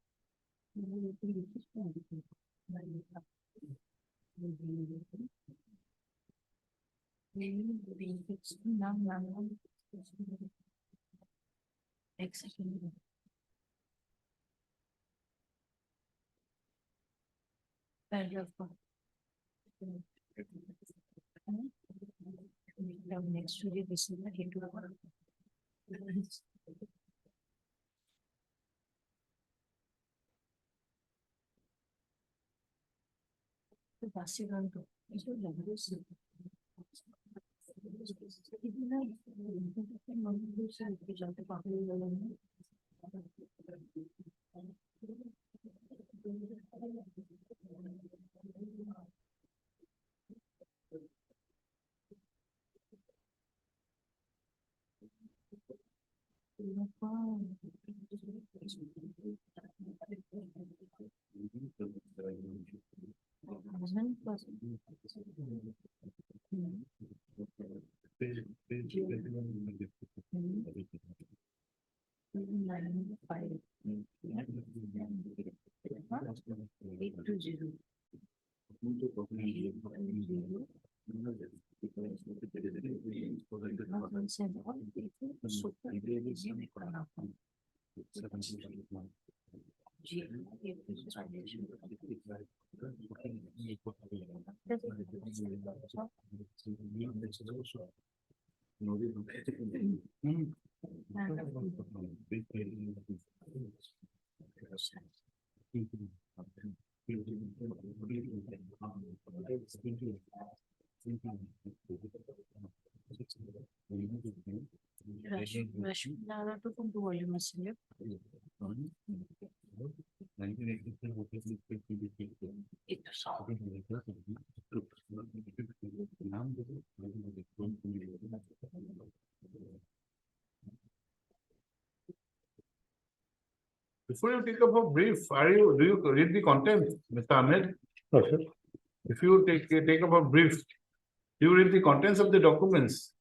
Speaker 5: he do the passive and
Speaker 1: Before you take up a brief, do you read the content, Mr. Ahmed? If you take up a brief, do you read the contents of the documents?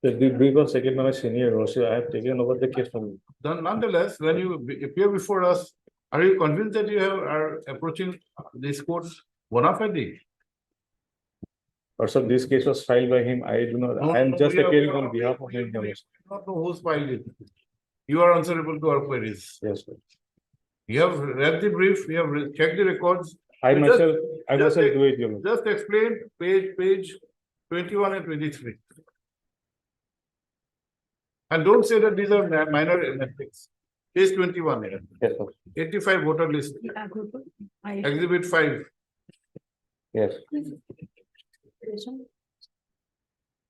Speaker 10: The brief was taken by my senior, also I have taken over the case from.
Speaker 1: Then nonetheless, when you appear before us, are you convinced that are approaching this court bona fide?
Speaker 10: Also, this case was filed by him. I do not,
Speaker 1: No,
Speaker 10: I am
Speaker 1: no,
Speaker 10: just
Speaker 1: we are-
Speaker 10: appearing on behalf of him.
Speaker 1: we do not know who's filed it. You are answerable to our queries.
Speaker 10: Yes, sir.
Speaker 1: You have read the brief, you have checked the records.
Speaker 10: I
Speaker 1: You
Speaker 10: myself, I
Speaker 1: just
Speaker 10: myself
Speaker 1: take-
Speaker 10: do it, Your Honor.
Speaker 1: Just explain page 21 and 23. And don't say that these are minor metrics. Page 21,
Speaker 10: Yes, sir.
Speaker 1: 85 voter list, exhibit 5.
Speaker 10: Yes,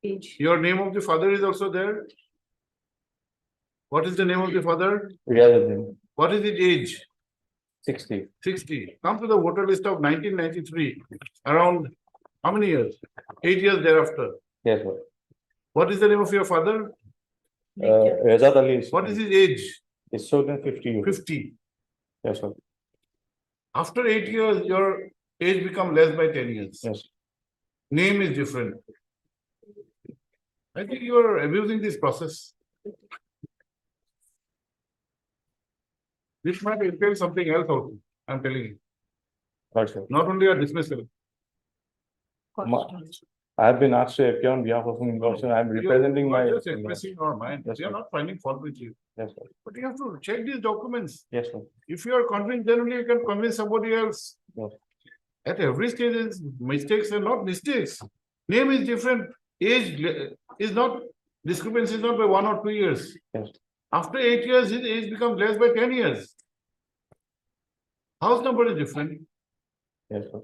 Speaker 5: Page.
Speaker 1: Your name of the father is also there. What is the name of the father?
Speaker 10: Riyazuddin,
Speaker 1: What is his age?
Speaker 10: 60.
Speaker 1: 60. Come to the voter list of 1993. Around how many years? 8 years thereafter.
Speaker 10: Yes, sir.
Speaker 1: What is the name of your father?
Speaker 10: Razat Ali.
Speaker 1: What is his age?
Speaker 10: It's showed in 50.
Speaker 1: 50.
Speaker 10: Yes, sir.
Speaker 1: After 8 years, your age become less by 10 years.
Speaker 10: Yes.
Speaker 1: Name is different. I think you are abusing this process. This might entail something else also, I'm telling you,
Speaker 10: Right, sir.
Speaker 1: not only a dismissal.
Speaker 10: I have been asked to appear on behalf of him, also I am representing
Speaker 1: You are
Speaker 10: my.
Speaker 1: just expressing your mind.
Speaker 10: Yes,
Speaker 1: We are
Speaker 10: sir.
Speaker 1: not finding fault with you,
Speaker 10: Yes, sir.
Speaker 1: but you have to check these documents.
Speaker 10: Yes, sir.
Speaker 1: If you are convinced, then only you can convince somebody else.
Speaker 10: Yes.
Speaker 1: At every stage, mistakes are not mistakes. Name is different, age is not, discrepancy is not by 1 or 2 years.
Speaker 10: Yes.
Speaker 1: After 8 years, his age becomes less by 10 years. House number is different.
Speaker 10: Yes, sir.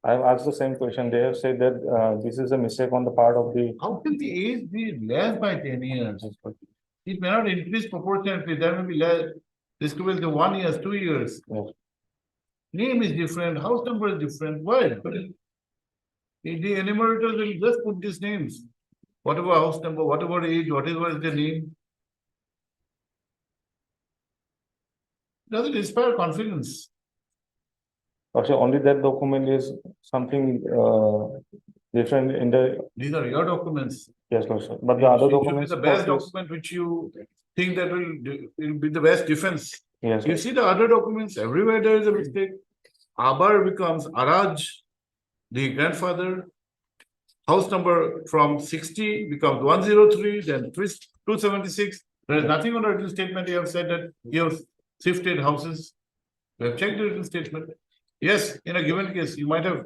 Speaker 10: I have asked the same question. They have said that this is a mistake on the part of the.
Speaker 1: How can the age be less by 10 years? It may not increase proportionately, there may be less, discrepancy to 1 year, 2 years.
Speaker 10: Yes.
Speaker 1: Name is different, house number is different, why? The enumerators will just put these names. Whatever house number, whatever age, whatever is the name. Doesn't inspire confidence.
Speaker 10: Also, only that document is something different in the,
Speaker 1: These are your documents.
Speaker 10: yes, no, sir. But the other
Speaker 1: It should be
Speaker 10: documents.
Speaker 1: the best
Speaker 10: of this-
Speaker 1: document which you think that will be the best defense.
Speaker 10: Yes,
Speaker 1: You
Speaker 10: sir.
Speaker 1: see the other documents, everywhere there is a mistake. Abar becomes Araj, the grandfather. House number from 60 becomes 103, then 276. There is nothing on the written statement. You have said that you have shifted houses. We have checked the written statement. Yes, in a given case, you might have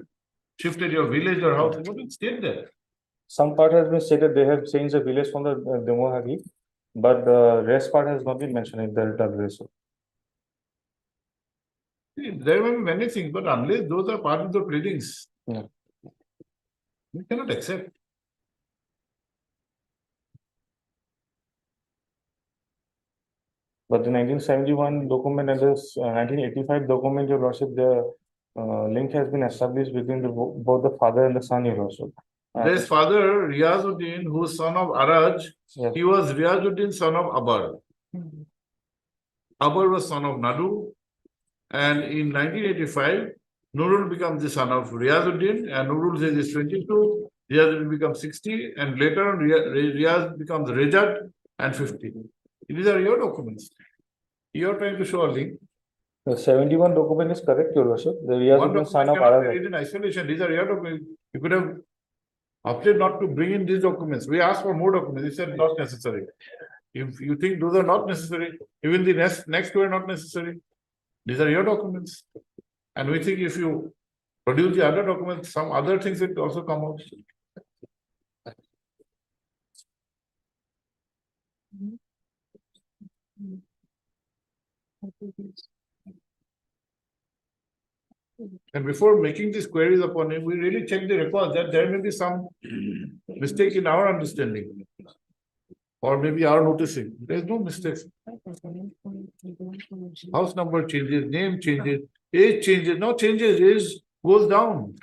Speaker 1: shifted your village or house. What did state there?
Speaker 10: Some part has been stated they have changed the village from the Demohagi, but the rest part has not been mentioned in the database.
Speaker 1: There may be many things, but unless those are part of the pleadings.
Speaker 10: Yeah.
Speaker 1: We cannot accept.
Speaker 10: But the 1971 document and this 1985 document, your lordship, the link has been established between the both the father and the son, your lordship.
Speaker 1: This father, Riazuddin, who is son of Araj,
Speaker 10: Yes.
Speaker 1: he was Riazuddin, son of Abar. Abar was son of Nadu. And in 1985, Nurul becomes the son of Riazuddin, and Nurul's age is 22. Riazuddin becomes 60, and later on, Riaz becomes Rejat and 50. These are your documents. You are trying to show a link.
Speaker 10: The 71 document is correct, your lordship. The
Speaker 1: One
Speaker 10: Riazuddin son
Speaker 1: document
Speaker 10: of
Speaker 1: cannot be
Speaker 10: Arad.
Speaker 1: read in isolation. These are your documents. You could have opted not to bring in these documents. We asked for more documents. They said not necessary. If you think those are not necessary, even the next two are not necessary. These are your documents. And we think if you produce the other documents, some other things will also come out. And before making these queries upon him, we really check the records that there may be some mistake in our understanding. Or maybe our noticing. There is no mistakes. House number changes, name changes, age changes, no changes, age goes down.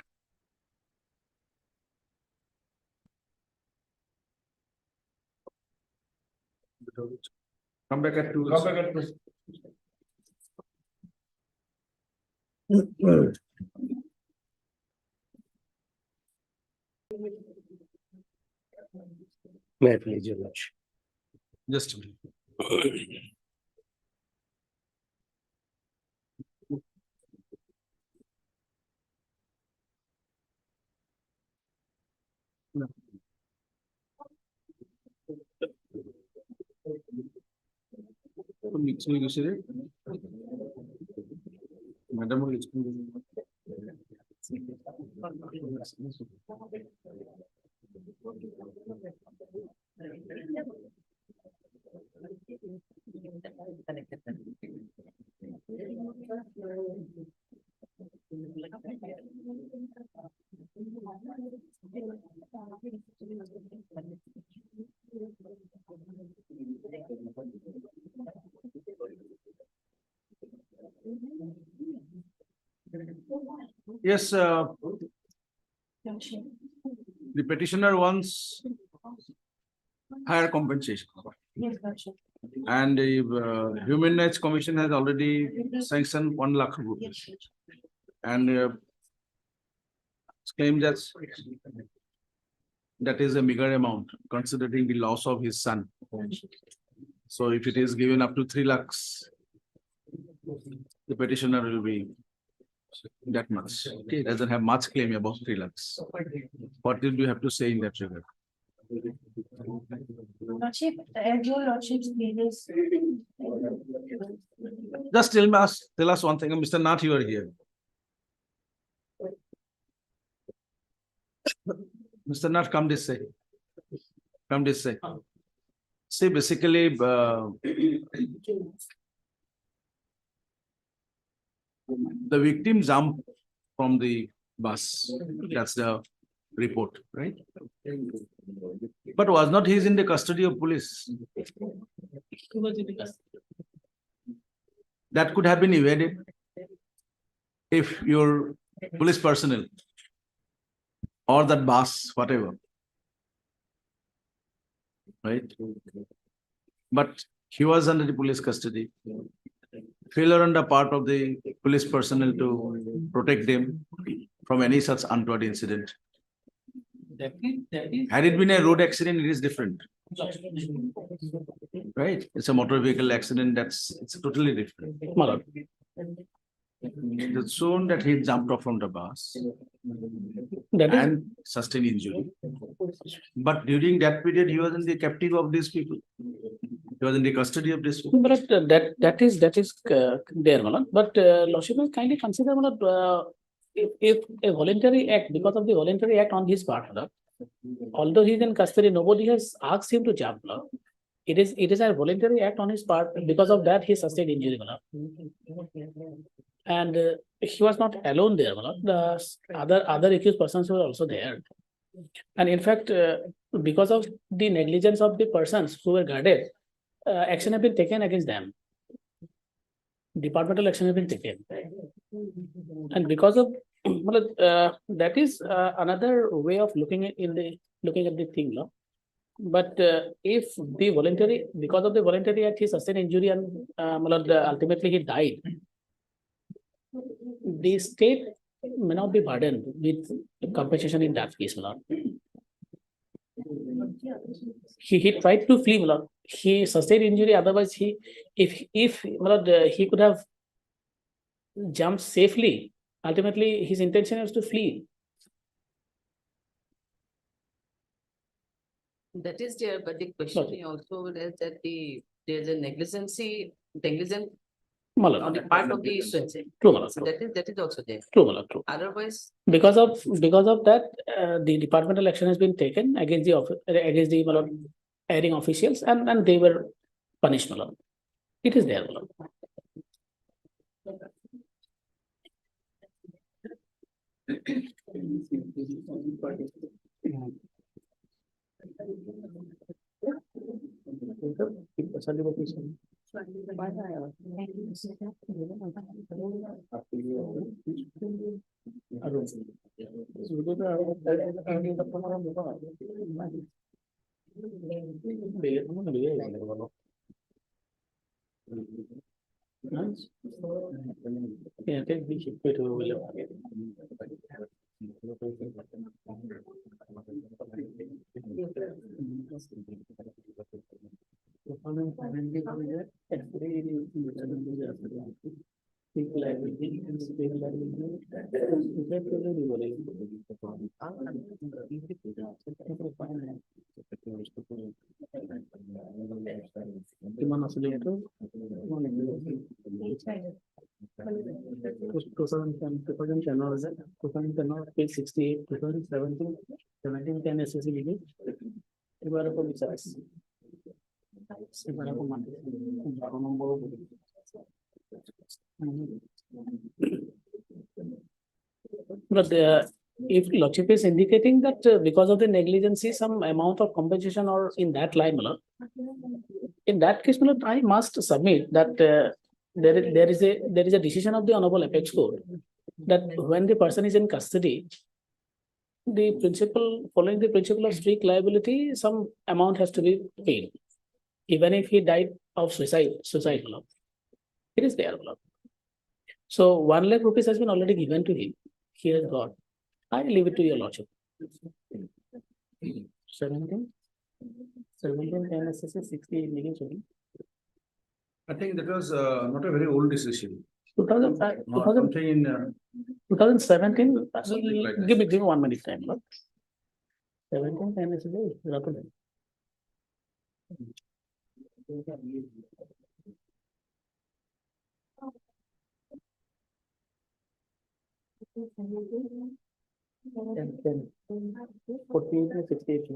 Speaker 7: Come back at two.
Speaker 1: Come back at
Speaker 6: May I please, your lordship?
Speaker 7: Just a minute. Mixing you see it? Madam will explain. Yes, the petitioner wants higher compensation.
Speaker 4: Yes, Lordship.
Speaker 7: And the Human Rights Commission has already sanctioned 1 lakh rupees. And claims that is a meager amount considering the loss of his son. So if it is given up to 3 lakhs, the petitioner will be that much. Okay, doesn't have much claim about 3 lakhs. What did you have to say in that regard?
Speaker 4: Lordship, your Lordship's previous.
Speaker 7: Just tell us one thing, Mr. Nath, you are here. Mr. Nath, come this way. Come this way. See, basically, the victim jumped from the bus. That's the report, right? But was not he in the custody of police? That could have been evaded if your police personnel or that bus, whatever. Right? But he was under the police custody. Failure on the part of the police personnel to protect them from any such untoward incident. Had it been a road accident, it is different. Right? It's a motor vehicle accident, it's totally different. It's shown that he jumped off from the bus and sustained injury. But during that period, he was in the captive of these people. He was in the custody of these people.
Speaker 11: But that is there, Malad. But Lordship must kindly consider, Malad, if a voluntary act, because of the voluntary act on his part, Malad, although he is in custody, nobody has asked him to jump, Malad. It is a voluntary act on his part. Because of that, he sustained injury, Malad. And he was not alone there, Malad. The other accused persons were also there. And in fact, because of the negligence of the persons who were guarded, action have been taken against them. departmental action has been taken. And because of, that is another way of looking at looking at the thing, no? But if the voluntary, because of the voluntary act, he sustained injury and ultimately he died. The state may not be burdened with compensation in that case, Malad. He tried to flee, Malad. He sustained injury, otherwise if Malad, he could have jumped safely. Ultimately, his intention was to flee.
Speaker 5: That is there, but the question also is that there's a negligent on
Speaker 11: Malad.
Speaker 5: the part of the sensei.
Speaker 11: True, Malad.
Speaker 5: So
Speaker 11: True,
Speaker 5: that is also there.
Speaker 11: true, Malad. True.
Speaker 5: Otherwise,
Speaker 11: Because of that, the departmental action has been taken against the Malad, hiring officials, and they were punished, Malad. It is there, Malad. Yeah, take the ship to Willow. Page 68, 2017, 1710 SSC. But if Lordship is indicating that because of the negligency, some amount of compensation or in that line, Malad, in that case, Malad, I must submit that there is a decision of the Honorable Apex Court that when the person is in custody, following the principle of strict liability, some amount has to be paid, even if he died of suicide, Malad. It is there, Malad. So 1 lakh rupees has been already given to him. He has got. I leave it to your Lordship. 17 NSS 68 million.
Speaker 7: I think that was not a very old decision.
Speaker 11: 2017,
Speaker 7: Something like that.
Speaker 11: give me 1 minute time. Lord. 17 NSS. Then 14 to 68.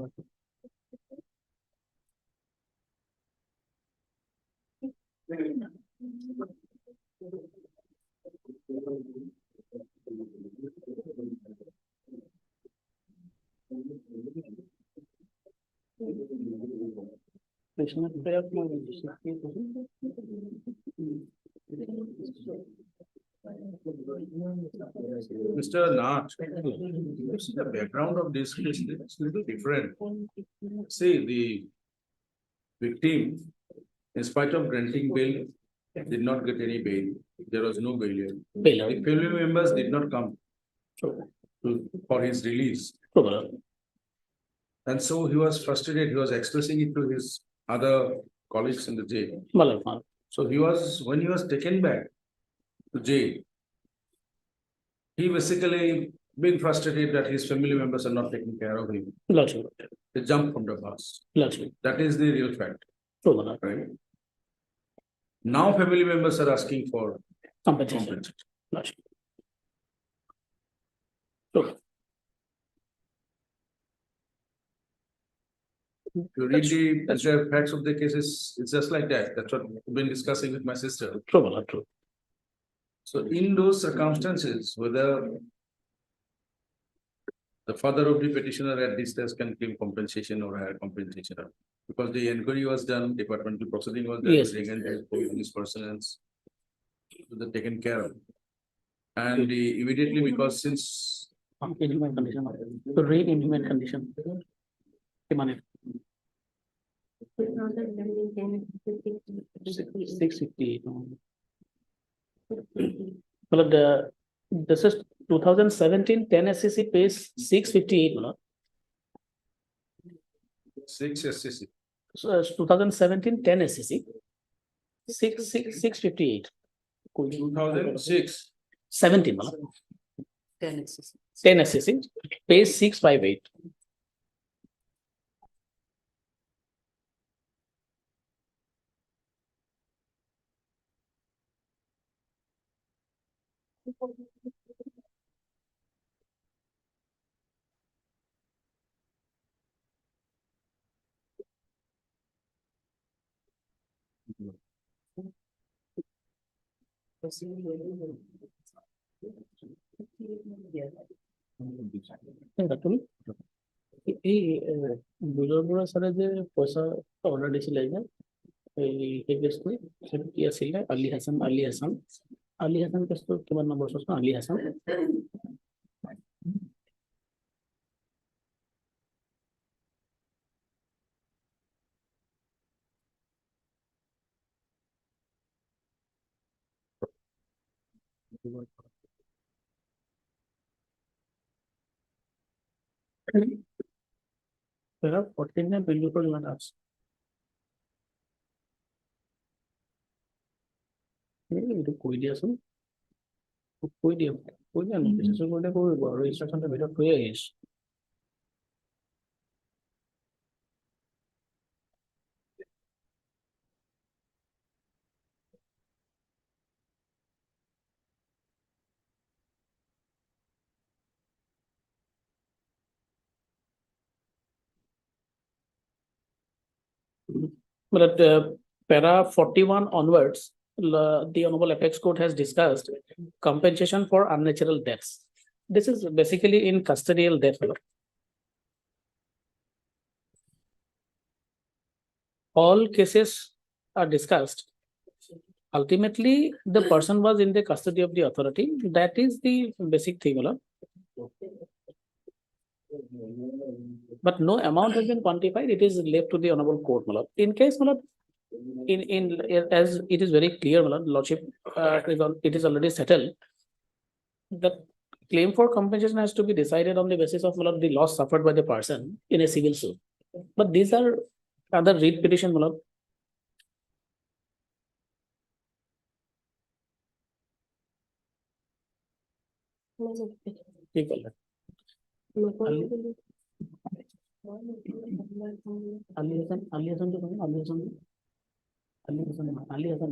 Speaker 7: Mr. Nath, you see the background of this case, it's a little different. See, the victim, in spite of granting bail, did not get any bail. There was no bail. The family members did not come for his release. And so he was frustrated. He was expressing it to his other colleagues in the jail. So when he was taken back to jail, he basically being frustrated that his family members are not taking care of him. They jumped from the bus. That is the real fact. Right? Now family members are asking for
Speaker 11: Compensation.
Speaker 7: If you read the entire facts of the cases, it's just like that. That's what we've been discussing with my sister.
Speaker 11: True.
Speaker 7: So in those circumstances, whether the father of the petitioner at this stage can claim compensation or higher compensation, because the inquiry was done, departmental proceeding was done,
Speaker 11: Yes.
Speaker 7: again, police persons. So they're taken care of. And immediately because since
Speaker 11: Inhuman condition, to read inhuman condition. Demanded. 658. Well, this is 2017 10 SCC page 658.
Speaker 7: six SCC,
Speaker 11: So it's 2017 10 SCC 658.
Speaker 7: 2006.
Speaker 11: 17. 10 SCC page 658. Ratul, এই বুজোর বুড়া স্যারের যে পয়সা order দিছিল যে এই কেছটো সেটা কি আছিল? আলী হাসান কেছটো কিমান নম্বৰ চাচোন? আলী হাসান এরা 14 নে বিল রিপোর্ট ইমান আছে। এইটো কৈ দিয়াচোন, কৈ দিয়া নটিচ কৰিলে কৰিব আৰু ৰেজিষ্ট্ৰেশ্যনটো ভিতৰত থৈ আহিছ। But para 41 onwards, the Honorable Apex Court has discussed compensation for unnatural deaths. This is basically in custodial death. All cases are discussed. Ultimately, the person was in the custody of the authority. That is the basic thing. But no amount has been quantified. It is left to the Honorable Court. In case, in as it is very clear, Lordship, it is already settled. The claim for compensation has to be decided on the basis of the loss suffered by the person in a civil suit. But these are other writ petition. ঠিক বললে। আলী হাসান তো বলেন, আলী হাসান না, আলী হাসান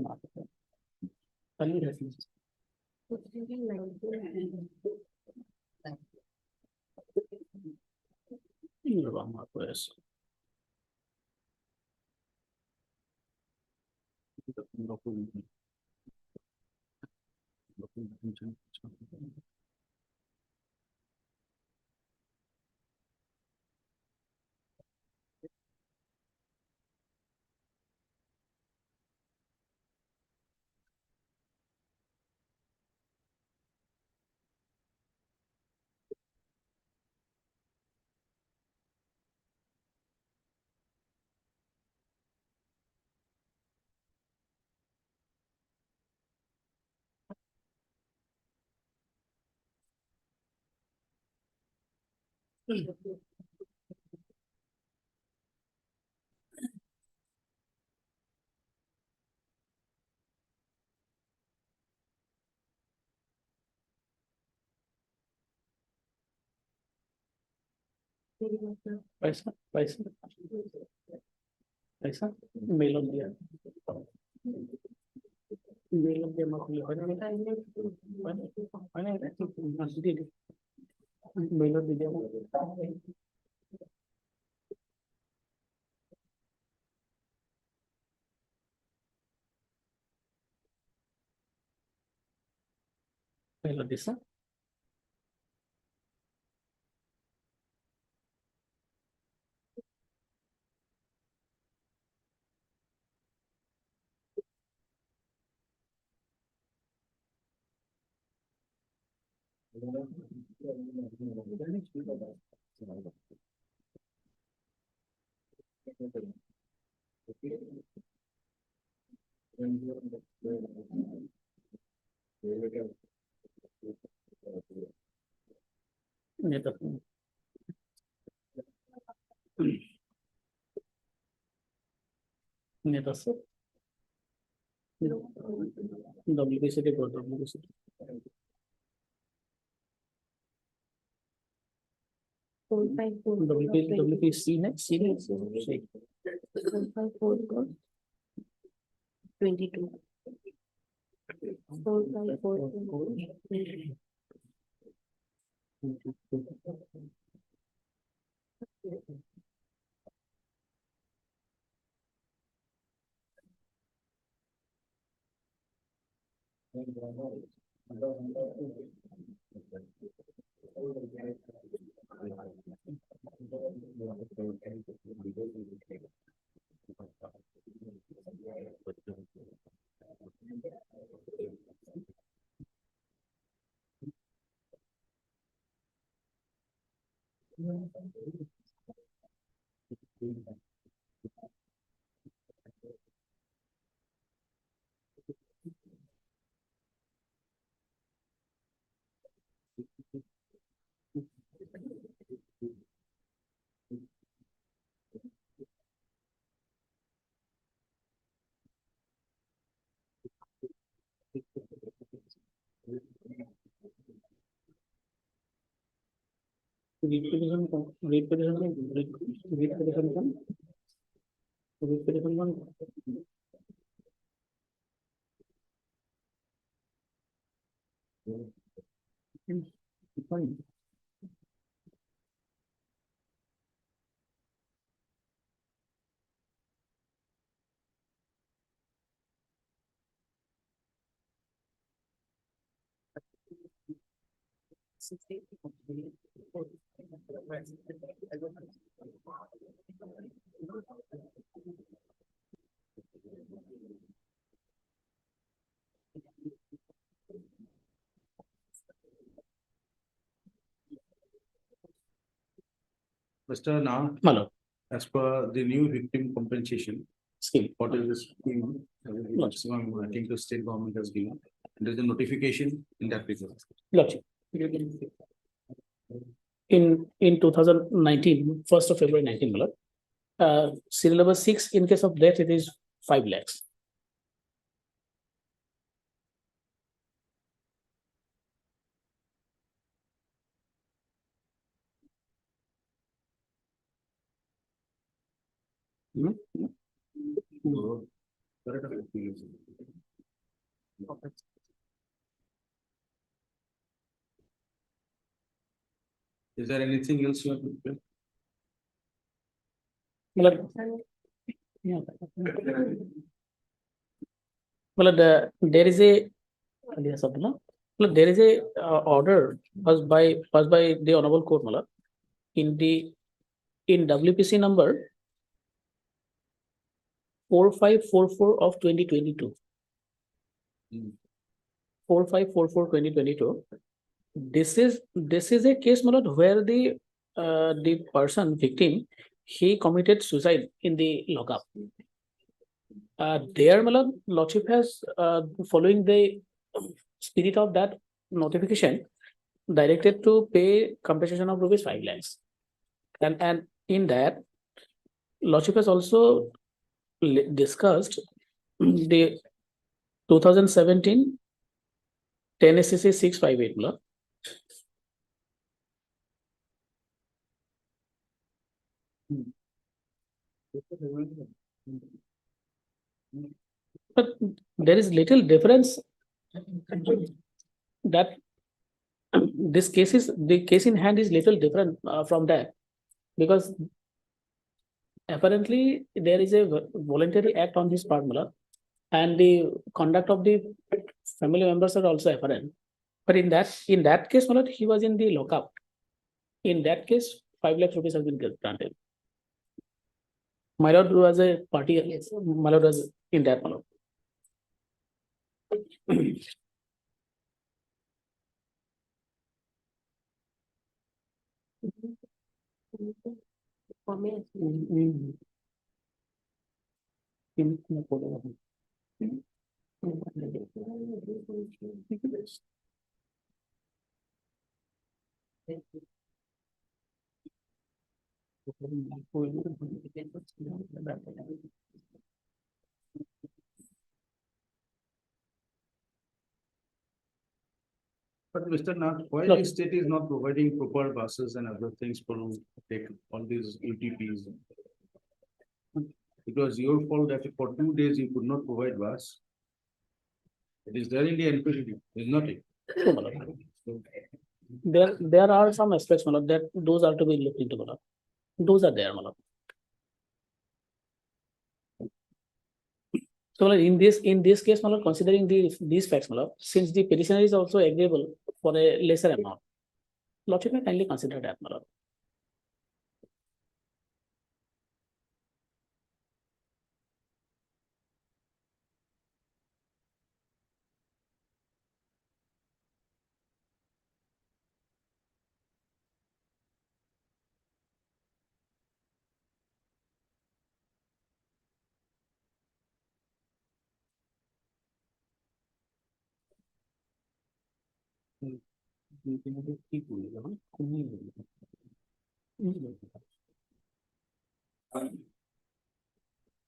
Speaker 11: আমার বয়স पैसा पैसा पैसा मेलन दिया मैं खुले हो मेलन दिया melon Disha Neta. Neta sir. WBCD got WBCD. WPC next, C next. C.
Speaker 4: 454 22. 454. Repetition one. Fine.
Speaker 7: Mr. Now,
Speaker 11: Malo,
Speaker 7: as per the new victim compensation,
Speaker 11: scheme.
Speaker 7: what is this scheme? Maximum, I think the state government has given. There's a notification in that regard.
Speaker 11: Lordship. In 2019, 1st of February 19, Malo, serial number 6, in case of death, it is 5 lakhs.
Speaker 7: Is there anything else you have to say?
Speaker 11: Well, yeah. Well, there is a well, there is a order passed by the Honorable Court, Malad, in WPC number 4544 of 2022. 4544/2022. This is a case, Malad, where the person victim, he committed suicide in the lockup. There, Malad, Lordship has, following the spirit of that notification, directed to pay compensation of rupees 5 lakhs. And in that, Lordship has also discussed the 2017 10 SCC 658, Malad. But there is little difference that the case in hand is little different from that, because apparently there is a voluntary act on his part, Malad, and the conduct of the family members are also apparent. But in that case, Malad, he was in the lockup. In that case, 5 lakh rupees has been granted. My lord was a party. My lord was in that, Malad.
Speaker 4: For me,
Speaker 7: But Mr. Nath, why
Speaker 11: No.
Speaker 7: the state is not providing proper buses and other things for take all these UTPs? It was your fault that for 2 days you could not provide bus. It is there in the NPD, is not it?
Speaker 11: There are some aspects, Malab, that those are to be looked into, Malab. Those are there, Malab. So like, in this case, Malab, considering these facts, Malab, since the petitioner is also agreeable for a lesser amount, Lordship may kindly consider that, Malab.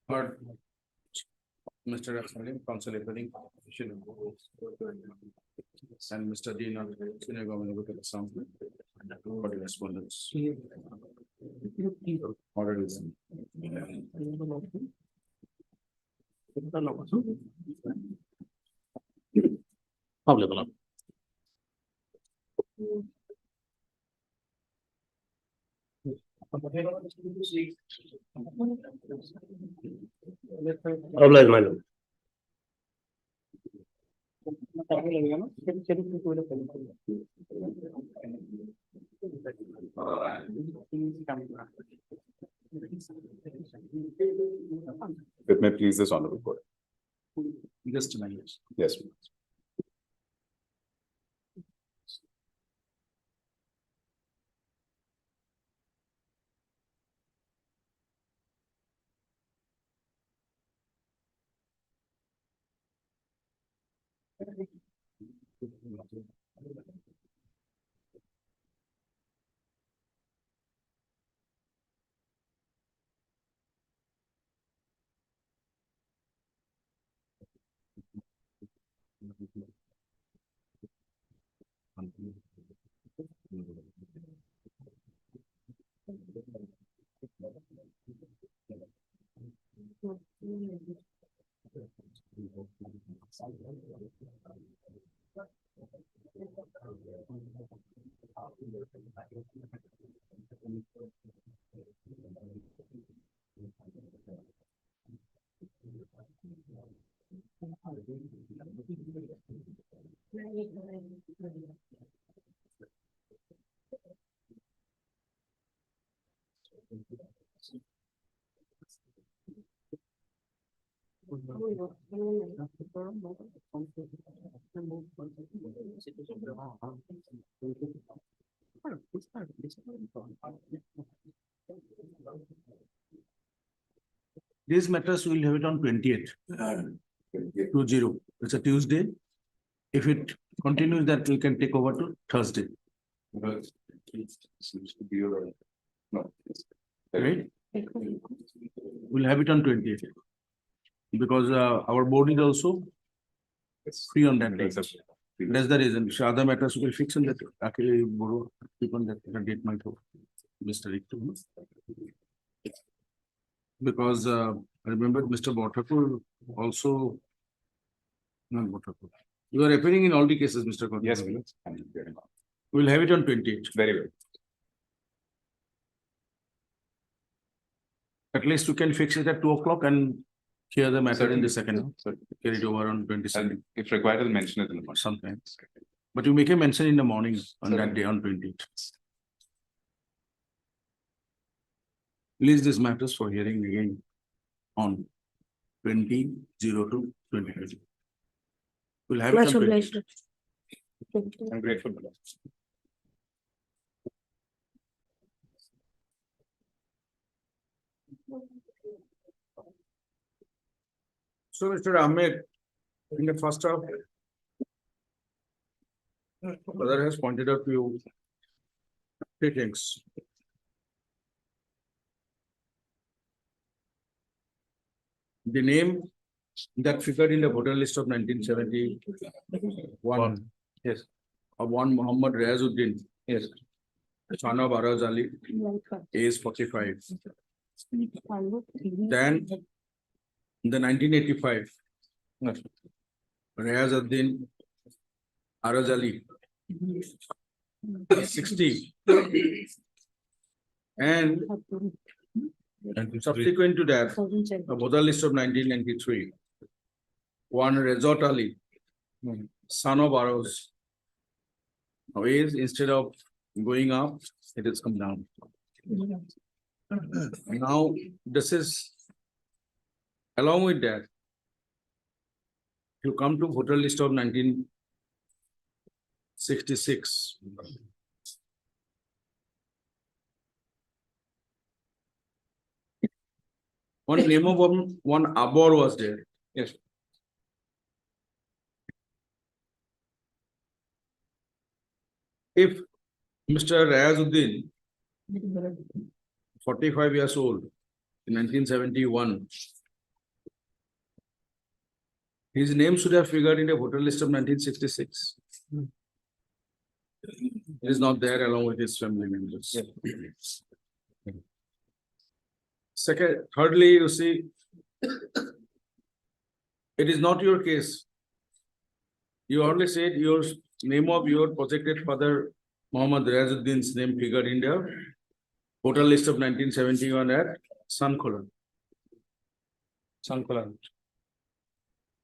Speaker 7: But Mr. Asmalim, Council Everything. And Mr. Dean of the Senior Government look at the sound. For the respondents. Order is.
Speaker 11: Lovely, Malab.
Speaker 6: Obliged, my lord.
Speaker 12: Let me please this honorable court.
Speaker 7: Just a minute.
Speaker 12: Yes.
Speaker 7: These matters we will have it on 20th. 20. It's a Tuesday. If it continues, that we can take over to Thursday.
Speaker 12: Seems to be your. No.
Speaker 7: Right? We'll have it on 20th. Because our board is also free on that day. That's the reason. So other matters will fix on that. Actually, keep on that date might have Mr. Rick. Because I remember Mr. Botakur also. Not Botakur. You are appearing in all the cases, Mr. Kondi.
Speaker 12: Yes, please. I'm hearing.
Speaker 7: We'll have it on 28th.
Speaker 12: Very well.
Speaker 7: At least you can fix it at 2 o'clock and hear the matter in the second. Carry it over on 22nd.
Speaker 12: If required, I'll mention it in the morning.
Speaker 7: Sometimes. But you make a mention in the morning on that day on 28th. Release these matters for hearing again on 20/02/2020. We'll have it
Speaker 8: Much
Speaker 7: on
Speaker 8: obliged.
Speaker 7: 28th.
Speaker 12: I'm grateful.
Speaker 7: So, Mr. Ahmed, in the first half, brother has pointed out to you three things. The name that figured in the voter list of 1971.
Speaker 10: Yes.
Speaker 7: Of one Muhammad Riazuddin,
Speaker 10: Yes.
Speaker 7: son of Araz Ali, age 45. Then, in the 1985,
Speaker 10: Yes.
Speaker 7: Riazuddin Araz Ali, 60. And subsequent to that, the voter list of 1993, one Rezat Ali, son of Araz. Now is instead of going up, it has come down. Now, this is along with that. You come to voter list of 1966. One name of one Abor was there.
Speaker 10: Yes.
Speaker 7: If Mr. Riazuddin, 45 years old, in 1971, his name should have figured in the voter list of 1966. It is not there along with his family members. Second, thirdly, you see, it is not your case. You only said your name of your projected father, Muhammad Riazuddin's name figured in the voter list of 1971 at Sankola.
Speaker 10: Sankola.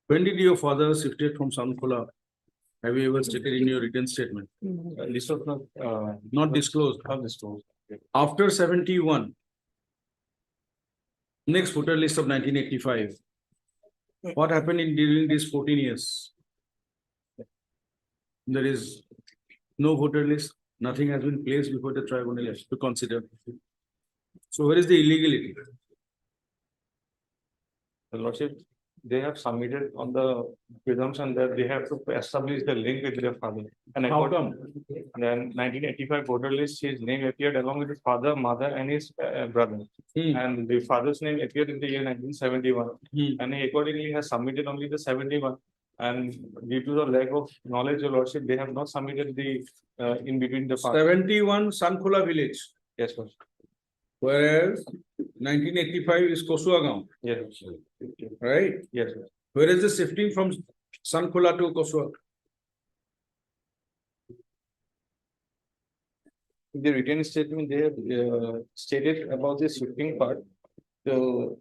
Speaker 7: When did your father shifted from Sankola? Have you ever stated in your written statement?
Speaker 10: This was
Speaker 7: Not disclosed.
Speaker 10: not disclosed.
Speaker 7: After 71, next voter list of 1985. What happened in during these 14 years? There is no voter list, nothing has been placed before the tribunal to consider. So where is the illegality?
Speaker 10: The Lordship, they have submitted on the presumption that they have to establish the link with their father. And
Speaker 7: How
Speaker 10: according,
Speaker 7: come?
Speaker 10: then 1985 voter list, his name appeared along with his father, mother, and his brother. And the father's name appeared in the year 1971. And he accordingly has submitted only the 71. And due to the lack of knowledge, Your Lordship, they have not submitted the in between the father.
Speaker 7: 71 Sankola village,
Speaker 10: Yes, sir.
Speaker 7: whereas 1985 is Kosuagaon,
Speaker 10: Yes.
Speaker 7: right?
Speaker 10: Yes, sir.
Speaker 7: Where is the shifting from Sankola to Kosua?
Speaker 10: In the written statement, they have stated about the shifting part. So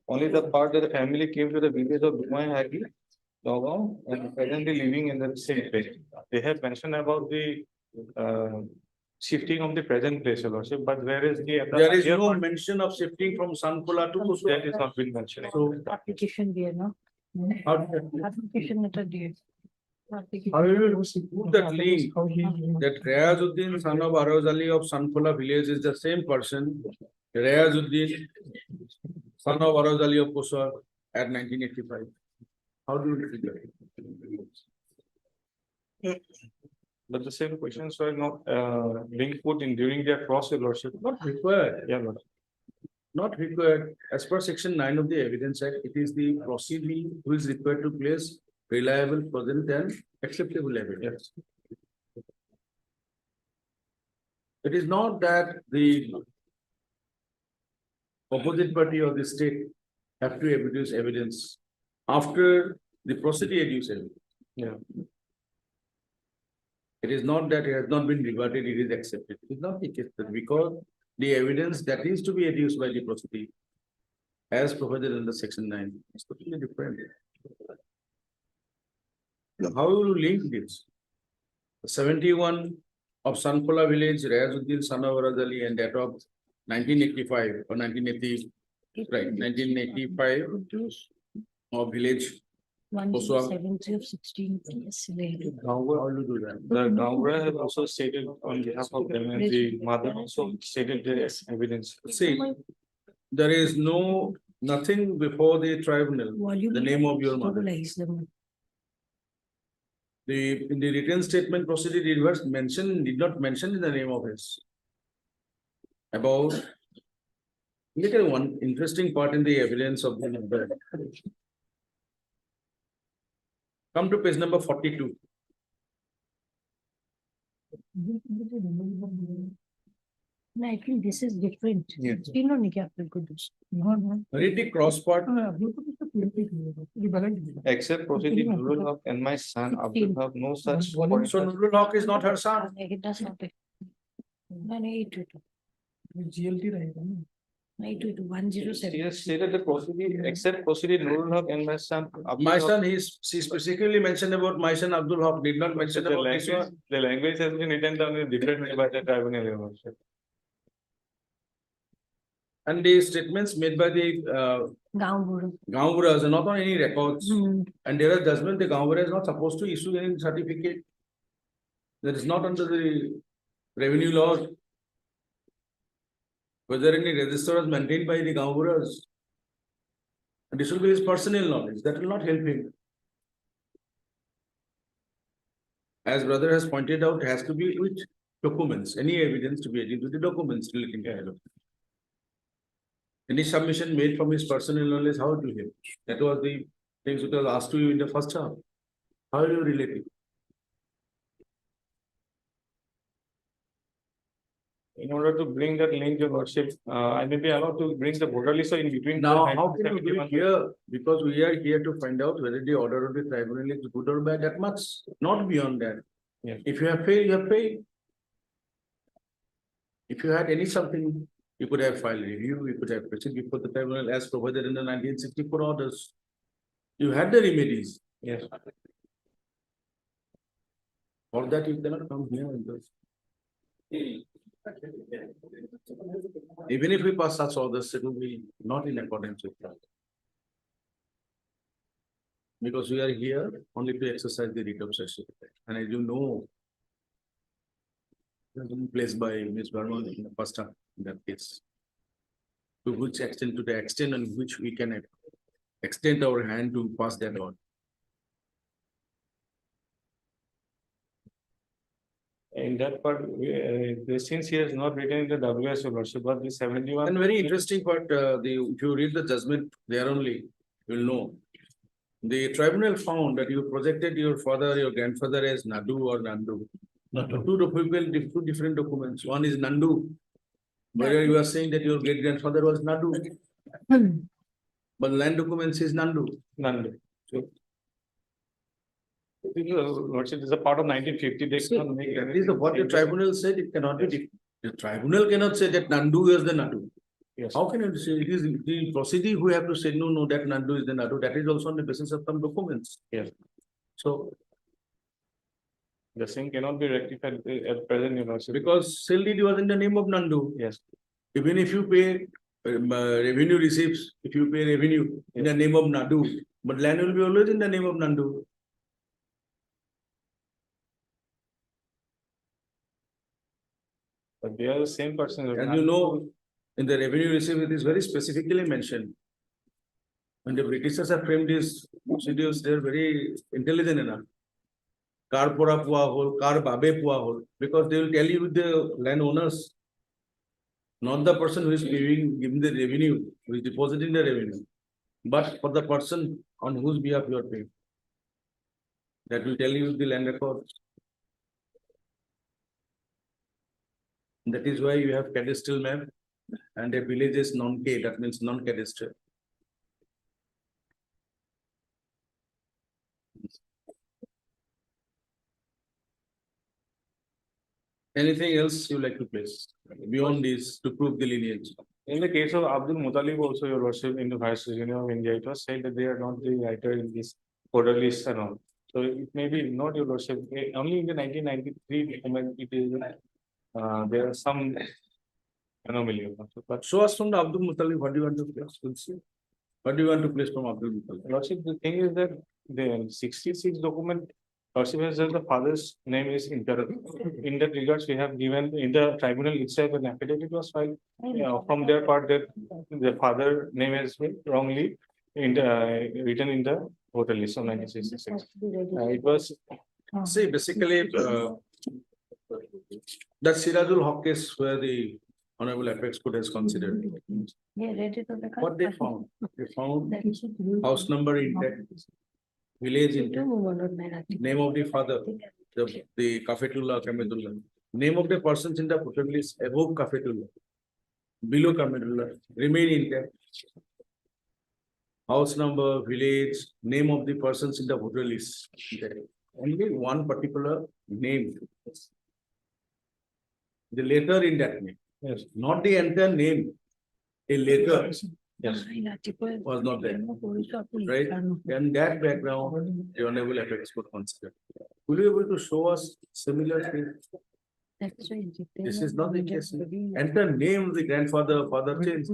Speaker 10: only the part that the family came to the village of Dumai Hagi, Nagaon, and presently living in the same place. They have mentioned about the shifting of the present place, Your Lordship, but where is the
Speaker 7: There is
Speaker 10: earlier
Speaker 7: no
Speaker 10: part,
Speaker 7: mention of shifting from Sankola to
Speaker 10: that
Speaker 7: Kosua.
Speaker 10: is not been mentioned.
Speaker 7: So
Speaker 5: Application there, no?
Speaker 7: how
Speaker 5: Application letter there.
Speaker 7: how will you put that link that Riazuddin, son of Araz Ali of Sankola village is the same person, Riazuddin, son of Araz Ali of Kosua at 1985? How do you figure it?
Speaker 10: But the same questions were not being put in during their cross, Your Lordship.
Speaker 7: Not required.
Speaker 10: Yeah, Lord.
Speaker 7: Not required. As per section 9 of the Evidence Act, it is the proceeding who is required to place reliable, present and acceptable evidence. It is not that the opposite party or the state have to produce evidence after the proceeding adduce evidence.
Speaker 10: Yeah.
Speaker 7: It is not that it has not been rebutted, it is accepted. It is not the case that because the evidence that is to be adduced by the proceeding as provided under section 9 is totally different. How will you link this? 71 of Sankola village, Riazuddin, son of Araz Ali, and that of 1985 or 1980, right, 1985 of village
Speaker 8: 107 of 16. Yes,
Speaker 10: How will you do that? The Gaura has also stated on behalf of them and the mother also stated their evidence.
Speaker 2: See, there is nothing before the tribunal, the name of your mother.
Speaker 8: Stabilize them.
Speaker 2: In the written statement proceeded, it was mentioned, did not mention in the name of his. About, look at one interesting part in the evidence of the number. Come to page number 42.
Speaker 8: No, I think this is different.
Speaker 2: Yes.
Speaker 8: Still no nikya appeal ko dos.
Speaker 2: Read the cross part.
Speaker 10: Except proceeded Nurul Haq and my son Abdul Haq, no such.
Speaker 2: So Nurul Haq is not her son.
Speaker 8: It does not. No, 822.
Speaker 9: GLT रहेगा ना.
Speaker 8: 822 107.
Speaker 10: She has stated the proceeded, except proceeded Nurul Haq and my son. Abdul
Speaker 2: My
Speaker 10: Haq.
Speaker 2: son, she specifically mentioned about my son Abdul Haq, did not mention
Speaker 10: The
Speaker 2: about this
Speaker 10: language,
Speaker 2: one.
Speaker 10: the language has been written down in a different way by the tribunal, your worship.
Speaker 2: And the statements made by the
Speaker 8: Gaon Buru.
Speaker 2: Gaunguras are not on any records.
Speaker 8: Hmm.
Speaker 2: And there is judgment, the Gaungura is not supposed to issue any certificate. That is not under the revenue laws. Whether any register is maintained by the Gaunguras. And this will be his personal knowledge, that will not help him. As brother has pointed out, it has to be with documents, any evidence to be added to the documents relating to it. Any submission made from his personal knowledge, how to him? That was the things which was asked to you in the first half. How will you relate it?
Speaker 10: In order to bring that link, your worship, I may be allowed to bring the voter list in between.
Speaker 2: Now, how can you do it here? Because we are here to find out whether the order of the tribunal is good or bad, that much, not beyond that.
Speaker 10: Yeah.
Speaker 2: If you have failed, you have failed. If you had any something, you could have filed review, you could have proceeded before the tribunal as provided in the 1964 orders. You had the remedies.
Speaker 10: Yes.
Speaker 2: For that, you cannot come here and just. Even if we pass such orders, it will be not in accordance with that. Because we are here only to exercise the writ of certificate. And as you know, it has been placed by Ms. Burman in the first time in that case. To which extent, to the extent on which we can extend our hand to pass that on.
Speaker 10: In that part, since he has not written in the WS, your worship, but the 71.
Speaker 2: And very interesting part, if you read the judgment there only, you will know. The tribunal found that you projected your father, your grandfather as Nadu or Nandu. Two different documents. One is Nandu. Where you are saying that your great grandfather was Nadu. But land documents is Nandu.
Speaker 10: Nandu. So, worship is a part of 1950. They cannot make
Speaker 2: That is what the tribunal said, it cannot be. The tribunal cannot say that Nandu is the Nadu.
Speaker 10: Yes.
Speaker 2: How can you say it is the proceeding who have to say no, that Nandu is the Nadu? That is also on the basis of some documents.
Speaker 10: Yes.
Speaker 2: So,
Speaker 10: The same cannot be rectified at present, your worship.
Speaker 2: because sale deed was in the name of Nandu.
Speaker 10: Yes.
Speaker 2: Even if you pay revenue receipts, if you pay revenue in the name of Nadu, but land will be always in the name of Nandu.
Speaker 10: But they are the same person.
Speaker 2: And you know, in the revenue receipt, it is very specifically mentioned. When the Britishers have framed these procedures, they are very intelligent enough. Kar pora pua hol, kar babe pua hol, because they will tell you the landowners, not the person who is giving the revenue, who is depositing the revenue, but for the person on whose behalf you are paying. That will tell you the land records. That is why you have cadastral map and a village is non-K, that means non-cadastral. Anything else you like to place beyond this to prove the lineage?
Speaker 10: In the case of Abdul Muttalib also, your worship, in the Vice President of India, it was said that they are not the writer in this order list and all. So it may be not your worship, only in the 1993 document, it is, there are some anomaly. But
Speaker 2: Show us from the Abdul Muttalib, what do you want to place? We'll see.
Speaker 7: What do you want to place from Abdul Muttalib?
Speaker 10: Lordship, the thing is that the 66 document, Lordship has said the father's name is incorrect. In that regards, we have given in the tribunal itself an affidavit was filed from their part that the father name has been wrongly written in the voter list of 1966. It was
Speaker 7: See, basically, that Sirajul Haq case where the Honorable Apex Court has considered.
Speaker 8: Yeah, read it on the
Speaker 7: What they found? They found house number intact, village intact, name of the father, the Kafetullah, Kametullah. Name of the persons in the voter list above Kafetullah, below Kametullah, remain intact. House number, village, name of the persons in the voter list. Only one particular name. The letter in that name.
Speaker 10: Yes.
Speaker 7: Not the entire name. A letter
Speaker 10: yes.
Speaker 7: was not there. Right? And that background, the Honorable Apex Court considered. Will you able to show us similar things? This is not the case. Enter name of the grandfather, father changed.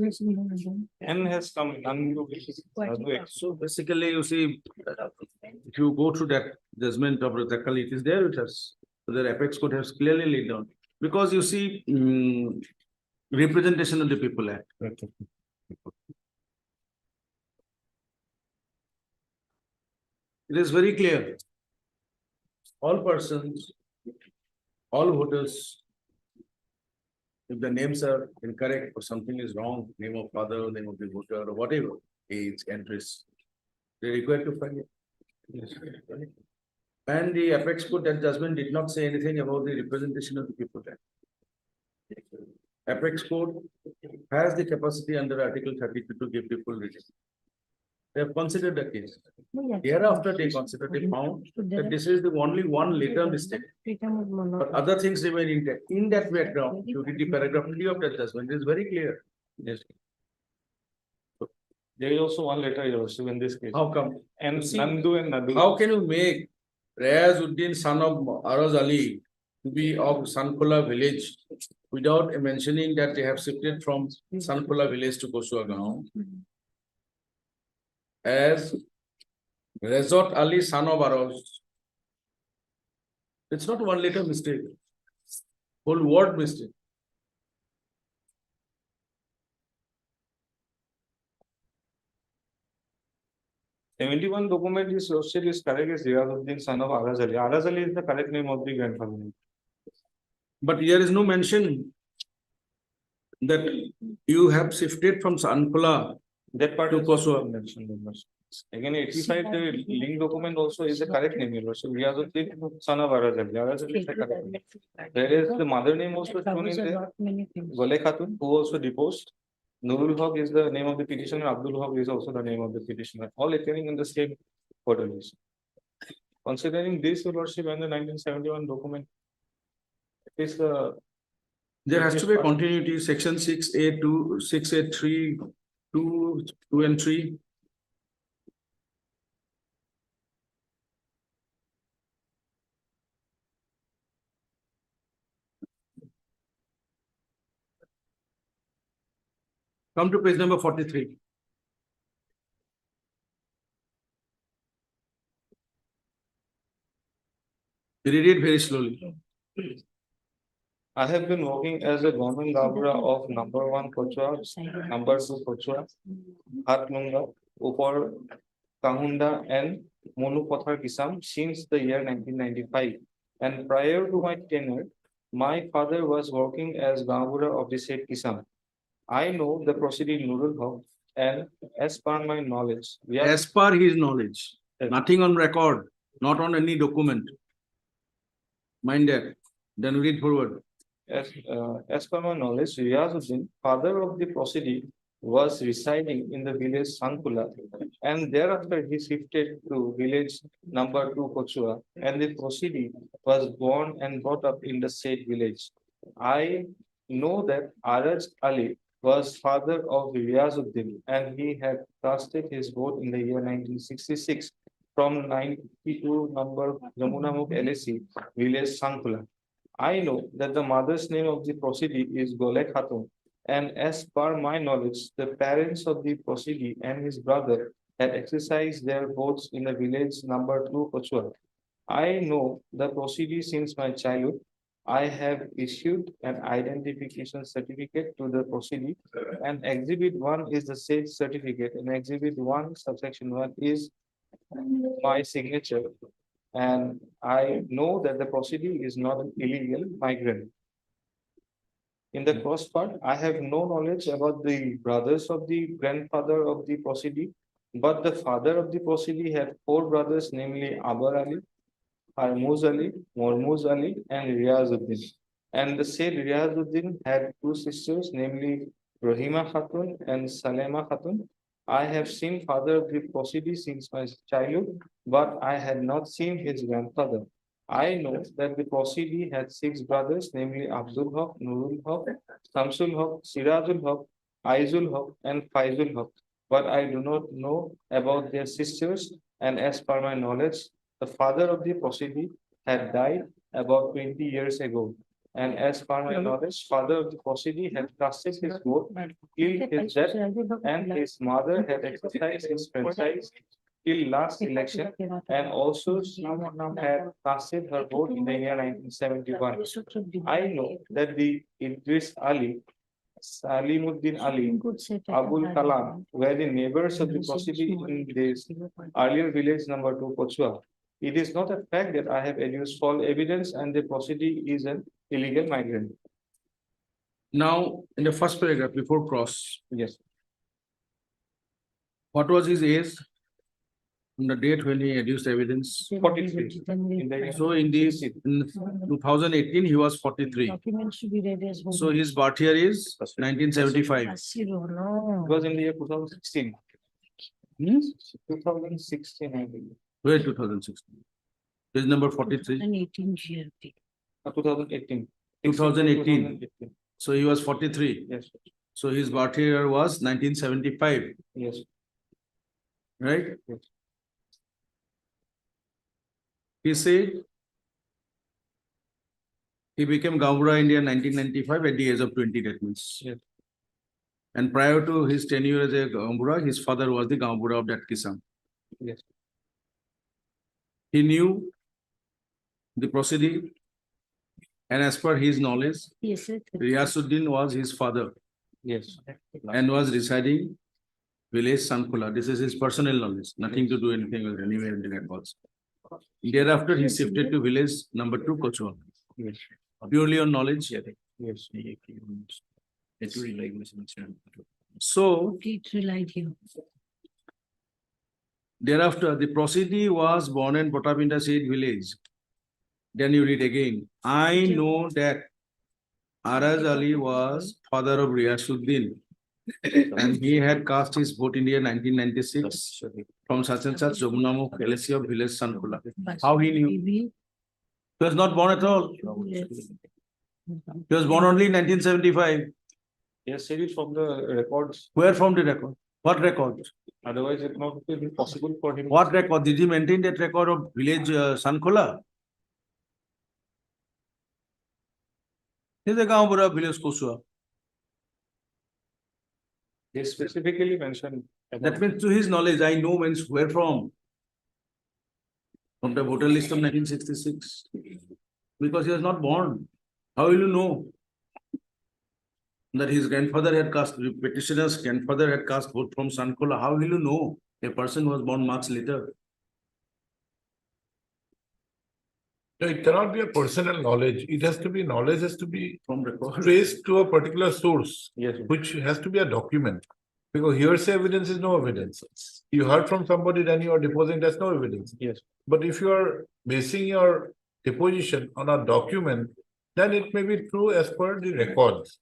Speaker 10: N has come.
Speaker 7: So basically, you see, if you go through that judgment of Ratakali, it is there with us. So the Apex Court has clearly laid down. Because you see, Representation of the People Act. It is very clear. All persons, all voters, if the names are incorrect or something is wrong, name of father, name of the voter, or whatever, age, address, they require to find it. And the Apex Court, that judgment did not say anything about the Representation of the People Act. Apex Court has the capacity under Article 32 to give people redress. They have considered the case. Thereafter, they considered, they found that this is the only one later mistake. But other things remain intact. In that background, you read the paragraph 3 of that judgment, it is very clear.
Speaker 10: Yes. There is also one letter also in this case.
Speaker 7: How come?
Speaker 10: And
Speaker 7: See,
Speaker 10: Nandu and Nadu.
Speaker 7: How can you make Rayaz Uddin, son of Araz Ali, to be of Sankola village without mentioning that they have shifted from Sankola village to Kosuagaon? As Rezot Ali, son of Araz. It's not one letter mistake. Whole word mistake.
Speaker 10: '71 document is social is correct as Riyazuddin, son of Araz Ali. Araz Ali is the correct name of the grandfather.
Speaker 7: But there is no mention that you have shifted from Sankola
Speaker 10: That part
Speaker 7: to
Speaker 10: is also
Speaker 7: Kosua.
Speaker 10: mentioned. Again, 85, the link document also is the correct name. So Riyazuddin, son of Araz Ali. Araz Ali is the correct name. There is the mother name also shown in there. Gole Khatun, who also deposed. Nurul Haq is the name of the petitioner. Abdul Haq is also the name of the petitioner. All appearing in the same photo list. Considering this, Your Lordship, and the 1971 document, it is
Speaker 7: There has to be a continuity, section 6A2, 6A3, 2 and 3. Come to page number 43. Read it very slowly.
Speaker 10: I have been working as a government Gabra of number 1 Kochua, number 2 Kochua, Hatlunga, Upor, Kahunda, and Monupothar Kisam since the year 1995. And prior to my tenure, my father was working as Gabura of the said Kisam. I know the proceeding Nurul Haq, and as per my knowledge, we are
Speaker 7: As per his knowledge,
Speaker 10: Yes.
Speaker 7: nothing on record, not on any document. Mind that. Then read forward.
Speaker 10: as per my knowledge, Riyazuddin, father of the proceeding, was residing in the village Sankula, and thereafter he shifted to village number 2 Kochua, and the proceeding was born and brought up in the said village. I know that Araj Ali was father of Riyazuddin, and he had casted his vote in the year 1966 from 92 number Jamunamukh LAC, village Sankula. I know that the mother's name of the proceeding is Gole Khatun, And as per my knowledge, the parents of the proceedee and his brother had exercised their votes in the village number 2 Kochua. I know the proceedee since my childhood. I have issued an identification certificate to the proceedee, and exhibit 1 is the said certificate, and exhibit 1 subsection 1 is my signature. And I know that the proceedee is not an illegal migrant. In the cross part, I have no knowledge about the brothers of the grandfather of the proceedee, but the father of the proceedee had 4 brothers, namely Abar Ali, Harmuz Ali, Mormuz Ali, and Riazuddin. And the said Riazuddin had 2 sisters, namely Rahima Khatun and Salema Khatun. I have seen father of the proceedee since my childhood, but I had not seen his grandfather. I know that the proceedee had 6 brothers, namely Abdul Haq, Nurul Haq, Samsul Haq, Sirajul Haq, Aizul Haq, and Faizul Haq. But I do not know about their sisters, and as per my knowledge, the father of the proceedee had died about 20 years ago. And as per my knowledge, father of the proceedee had casted his vote till his death, and his mother had exercised his franchise till last election, and also she had casted her vote in the year 1971. I know that the Idris Ali, Salimuddin Ali, Abul Kalam were the neighbors of the proceedee in this earlier village number 2 Kochua. It is not a fact that I have adduced false evidence and the proceedee is an illegal migrant.
Speaker 7: Now, in the first paragraph before cross,
Speaker 10: Yes.
Speaker 7: what was his age? On the date when he adduced evidence.
Speaker 10: 43. In the year-
Speaker 7: So in this, in 2018, he was 43.
Speaker 8: Documents should be read as.
Speaker 7: So his birth year is 1975.
Speaker 10: It was in the year 2016. 2016, I believe.
Speaker 7: Where 2016? Page number 43.
Speaker 8: 18 GLP.
Speaker 10: 2018.
Speaker 7: 2018. So he was 43.
Speaker 10: Yes,
Speaker 7: So his birth year was 1975,
Speaker 10: yes.
Speaker 7: right?
Speaker 10: Yes.
Speaker 7: He said he became Gambura India in 1995 at the age of 20, that means.
Speaker 10: Yes.
Speaker 7: And prior to his tenure as a Gambura, his father was the Gambura of that Kisam.
Speaker 10: Yes.
Speaker 7: He knew the proceeding, and as per his knowledge,
Speaker 8: Yes, sir.
Speaker 7: Riyasuddin was his father
Speaker 10: Yes.
Speaker 7: and was residing village Sankula. This is his personal knowledge, nothing to do anything with anywhere in the records. Thereafter, he shifted to village number 2, Kochua.
Speaker 10: Yes.
Speaker 7: Purely on knowledge.
Speaker 10: Yes.
Speaker 7: So
Speaker 8: Please relied here.
Speaker 7: thereafter, the proceedee was born and brought up in the said village. Then you read again. I know that Araz Ali was father of Riyasuddin, and he had cast his vote in the year 1996 from such and such Jomunamuk LSC of village Sankula. How he knew? He was not born at all. He was born only in 1975.
Speaker 10: Yes, it is from the records.
Speaker 7: Where from the record? What record?
Speaker 10: Otherwise, it not be possible for him.
Speaker 7: What record? Did he maintain that record of village Sankula? He is a Gambura village Kochua.
Speaker 10: They specifically mentioned.
Speaker 7: That means to his knowledge, I know means where from. From the voter list of 1966. Because he was not born. How will you know that his grandfather had cast, petitioner's grandfather had cast vote from Sankula? How will you know a person was born much later?
Speaker 1: No, it cannot be a personal knowledge. It has to be, knowledge has to be
Speaker 7: From record.
Speaker 1: traced to a particular source,
Speaker 10: Yes.
Speaker 1: which has to be a document. Because hearsay evidence is no evidence. You heard from somebody, then you are deposing, that's no evidence.
Speaker 10: Yes.
Speaker 1: But if you are basing your deposition on a document, then it may be true as per the records.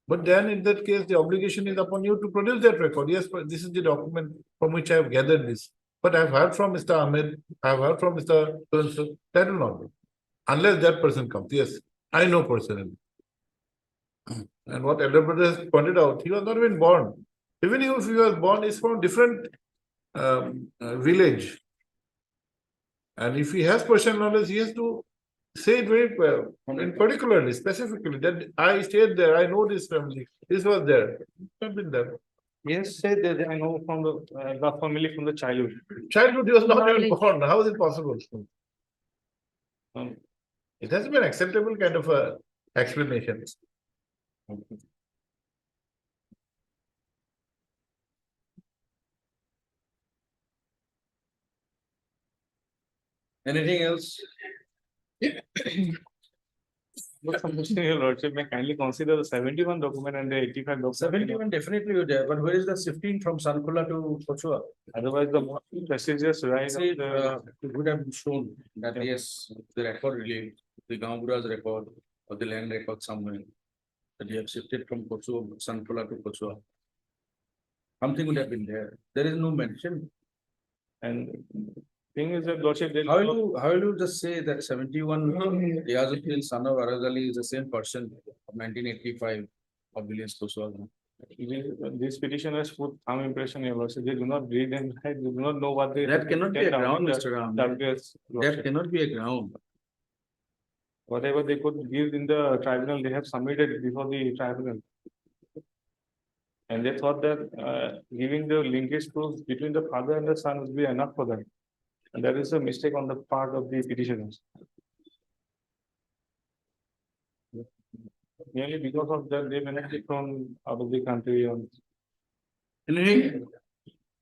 Speaker 1: But then in that case, the obligation is upon you to produce that record. Yes, but this is the document from which I have gathered this. But I've heard from Mr. Ahmed, I've heard from Mr. So that will not be. Unless that person comes. Yes, I know personally. And what Elder Brother has pointed out, he was not even born. Even if he was born, is from different village. And if he has personal knowledge, he has to say it very in particularly, specifically, that I stayed there, I know this family, this was there. I've been there.
Speaker 10: Yes, say that I know from the family from the childhood.
Speaker 1: Childhood, he was not even
Speaker 8: Knowledge.
Speaker 1: born, how is it possible?
Speaker 10: Um,
Speaker 1: It has been acceptable kind of a explanation.
Speaker 7: Anything else?
Speaker 10: But submission, your lordship may kindly consider the 71 document and the 85 document.
Speaker 7: 71 definitely you're there, but where is the shifting from Sankula to Kochua?
Speaker 10: Otherwise, the more prestigious rise of
Speaker 7: See,
Speaker 10: the.
Speaker 7: it would have shown that yes, the record really, the Gamura's record or the land record somewhere. That you have shifted from Kochua, Sankula to Kochua. Something would have been there. There is no mention.
Speaker 10: And thing is that lordship, there is
Speaker 7: How
Speaker 10: no-
Speaker 7: will you just say that 71 Yazuddin son of Arazali is the same person of 1985 of village Kochua?
Speaker 10: This petitioners put some impression, your lordship, they do not read and write, they do not know what they.
Speaker 7: That cannot be a ground, Mr. Ram.
Speaker 10: WS
Speaker 7: That
Speaker 10: lordship.
Speaker 7: cannot be a ground.
Speaker 10: Whatever they could give in the tribunal, they have submitted before the tribunal. And they thought that giving the linkage proofs between the father and the son would be enough for them. And that is a mistake on the part of the petitioners. Merely because of that, they may not be thrown out of the country on.
Speaker 7: Anything?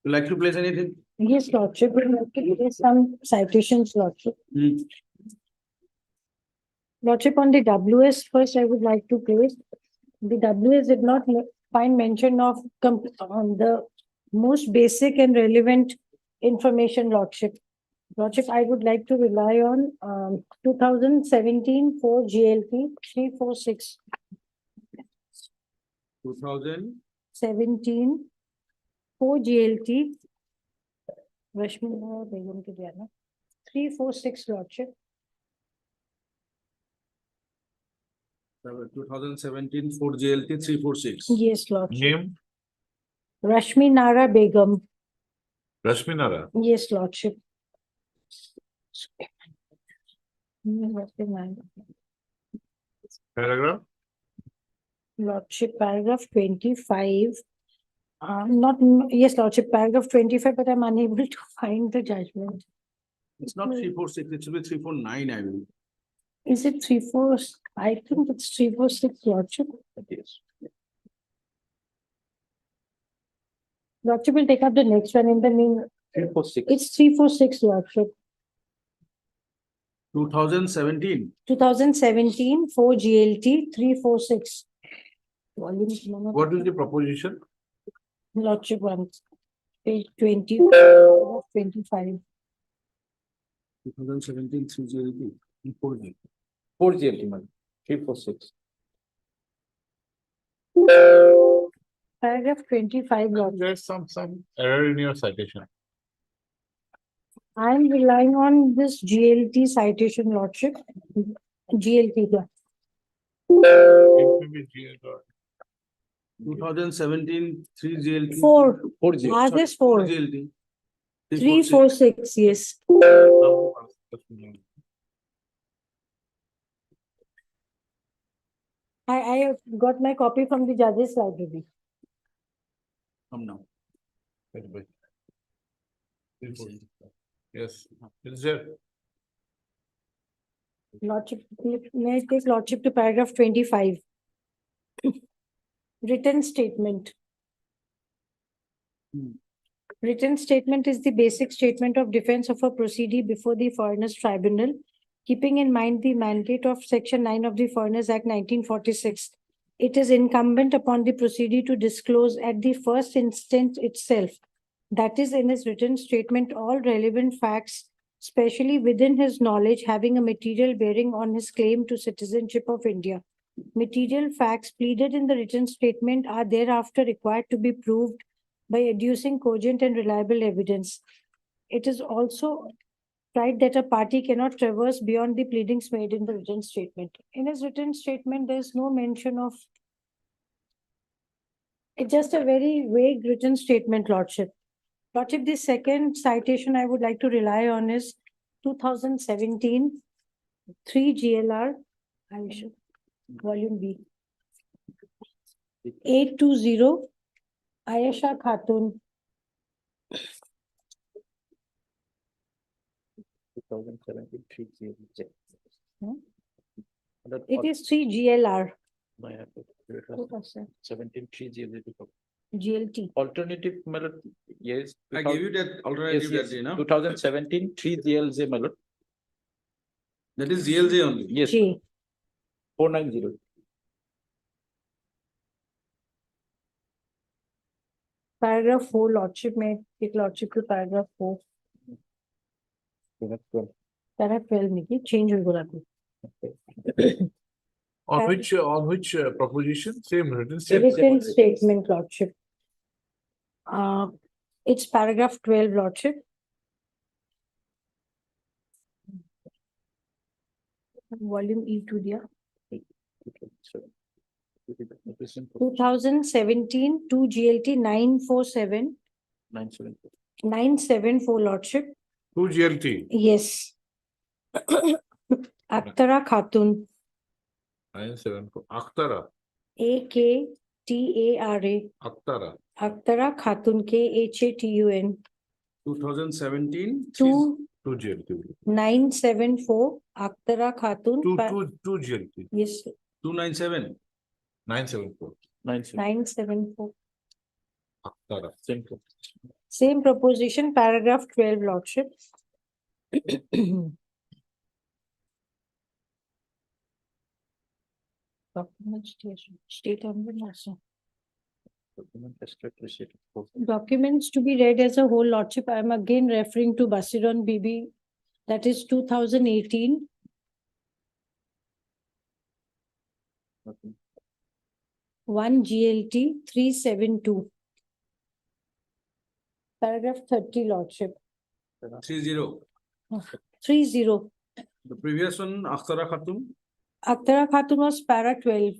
Speaker 7: You like to place anything?
Speaker 8: Yes, Lordship, we have to place some citations, Lordship.
Speaker 7: Hmm.
Speaker 8: Lordship, on the WS first, I would like to place. The WS did not find mention of on the most basic and relevant information, Lordship. Lordship, I would like to rely on 2017 for GLP 346.
Speaker 7: 2000.
Speaker 8: 17 for GLT. Rashmi Begum ke diya na. 346, Lordship.
Speaker 7: 2017 Ford JLT 346.
Speaker 8: Yes, Lordship.
Speaker 1: Name,
Speaker 8: Rashmi Nara Begum.
Speaker 1: Rashminara.
Speaker 8: Yes, Lordship.
Speaker 1: Paragraph,
Speaker 8: Lordship, paragraph 25. Not, yes, Lordship, paragraph 25, but I'm unable to find the judgment.
Speaker 7: It's not 346, it should be 349, I believe.
Speaker 8: Is it 34? I think it's 346, Lordship.
Speaker 7: Yes.
Speaker 8: Lordship will take up the next one in the mean.
Speaker 6: 346.
Speaker 8: It's 346, Lordship.
Speaker 7: 2017.
Speaker 8: 2017 for GLT 346. Volume number.
Speaker 1: what is the proposition?
Speaker 8: Lordship one. Page 20, 25.
Speaker 7: 2017 3 JLT.
Speaker 6: 4 GLT, man. 346.
Speaker 8: Paragraph 25, Lordship.
Speaker 1: There's some error in your citation.
Speaker 8: I'm relying on this GLT citation, Lordship. GLT. yeah.
Speaker 1: It may be GL or
Speaker 7: 2017 3 JLT.
Speaker 8: 4.
Speaker 6: 4 GLT.
Speaker 8: Are this 4?
Speaker 7: JLT.
Speaker 8: 346, yes. I have got my copy from the judge's library.
Speaker 7: Come now.
Speaker 1: Yes, it's there.
Speaker 8: Lordship, may I take Lordship to paragraph 25? Written statement. Written statement is the basic statement of defense of a proceedee before the Foreigners Tribunal, keeping in mind the mandate of Section 9 of the Foreigners Act 1946. It is incumbent upon the proceedee to disclose at the first instance itself, that is, in his written statement, all relevant facts, especially within his knowledge, having a material bearing on his claim to citizenship of India. Material facts pleaded in the written statement are thereafter required to be proved by adducing cogent and reliable evidence. It is also right that a party cannot traverse beyond the pleadings made in the written statement. In his written statement, there is no mention of. It's just a very vague written statement, Lordship. Lordship, the second citation I would like to rely on is 2017 three GLR, Ayesha, volume B. 820, Ayesha Khatun,
Speaker 11: 2017
Speaker 8: Hmm? It is three GLR,
Speaker 11: 17
Speaker 8: GLT.
Speaker 11: Alternative Malad, yes.
Speaker 7: I gave you that alternative that day, no?
Speaker 11: 2017 3 GLJ Malad,
Speaker 7: That is GLJ only.
Speaker 11: yes,
Speaker 8: G.
Speaker 11: 490.
Speaker 8: Paragraph 4, Lordship may take Lordship to paragraph 4. Paragraph 12 में change हो गया
Speaker 1: On which proposition? Same written statement.
Speaker 8: written statement, Lordship. It's paragraph 12, Lordship. Volume E to the 2017 2 GLT 947
Speaker 11: 974.
Speaker 8: 974, Lordship.
Speaker 1: 2 GLT,
Speaker 8: Yes. Aktara Khatun,
Speaker 1: 974, Aktara,
Speaker 8: AKTARA.
Speaker 1: Aktara,
Speaker 8: Aktara Khatun, KHATUN.
Speaker 7: 2017.
Speaker 8: 2
Speaker 1: 2 GLT,
Speaker 8: 974, Aktara Khatun.
Speaker 1: 2 GLT,
Speaker 8: Yes,
Speaker 7: 297.
Speaker 1: 974,
Speaker 8: 974.
Speaker 1: Aktara.
Speaker 8: Same proposition, paragraph 12, Lordship. State Honorable also. Documents to be read as a whole, Lordship. I am again referring to Basiron Bibi, that is 2018. One GLT 372. Paragraph 30, Lordship.
Speaker 7: 30.
Speaker 8: 30.
Speaker 7: The previous one, Akhtara Khatun.
Speaker 8: Aktara Khatun was para 12.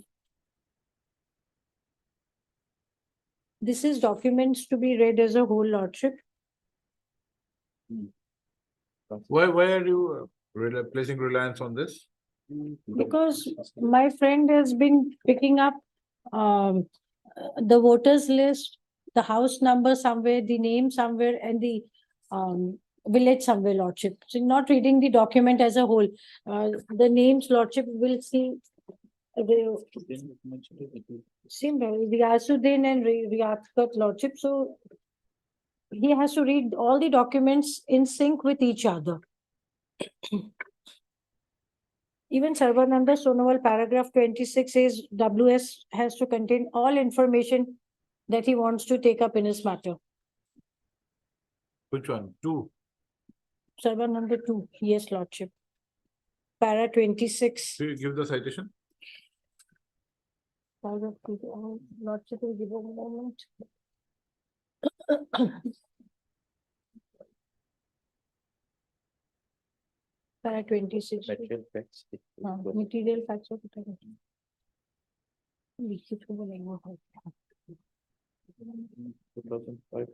Speaker 8: This is documents to be read as a whole, Lordship.
Speaker 1: Why are you placing reliance on this?
Speaker 8: Because my friend has been picking up the voters list, the house number somewhere, the name somewhere, and the village somewhere, Lordship. So not reading the document as a whole. The names, Lordship, will see. Same, Riyasuddin and Riyadkat, Lordship. So he has to read all the documents in sync with each other. Even Sarvananda Sonowal, paragraph 26 says WS has to contain all information that he wants to take up in his matter.
Speaker 1: Which one? 2.
Speaker 8: Sarvananda 2, yes, Lordship. Para 26.
Speaker 1: Give the citation.
Speaker 8: Paragraph 2, Lordship will give a moment. Para 26.
Speaker 11: Material facts.
Speaker 8: Material facts of it. लिखित को बोलेंगे
Speaker 11: 2005.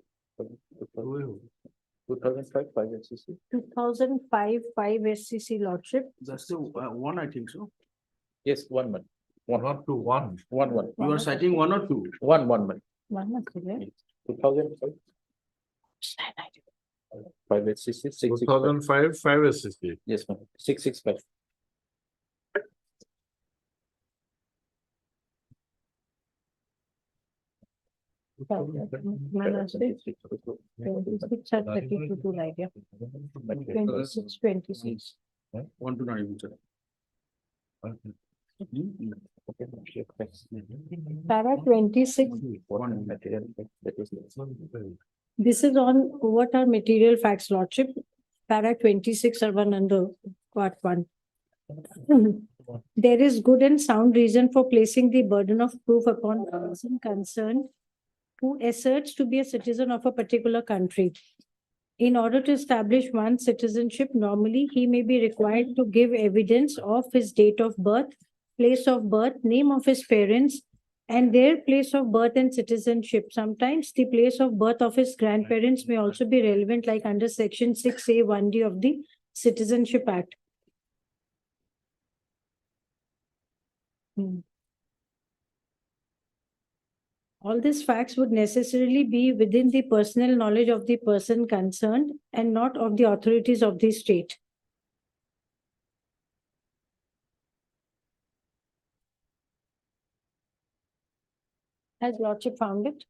Speaker 11: 2005 5 SCC.
Speaker 8: 2005 5 SCC, Lordship.
Speaker 7: That's the one, I think so.
Speaker 11: Yes, 1 month.
Speaker 1: Not 2, 1.
Speaker 11: 1.
Speaker 7: You are citing 1 or 2?
Speaker 11: 1 month.
Speaker 8: 1 month, right?
Speaker 11: 2005. 5 SCC. 665.
Speaker 1: 2005 5 SCC.
Speaker 11: Yes, ma'am. 665.
Speaker 8: idea. 26, 26.
Speaker 7: 1 to 9.
Speaker 8: Para 26.
Speaker 11: One material fact, that is.
Speaker 8: This is on what are material facts, Lordship. Para 26 are one under part 1. There is good and sound reason for placing the burden of proof upon the person concerned who asserts to be a citizen of a particular country. In order to establish one's citizenship, normally he may be required to give evidence of his date of birth, place of birth, name of his parents, and their place of birth and citizenship. Sometimes the place of birth of his grandparents may also be relevant, like under section 6A 1D of the Citizenship Act. All these facts would necessarily be within the personal knowledge of the person concerned and not of the authorities of the state. Has Lordship found it?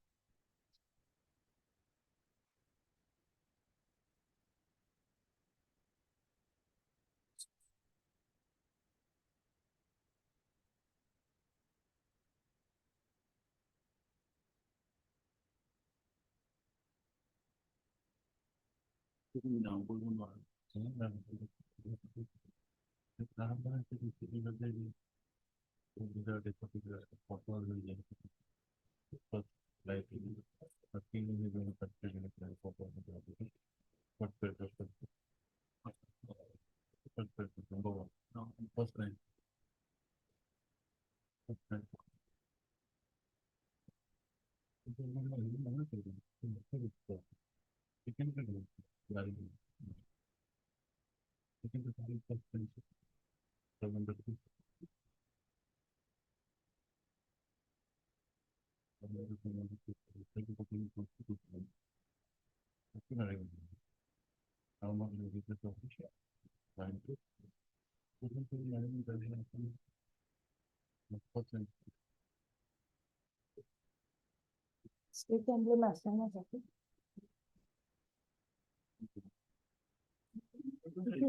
Speaker 8: State emblem असताना जाते.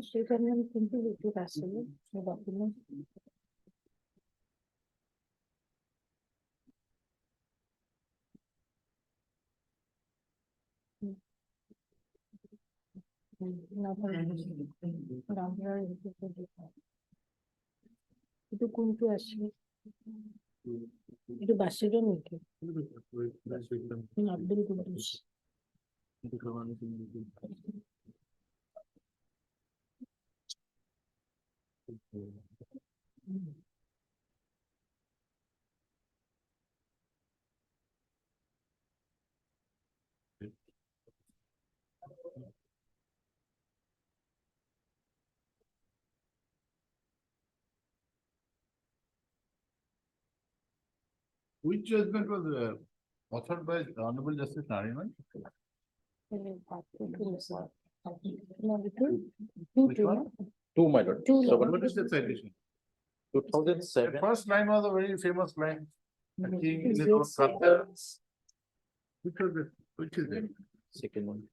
Speaker 8: State emblem कोणती विकत असेल हे document? itu kuntu asli itu Basiro nahi Abdul Qudus
Speaker 1: Which judgment was authored by Honorable Justice Nariman? Which one?
Speaker 9: Two, my lord.
Speaker 8: Two,
Speaker 1: So what is the citation?
Speaker 9: 2007.
Speaker 1: The first line was a very famous line. I think in his own
Speaker 8: Yes.
Speaker 1: chapter. Which was it? Which is it?
Speaker 9: Second one.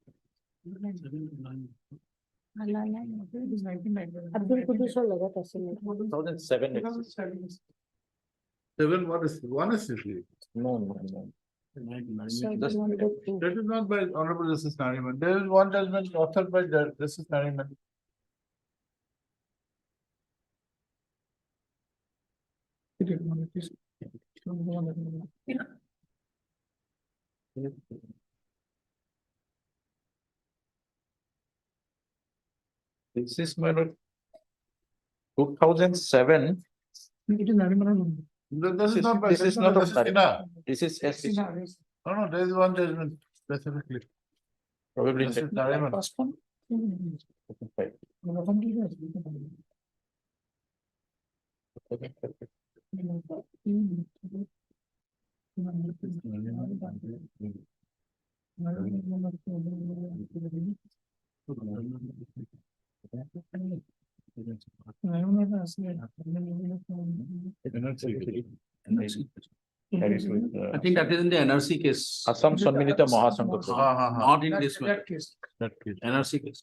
Speaker 8: Abdul Qudus और लगा था असल में
Speaker 9: 2007.
Speaker 1: Seven, what is, one is it?
Speaker 9: No, no, no.
Speaker 1: That is not by Honorable Justice Nariman. There is one judgment authored by Justice Nariman.
Speaker 9: This is my lord. 2007.
Speaker 1: This is not by.
Speaker 9: This is not of
Speaker 1: Justice Sinha.
Speaker 9: This is SC.
Speaker 1: No, no, there is one judgment specifically.
Speaker 9: Probably.
Speaker 1: Justice Nariman.
Speaker 7: I think that is in the NRC case.
Speaker 9: Assam Samminita Mahasangha.
Speaker 7: Not in this one.
Speaker 1: That case.
Speaker 7: NRC case.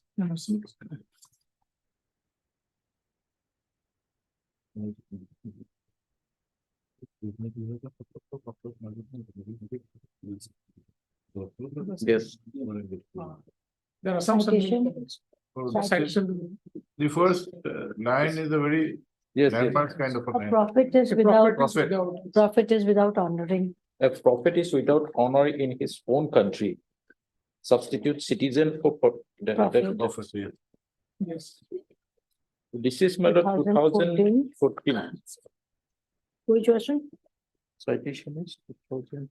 Speaker 9: Yes.
Speaker 11: There are some
Speaker 8: Citation.
Speaker 1: The first line is a very
Speaker 9: Yes, yes.
Speaker 1: landmark kind of a
Speaker 8: A
Speaker 1: line.
Speaker 8: prophet is without
Speaker 1: Prophet.
Speaker 8: prophet is without honoring.
Speaker 9: A prophet is without honor in his own country. Substitute citizen for
Speaker 8: Prophet.
Speaker 1: Prophet, yes.
Speaker 11: Yes.
Speaker 9: This is my lord
Speaker 8: 2014.
Speaker 9: 2014.
Speaker 8: Which version?
Speaker 9: Citation is 2000.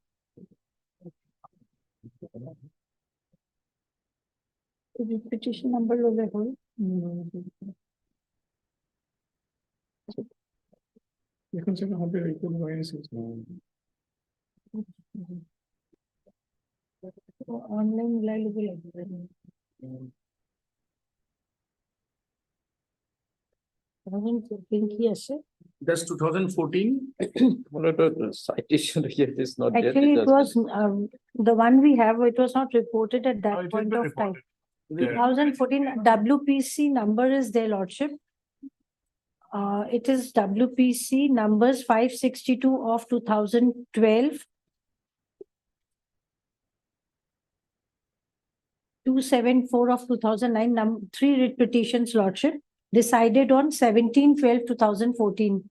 Speaker 8: Petition number लो ले हो
Speaker 11: এখন সেটা হবে report হয়েছে
Speaker 8: online live লাগবে কি আছে
Speaker 7: That's 2014.
Speaker 9: Citation here is not there.
Speaker 8: actually it
Speaker 9: has
Speaker 8: was the one we have, it was not reported at that
Speaker 1: No, it has
Speaker 8: point
Speaker 1: been
Speaker 8: of time.
Speaker 1: reported.
Speaker 8: 2014 WPC number is their lordship. It is WPC numbers 562 of 2012. 274 of 2009, 3 writ petitions, lordship, decided on 17/12/2014.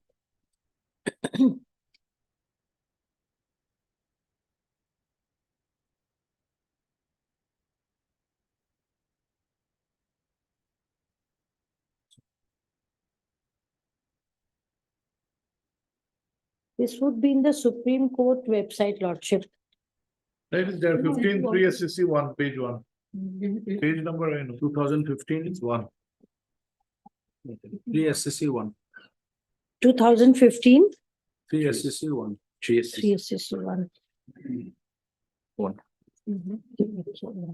Speaker 8: This would be in the Supreme Court website, lordship.
Speaker 1: That is there, 15 3 1, page 1. Page number, I know, 2015 is 1.
Speaker 7: 3 SCC 1.
Speaker 8: 2015,
Speaker 7: 3 SCC 1.
Speaker 8: 361.
Speaker 9: One.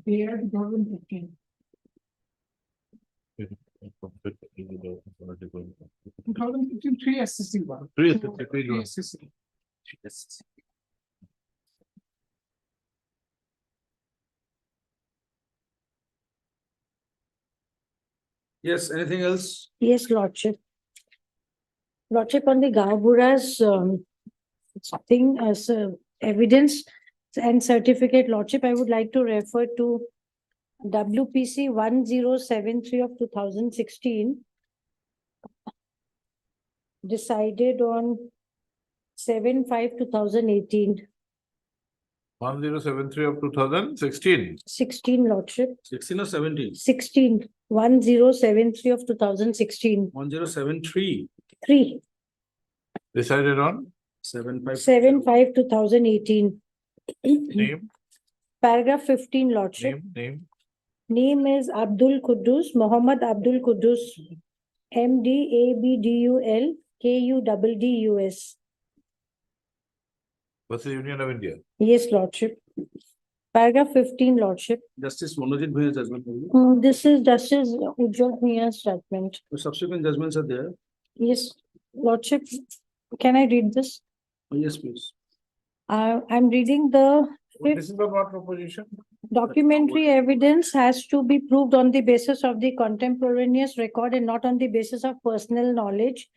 Speaker 11: Yeah, 2015. 2015, 3 SCC one.
Speaker 1: 3 SCC, page 1.
Speaker 11: SCC.
Speaker 7: Yes, anything else?
Speaker 8: Yes, lordship. Lordship, on the Gaubura's thing as evidence and certificate, lordship, I would like to refer to WPC 1073 of 2016. Decided on 7/5/2018.
Speaker 1: 1073 of 2016.
Speaker 8: 16, lordship,
Speaker 7: 16 or 17?
Speaker 8: 16, 1073 of 2016.
Speaker 7: 1073.
Speaker 8: 3,
Speaker 1: Decided on
Speaker 7: 75.
Speaker 8: 7/5/2018.
Speaker 1: name,
Speaker 8: Paragraph 15, lordship.
Speaker 1: name.
Speaker 8: Name is Abdul Quddus, Mohammed Abdul Quddus, MD ABDUL KUDDUS.
Speaker 1: What's the Union of India?
Speaker 8: Yes, lordship. Paragraph 15, lordship.
Speaker 7: Justice Monojit Bhai's judgment.
Speaker 8: This is Justice Ujjwal Mia's judgment.
Speaker 7: The subsequent judgments are there.
Speaker 8: Yes, lordship. Can I read this?
Speaker 7: Oh, yes, please.
Speaker 8: I'm reading the
Speaker 1: This is the what proposition?
Speaker 8: documentary evidence has to be proved on the basis of the contemporaneous record and not on the basis of personal knowledge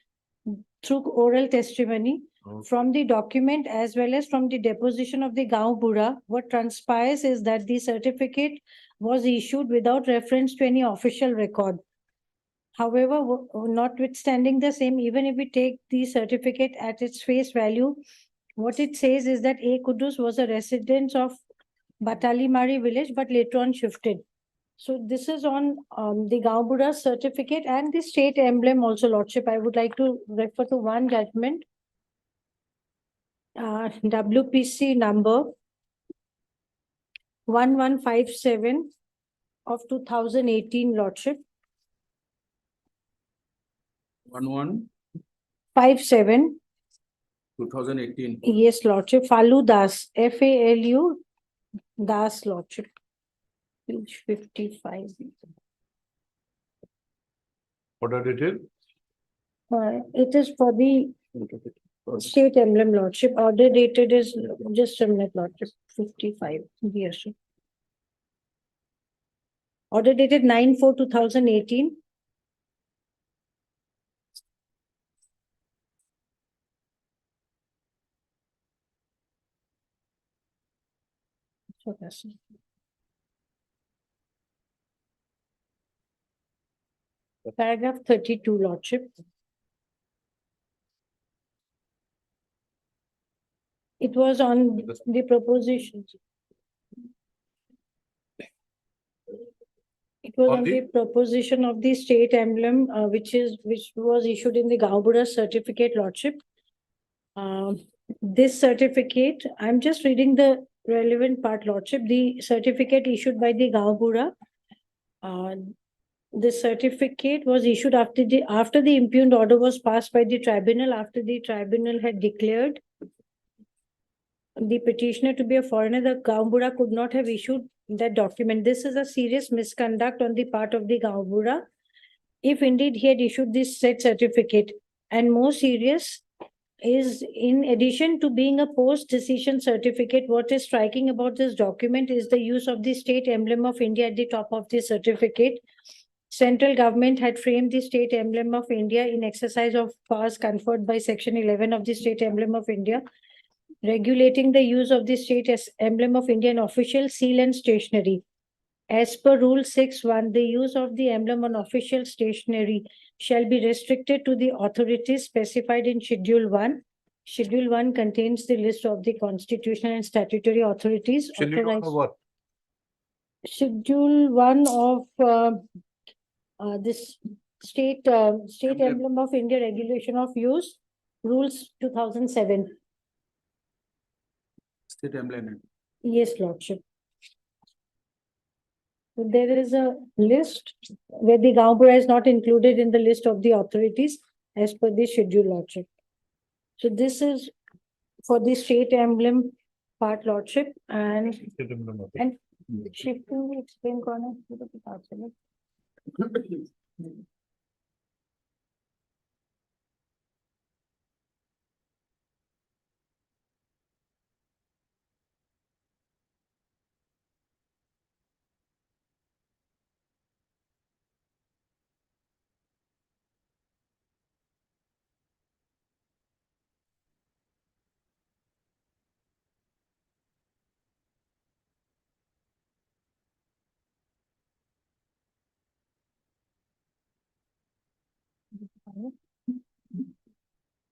Speaker 8: through oral testimony. From the document as well as from the deposition of the Gaon Bura, what transpires is that the certificate was issued without reference to any official record. However, notwithstanding the same, even if we take the certificate at its face value, what it says is that A. Quddus was a resident of Batalimari village, but later on shifted. So this is on the Gaon Bura certificate and the state emblem also, lordship. I would like to refer to one judgment. WPC number 1157 of 2018, lordship.
Speaker 7: 1157,
Speaker 8: 57,
Speaker 7: 2018.
Speaker 8: yes, lordship. Falu Das, FALU Das, lordship. Page 55.
Speaker 1: What are it?
Speaker 8: It is for the state emblem, lordship. Order dated is just a minute, lordship. 55. Yes, sir. Order dated 9/4/2018. Paragraph 32, lordship. It was on the proposition. It was
Speaker 1: On
Speaker 8: on
Speaker 1: the-
Speaker 8: the proposition of the state emblem, which was issued in the Gaon Bura certificate, lordship. This certificate, I'm just reading the relevant part, lordship. The certificate issued by the Gaon Bura, The certificate was issued after the impugned order was passed by the tribunal, after the tribunal had declared the petitioner to be a foreigner. The Gaumbura could not have issued that document. This is a serious misconduct on the part of the Gaumbura, if indeed he had issued this said certificate. And more serious is, in addition to being a post-decision certificate, what is striking about this document is the use of the state emblem of India at the top of the certificate. Central government had framed the state emblem of India in exercise of powers conferred by Section 11 of the State Emblem of India, regulating the use of the state emblem of India in official seal and stationery. As per Rule 6.1, the use of the emblem on official stationery shall be restricted to the authorities specified in Schedule 1. Schedule 1 contains the list of the constitutional and statutory authorities
Speaker 1: Schedule one
Speaker 8: authorized.
Speaker 1: of what?
Speaker 8: Schedule 1 of this state emblem of India regulation of use, rules 2007.
Speaker 7: State emblem.
Speaker 8: Yes, Lordship. There is a list where the Gaumbura is not included in the list of the authorities as per the schedule, Lordship. So this is for the state emblem part, Lordship, and shifting the explain corner to the parts of it.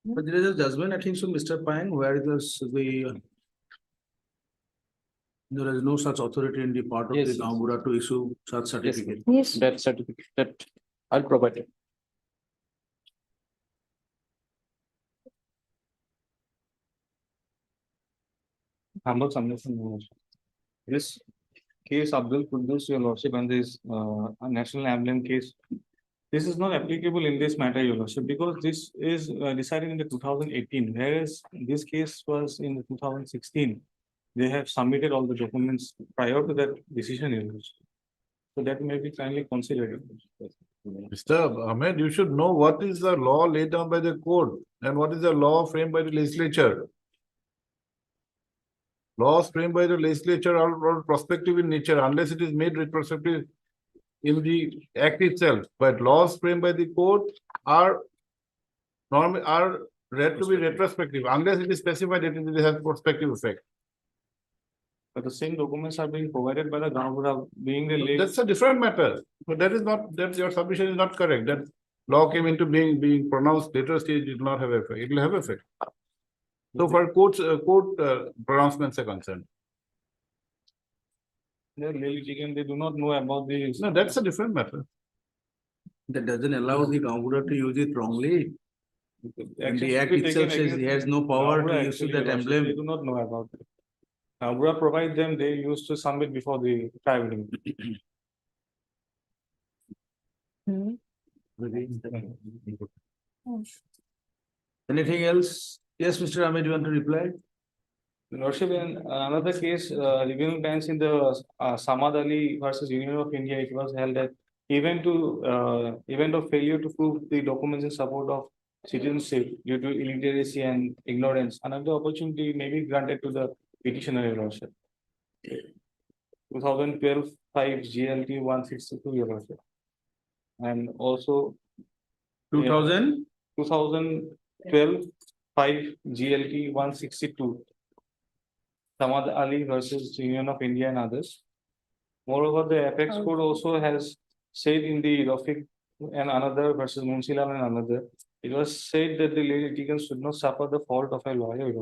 Speaker 7: But there is a judgment, I think so, Mr. Pang, where there is no such authority in the part of
Speaker 9: Yes,
Speaker 7: the
Speaker 9: yes.
Speaker 7: Gaumbura to issue such certificate.
Speaker 8: Yes,
Speaker 9: That certificate, that I'll provide it.
Speaker 10: Humble submission, Your Lordship. This case Abdul Quddus, Your Lordship, and this national emblem case, this is not applicable in this matter, Your Lordship, because this is decided in the 2018, whereas this case was in the 2016. They have submitted all the documents prior to that decision, Your Lordship. So that may be kindly considered.
Speaker 1: Mr. Ahmed, you should know what is the law laid down by the code and what is the law framed by the legislature. Laws framed by the legislature are prospective in nature unless it is made retrospective in the act itself. But laws framed by the code are read to be retrospective unless it is specified that it has prospective effect.
Speaker 10: But the same documents are being provided by the Gaumbura, being the late.
Speaker 1: That's a different matter. But that is not, that your submission is not correct. That law came into being pronounced later stage, it will not have effect. It will have effect. So for court pronouncements are concerned.
Speaker 10: They're lay litigant, they do not know about this.
Speaker 1: No, that's a different matter.
Speaker 7: That doesn't allow the Gaumbura to use it wrongly. And the act itself says he has no power to use that emblem.
Speaker 10: They do not know about it. Gaumbura provide them, they used to submit before the tribunal.
Speaker 7: Anything else? Yes, Mr. Ahmed, you want to reply?
Speaker 10: Your Lordship, in another case, reviewing bench in the Samad Ali versus Union of India, it was held that event of failure to prove the documents in support of citizenship due to illiteracy and ignorance, another opportunity may be granted to the petitioner, Your Lordship. 2012 5 GLT 162, Your Lordship. And also 2012 5 GLT 162. Samad Ali versus Union of India and others. Moreover, the Apex Code also has said in the Rafiq and another versus Munsilal and another, it was said that the litigants should not suffer the fault of a lawyer.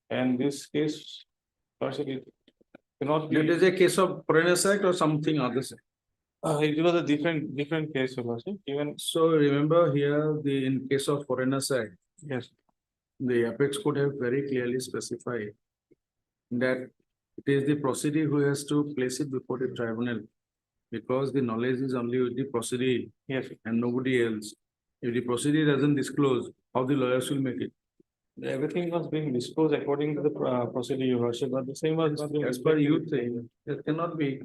Speaker 10: And this case, it cannot be.
Speaker 7: It is a case of Foreigners Act or something others.
Speaker 10: It was a different case, Your Lordship. Even
Speaker 7: So remember here, in case of Foreigners Act,
Speaker 10: yes,
Speaker 7: the Apex Code have very clearly specified that it is the proceeding who has to place it before the tribunal. Because the knowledge is only with the proceeding
Speaker 10: Yes,
Speaker 7: and nobody else. If the proceeding doesn't disclose, how the lawyers will make it?
Speaker 10: everything was being disclosed according to the procedure, Your Worship, but the same was not being.
Speaker 7: As per you saying, that cannot be.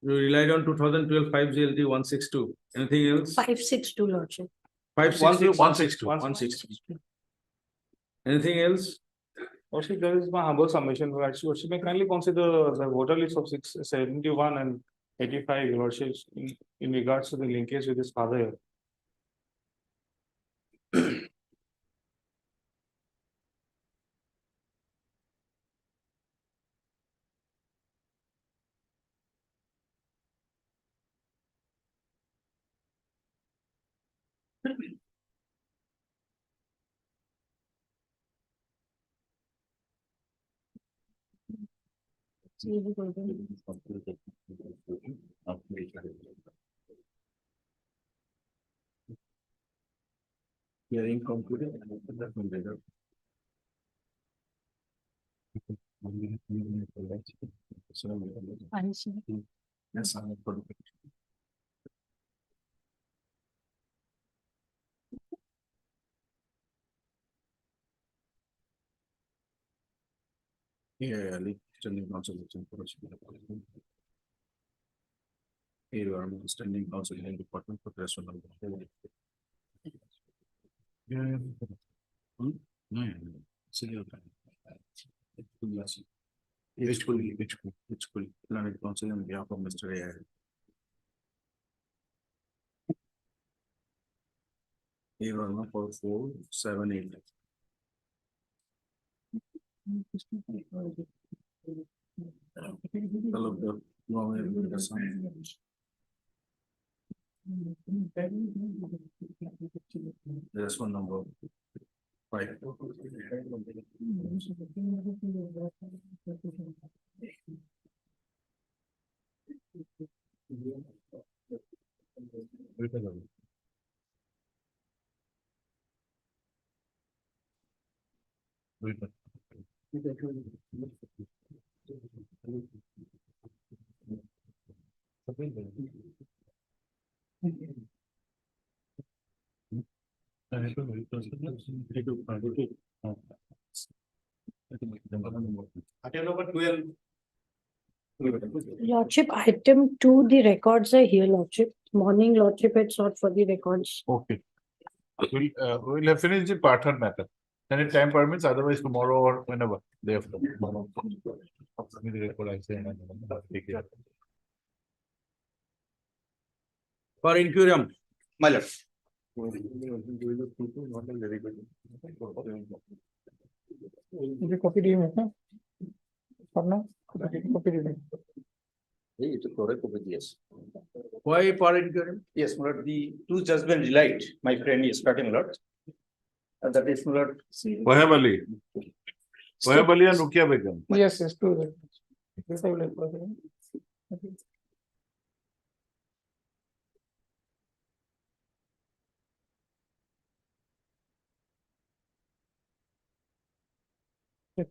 Speaker 7: You relied on 2012 5 GLT 162. Anything else?
Speaker 8: 562, Lordship.
Speaker 7: 562,
Speaker 10: 162.
Speaker 7: 162. Anything else?
Speaker 10: Worship, there is my humble submission, Worship, may kindly consider the voter list of 671 and 85, Your Worship, in regards to the linkage with his father here.
Speaker 7: Hearing concluded. Yes, I have got it. Yeah, standing council. Here you are, standing council in department for rest of the. Yeah. No. Senior. Which school, Planet Council on behalf of Mr. A. Here are 4478. Hello, the there's one number. 5.
Speaker 8: Lordship, item 2, the records are here, Lordship. Morning, Lordship had sought for the records.
Speaker 1: Okay. We'll have finished the partner matter. Then if time permits, otherwise tomorrow or whenever they have.
Speaker 7: For incurium.
Speaker 2: My lord.
Speaker 11: Copy him, copy.
Speaker 7: Why for incurium?
Speaker 2: Yes, my lord, the two judgment relied, my friend is starting lot. And that is, my lord.
Speaker 1: Wahab Ali. Wahab Ali and Rukia Begum.
Speaker 11: Yes, true.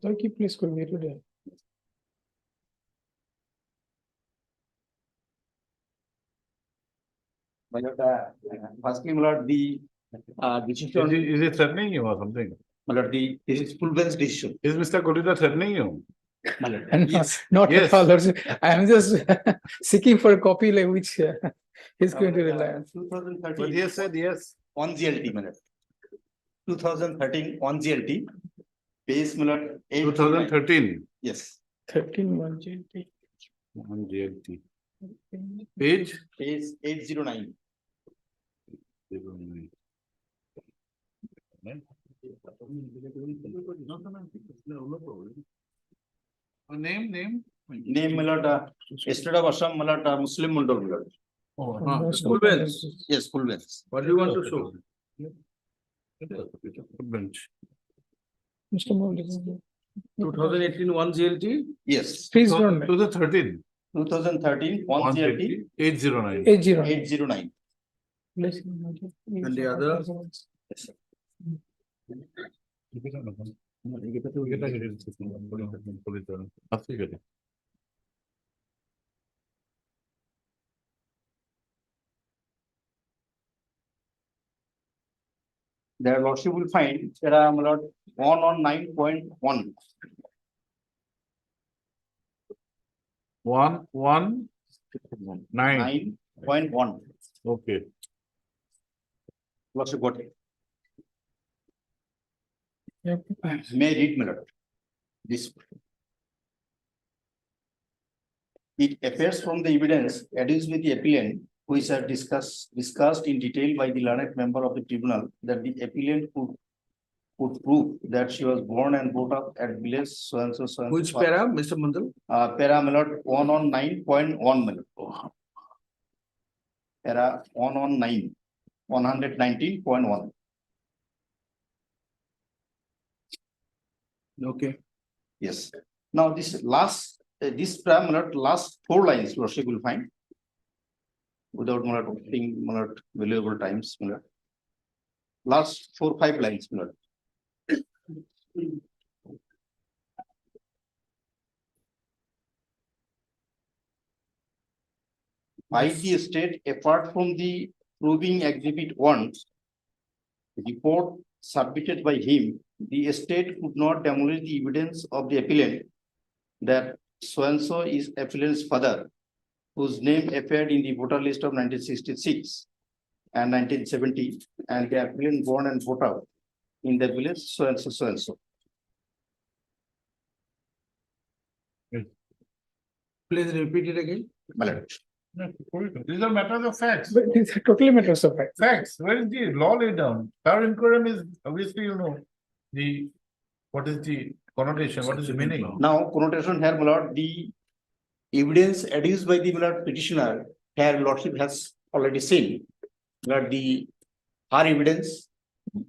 Speaker 11: Turkey, please could be today.
Speaker 2: My lord, firstly, my lord, the decision,
Speaker 1: Is he threatening you or something?
Speaker 2: my lord, this is full bench decision.
Speaker 1: Is Mr. Kodita threatening you?
Speaker 2: My lord.
Speaker 11: And
Speaker 2: Yes.
Speaker 11: not
Speaker 1: Yes.
Speaker 11: at all, Lordship. I am just seeking for a copy like which he's going to rely on.
Speaker 2: 2013.
Speaker 1: But he has said yes.
Speaker 2: 1 GLT, my lord. 2013 1 GLT. Base, my lord.
Speaker 1: 2013.
Speaker 2: Yes.
Speaker 11: 13 GLT.
Speaker 1: 1 GLT. Page.
Speaker 2: Page 809.
Speaker 1: Name.
Speaker 2: Name, my lord, State of Assam, my lord, Muslim Mundal, my lord.
Speaker 7: School bench.
Speaker 2: Yes, full bench.
Speaker 7: What do you want to show?
Speaker 1: Bench.
Speaker 11: Mr. Modi.
Speaker 7: 2018 1 GLT.
Speaker 2: Yes.
Speaker 11: Please don't.
Speaker 1: 2013.
Speaker 2: 2013 1 GLT
Speaker 1: 809.
Speaker 11: 80.
Speaker 2: 809.
Speaker 7: And the other?
Speaker 13: Their lordship will find there are my lord 1 on 9.1.
Speaker 1: 119.
Speaker 13: 9.1.
Speaker 1: Okay.
Speaker 13: Lordship got it. May I read, my lord? This. It appears from the evidence adduced with the appellant, which are discussed in detail by the learned member of the tribunal, that the appellant could prove that she was born and brought up at village so and so.
Speaker 7: Which para, Mr. Mandal?
Speaker 13: Para my lord 1 on 9.1, my lord. Para 1 on 9, 119.1.
Speaker 7: Okay.
Speaker 13: Yes. Now this last, this parameter, last 4 lines, lordship will find. Without my lord taking my lord valuable times, my lord. Last 4-5 lines, my lord. By the state, apart from the proving exhibit 1, report submitted by him, the estate could not demolish the evidence of the appellant that so and so is appellant's father, whose name appeared in the voter list of 1966 and 1970, and the appellant born and brought up in the village so and so, so and so.
Speaker 7: Please repeat it again.
Speaker 13: My lord.
Speaker 1: These are matters of facts.
Speaker 11: But these are totally matters of fact.
Speaker 1: Facts. Where is the law laid down? Power inquiry is obviously, you know, the, what is the connotation? What is the meaning?
Speaker 13: Now, connotation here, my lord, the evidence adduced by the my lord petitioner, here lordship has already seen. My lord, her evidence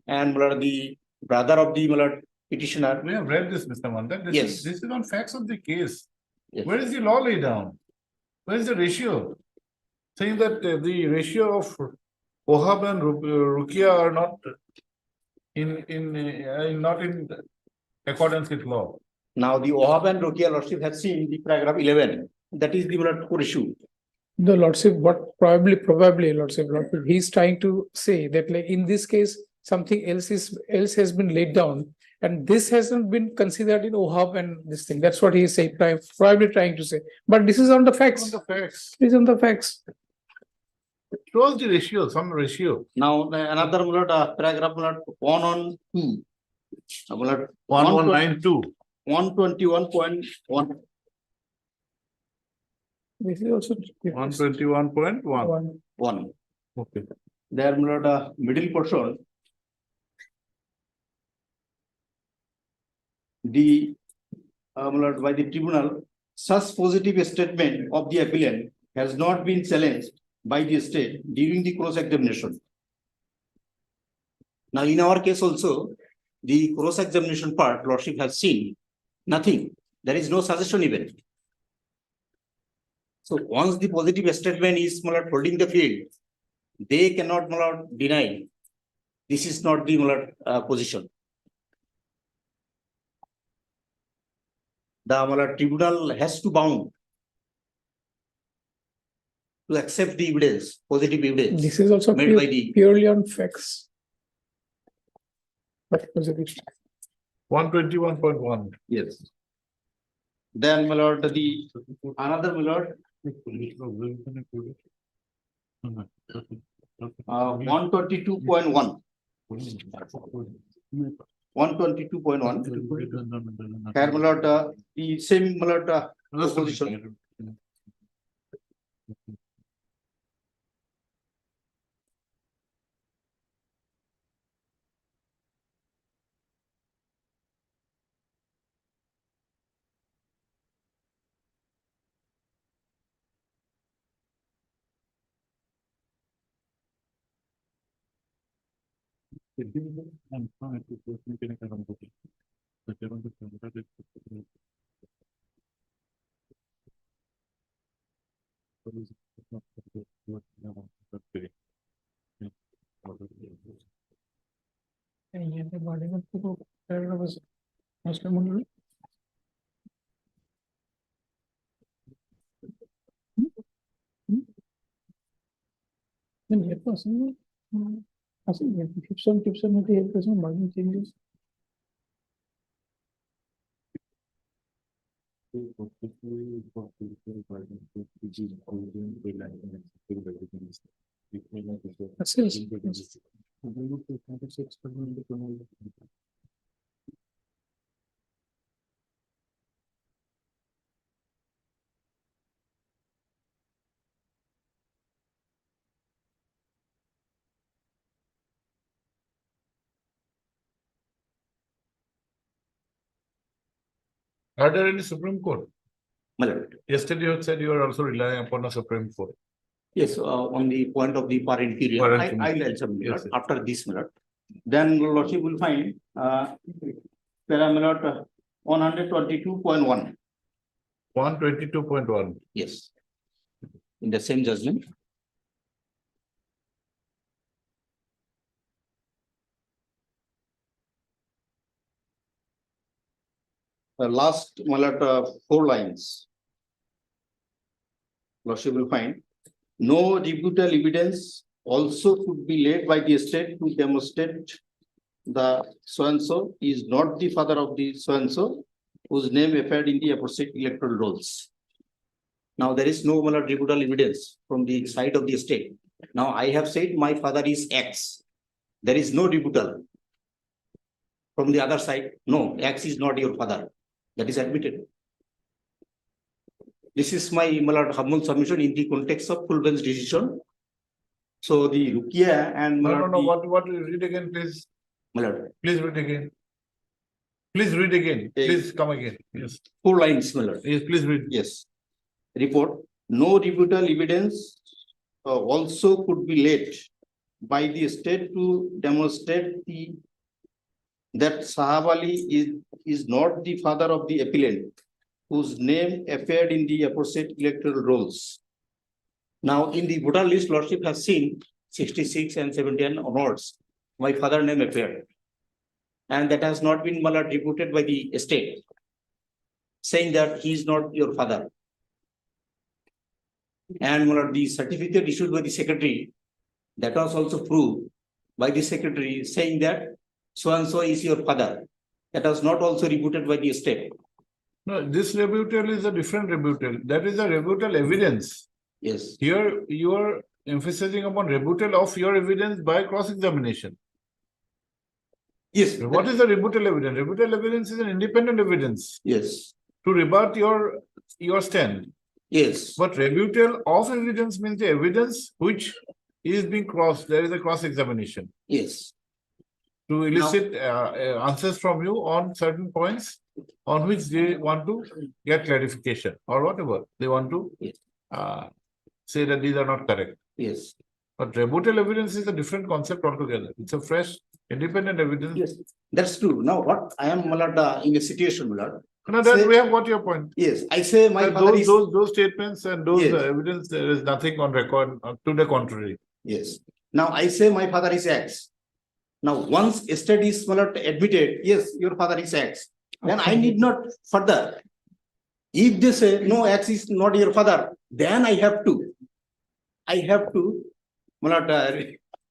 Speaker 13: and my lord, the brother of the my lord petitioner.
Speaker 1: We have read this, Mr. Mandan.
Speaker 13: Yes.
Speaker 1: This is on facts of the case.
Speaker 13: Yes.
Speaker 1: Where is the law laid down? Where is the ratio? Saying that the ratio of Ohab and Rukia are not not in accordance with law.
Speaker 13: Now, the Ohab and Rokia lordship has seen the paragraph 11. That is the my lord core issue.
Speaker 11: The lordship, what probably lordship, he's trying to say that like in this case, something else has been laid down. And this hasn't been considered in OHAB and this thing. That's what he is saying, probably trying to say. But this is on the facts.
Speaker 1: On the facts.
Speaker 11: It is on the facts.
Speaker 1: Show us the ratio, some ratio.
Speaker 13: Now, another my lord, paragraph my lord 1 on 2. My lord,
Speaker 1: 1192.
Speaker 13: 121.1.
Speaker 11: This is also
Speaker 1: 121.1.
Speaker 13: 1.
Speaker 1: Okay.
Speaker 13: There, my lord, middle portion. The my lord, by the tribunal, such positive statement of the appellant has not been challenged by the state during the cross-examination. Now, in our case also, the cross-examination part, lordship has seen nothing. There is no suggestion even. So once the positive statement is my lord, holding the field, they cannot my lord, deny this is not the my lord, position. The my lord, tribunal has to bound to accept the evidence, positive evidence.
Speaker 11: This is also
Speaker 13: made by the
Speaker 11: purely on facts. But positive.
Speaker 1: 121.1.
Speaker 13: yes. Then my lord, the another my lord, 122.1. 122.1. Here, my lord, the same my lord, proposition.
Speaker 11: Mr. Munir. Then help us, no? I think Gibson with the help us, no, margin changes. That's it.
Speaker 1: Are there any Supreme Court?
Speaker 13: My lord.
Speaker 1: Yesterday you said you are also relying upon a Supreme Court.
Speaker 13: Yes, on the point of the parent period,
Speaker 1: Parent
Speaker 13: I will answer, my
Speaker 1: Yes,
Speaker 13: lord,
Speaker 1: sir.
Speaker 13: after this, my lord. Then lordship will find, para, my lord, 122.1,
Speaker 1: 122.1.
Speaker 13: yes. In the same judgment. The last, my lord, 4 lines. Lordship will find, no rebuttal evidence also could be laid by the state to demonstrate the so-and-so is not the father of the so-and-so whose name appeared in the opposite electoral rolls. Now, there is no rebuttal evidence from the side of the state. Now, I have said my father is X. There is no rebuttal. From the other side, no, X is not your father. That is admitted. This is my humble submission in the context of full bench decision. So the Rukia and
Speaker 1: No, what, read again, please. Please read again. Please read again. Please come again. Yes.
Speaker 13: 4 lines, my lord.
Speaker 1: Yes, please read.
Speaker 13: Yes. Report, no rebuttal evidence also could be laid by the state to demonstrate that Sahab Ali is not the father of the appellant whose name appeared in the opposite electoral rolls. Now, in the voter list, lordship has seen 66 and 71 onwards, my father name appeared. And that has not been reputed by the state, saying that he is not your father. And the certificate issued by the secretary, that was also proved by the secretary, saying that so-and-so is your father. That was not also reputed by the state.
Speaker 1: No, this rebuttal is a different rebuttal. That is a rebuttal evidence.
Speaker 13: Yes.
Speaker 1: Here you are emphasizing upon rebuttal of your evidence by cross-examination.
Speaker 13: Yes.
Speaker 1: What is the rebuttal evidence? Rebuttal evidence is an independent evidence.
Speaker 13: Yes.
Speaker 1: To rebut your stand.
Speaker 13: Yes.
Speaker 1: But rebuttal of evidence means the evidence which is being crossed. There is a cross-examination.
Speaker 13: Yes.
Speaker 1: To elicit answers from you on certain points on which they want to get clarification or whatever they want to say that these are not correct.
Speaker 13: Yes.
Speaker 1: But rebuttal evidence is a different concept altogether. It's a fresh, independent evidence.
Speaker 13: Yes, that's true. Now, what I am in a situation,
Speaker 1: No, that we have got your point.
Speaker 13: Yes, I say my father is.
Speaker 1: Those statements and those
Speaker 13: Yes.
Speaker 1: evidence, there is nothing on record to the contrary.
Speaker 13: Yes. Now, I say my father is X. Now, once state is admitted, yes, your father is X, then I need not further. If they say, no, X is not your father, then I have to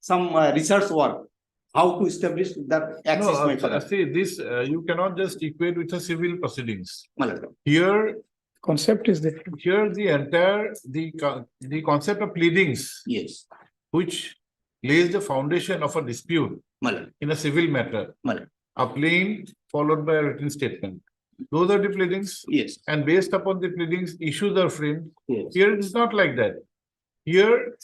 Speaker 13: some research work, how to establish that X is my father.
Speaker 1: See, this you cannot just equate with the civil proceedings.
Speaker 13: Malata.
Speaker 1: Here,
Speaker 11: Concept is different.
Speaker 1: here the entire, the concept of pleadings,
Speaker 13: Yes,
Speaker 1: which lays the foundation of a dispute
Speaker 13: Malata.
Speaker 1: in a civil matter,
Speaker 13: Malata.
Speaker 1: a plaint followed by a written statement. Those are the pleadings,
Speaker 13: Yes,
Speaker 1: and based upon the pleadings, issues are framed.
Speaker 13: yes,
Speaker 1: Here it is not like that. Here,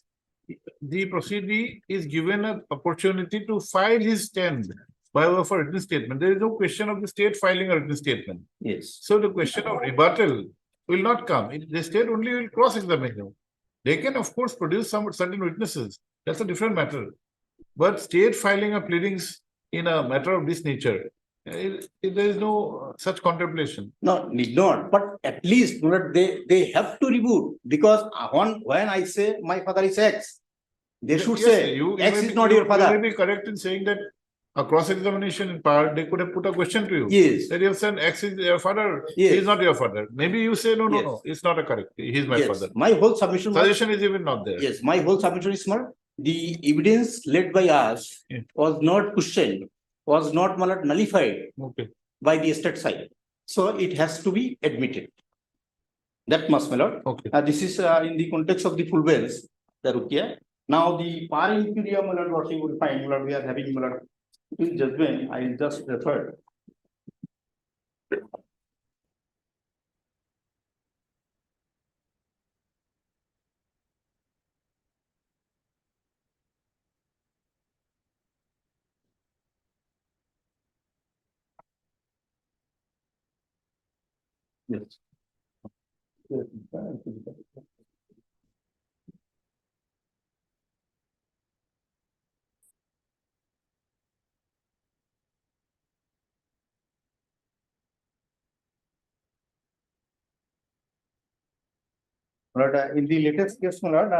Speaker 1: the proceedee is given an opportunity to file his stand by way of a written statement. There is no question of the state filing a written statement.
Speaker 13: yes,
Speaker 1: So the question of rebuttal will not come. The state only will cross-examine you. They can, of course, produce some certain witnesses. That's a different matter. But state filing of pleadings in a matter of this nature, there is no such contemplation.
Speaker 13: no, need not, but at least they have to reboot, because when I say my father is X, they should
Speaker 1: Yes,
Speaker 13: say
Speaker 1: you
Speaker 13: X
Speaker 1: may
Speaker 13: is
Speaker 1: be-
Speaker 13: not
Speaker 1: you-
Speaker 13: your father.
Speaker 1: You may be correct in saying that a cross-examination in part, they could have put a question to you.
Speaker 13: Yes,
Speaker 1: That you have said X is your father, he
Speaker 13: Yes.
Speaker 1: is not your father. Maybe you say, no,
Speaker 13: Yes.
Speaker 1: it's not a correct, he is my
Speaker 13: yes,
Speaker 1: father.
Speaker 13: my whole submission was,
Speaker 1: Suggestion is even not there.
Speaker 13: yes, my whole submission is smart. The evidence led by us
Speaker 1: Yeah.
Speaker 13: was not questioned, was not nullified
Speaker 1: Okay.
Speaker 13: by the estate side. So it has to be admitted. That must, my lord.
Speaker 1: Okay.
Speaker 13: This is in the context of the full bench, the Rukia. Now the par incuria, my lord, what you will find, my lord, we are having, my lord, in judgment, I just referred. Yes. But in the latest case, my lord,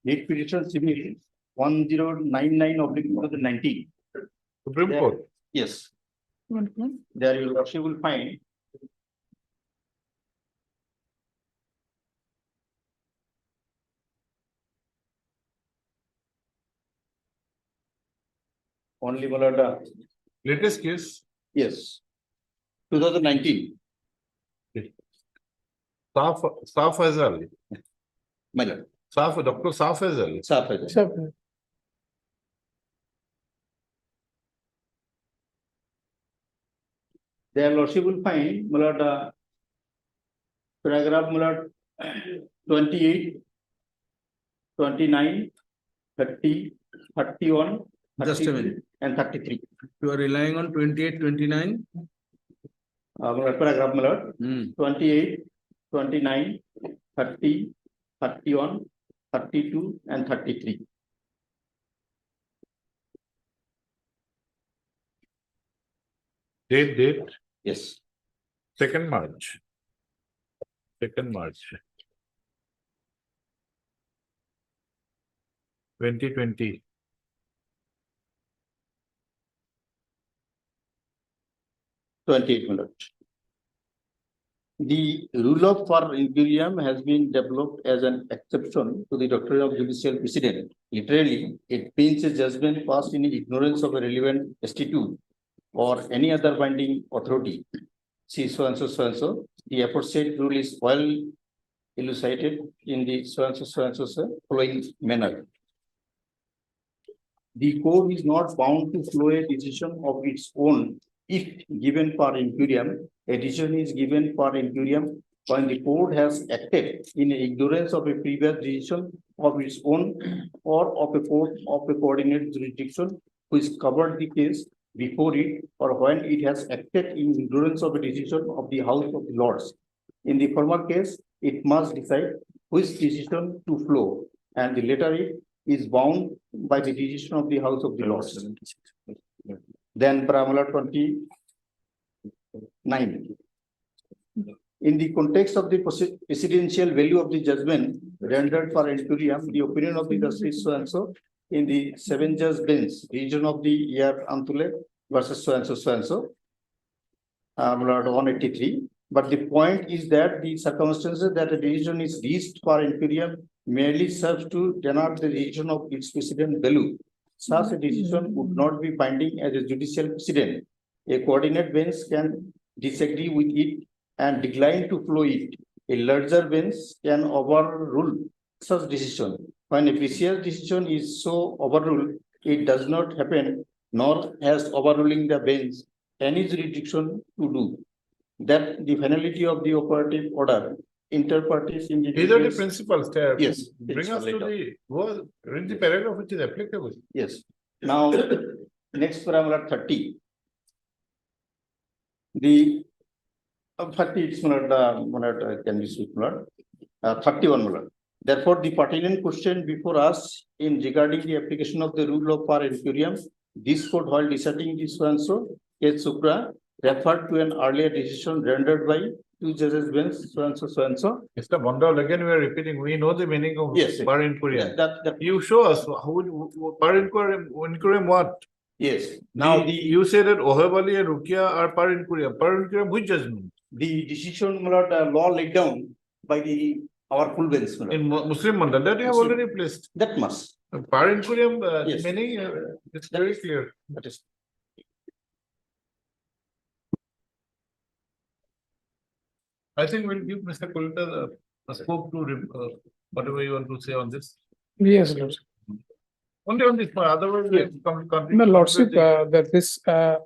Speaker 13: lead petition civil 1099 of 2019.
Speaker 1: Supreme
Speaker 13: There-
Speaker 1: Court.
Speaker 13: Yes. There you will, she will find. Only, my lord,
Speaker 1: Latest case,
Speaker 13: yes. 2019,
Speaker 1: Saf Faisal.
Speaker 13: my lord.
Speaker 1: Dr. Saf Faisal.
Speaker 13: Safed. Their lordship will find, my lord, paragraph, my lord, 28, 29, 30, 31,
Speaker 2: Just a
Speaker 13: 32,
Speaker 2: minute.
Speaker 13: and 33.
Speaker 2: You are relying on 28, 29?
Speaker 13: My lord, paragraph, my lord,
Speaker 2: Hmm.
Speaker 13: 28, 29, 30, 31, 32, and 33.
Speaker 1: Date,
Speaker 13: Yes.
Speaker 1: 2nd March. 2nd March. 2020.
Speaker 13: Twenty-eight minutes. The rule of per imperium has been developed as an exception to the doctrine of judicial precedent. Literally, it means a judgment passed in ignorance of a relevant statute or any other binding authority. See so and so, so and so. The aforesaid rule is well illustrated in the so and so, so and so, so following manner. The court is not bound to follow a decision of its own if given per imperium. A decision is given per imperium when the court has acted in ignorance of a previous decision of its own or of a court of a coordinate jurisdiction which covered the case before it, or when it has acted in ignorance of a decision of the House of Lords. In the former case, it must decide which decision to flow, and the latter it is bound by the decision of the House of the Lords. Then paragraph 29. In the context of the precedential value of the judgment rendered for imperium, the opinion of the justice so and so in the 7-judge bench, region of the year Antule versus so and so, so and so. Lord 183. But the point is that the circumstances that a decision is reached for imperium merely serves to denote the decision of its precedent value. Such a decision would not be binding as a judicial precedent. A coordinate bench can disagree with it and decline to follow it. A larger bench can overrule such decision. When a previous decision is so overruled, it does not happen, nor has overruling the bench any jurisdiction to do. That the finality of the operative order inter partes in the.
Speaker 1: These are the principles there.
Speaker 13: Yes.
Speaker 1: Bring us to
Speaker 13: principle
Speaker 1: the, read the paragraph which is applicable.
Speaker 13: Yes. Now, next paragraph 30. The 30 it's not can be speak not 31 not. Therefore, the pertinent question before us in regarding the application of the rule of par imperium, this court while deciding this so and so, case Supra referred to an earlier decision rendered by 2 judges bench so and so, so and so.
Speaker 1: Mr. Mondal, again we are repeating, we know the meaning of
Speaker 13: Yes,
Speaker 1: par inquiry.
Speaker 13: That
Speaker 1: You show us how par inquiry what?
Speaker 13: Yes.
Speaker 1: Now,
Speaker 13: Now,
Speaker 1: you say that Oheb Ali and Rukia are par incuriam. Par incuriam, which judgment?
Speaker 13: the decision, my lord, law laid down by our full bench, my lord.
Speaker 1: In Muslim Mandal, that you have
Speaker 13: Muslim.
Speaker 1: already placed.
Speaker 13: That must.
Speaker 1: Par incuriam,
Speaker 13: Yes.
Speaker 1: meaning, it's very clear.
Speaker 13: That is.
Speaker 1: I think we'll give Mr. Kulita a scope to whatever you want to say on this.
Speaker 11: Yes, Lord.
Speaker 1: Only on this, but otherwise we have to come.
Speaker 11: No, Lordship, that this, the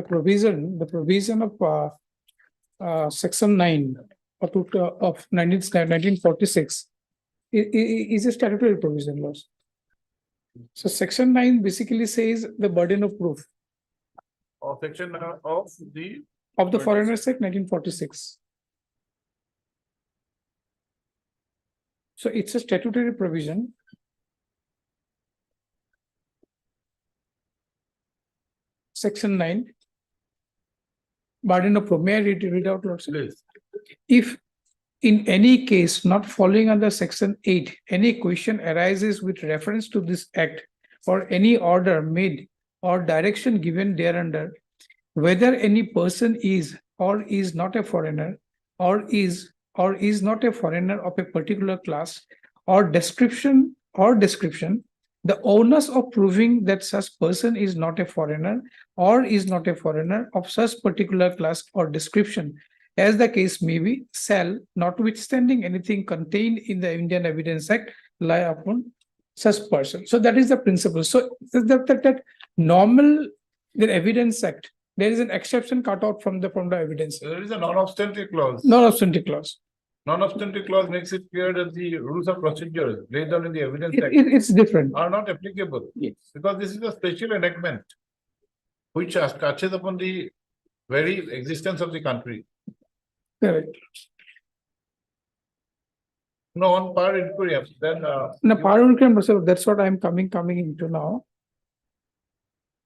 Speaker 11: provision of section 9 of 1946 is a statutory provision, Lord. So section 9 basically says the burden of proof
Speaker 1: Or section of the.
Speaker 11: of the Foreigners Act 1946. So it's a statutory provision. Section 9. Burden of proof. May I read out, Lordship?
Speaker 1: Please.
Speaker 11: If in any case not falling under section 8, any question arises with reference to this act or any order made or direction given thereunder, whether any person is or is not a foreigner or is not a foreigner of a particular class or description, the onus of proving that such person is not a foreigner or is not a foreigner of such particular class or description, as the case may be, shall, notwithstanding anything contained in the Indian Evidence Act, lie upon such person. So that is the principle. So that normal, the Evidence Act, there is an exception cut out from the evidence.
Speaker 1: There is a non-obstante clause.
Speaker 11: Non-obstante clause.
Speaker 1: Non-obstante clause makes it clear that the rules of procedure laid down in the Evidence Act
Speaker 11: It's different.
Speaker 1: are not applicable.
Speaker 11: Yes.
Speaker 1: Because this is a special enactment which touches upon the very existence of the country.
Speaker 11: Correct.
Speaker 1: No, on par inquiry, then.
Speaker 11: No, Parliament, that's what I'm coming into now.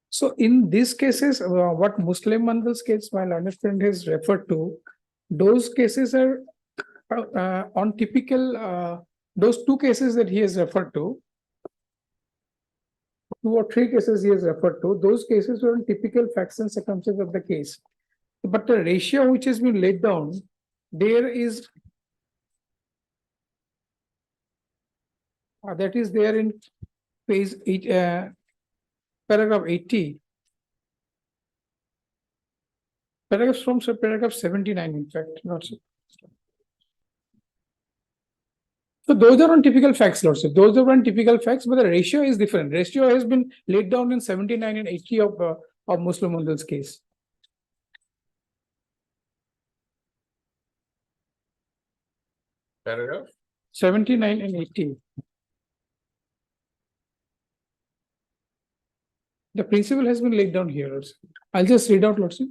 Speaker 11: So in these cases, what Muslim Mandal's case, my learned friend has referred to, those cases are on typical, those two cases that he has referred to, 2 or 3 cases he has referred to, those cases were on typical facts and circumstances of the case. But the ratio which has been laid down, there is, that is there in page 8, paragraph 80. Paragraphs from paragraph 79, in fact, not so. So those are on typical facts, Lordship. Those are on typical facts, but the ratio is different. Ratio has been laid down in 79 and 80 of Muslim Mandal's case.
Speaker 1: Paragraph
Speaker 11: 79 and 80. The principle has been laid down here also. I'll just read out, Lordship.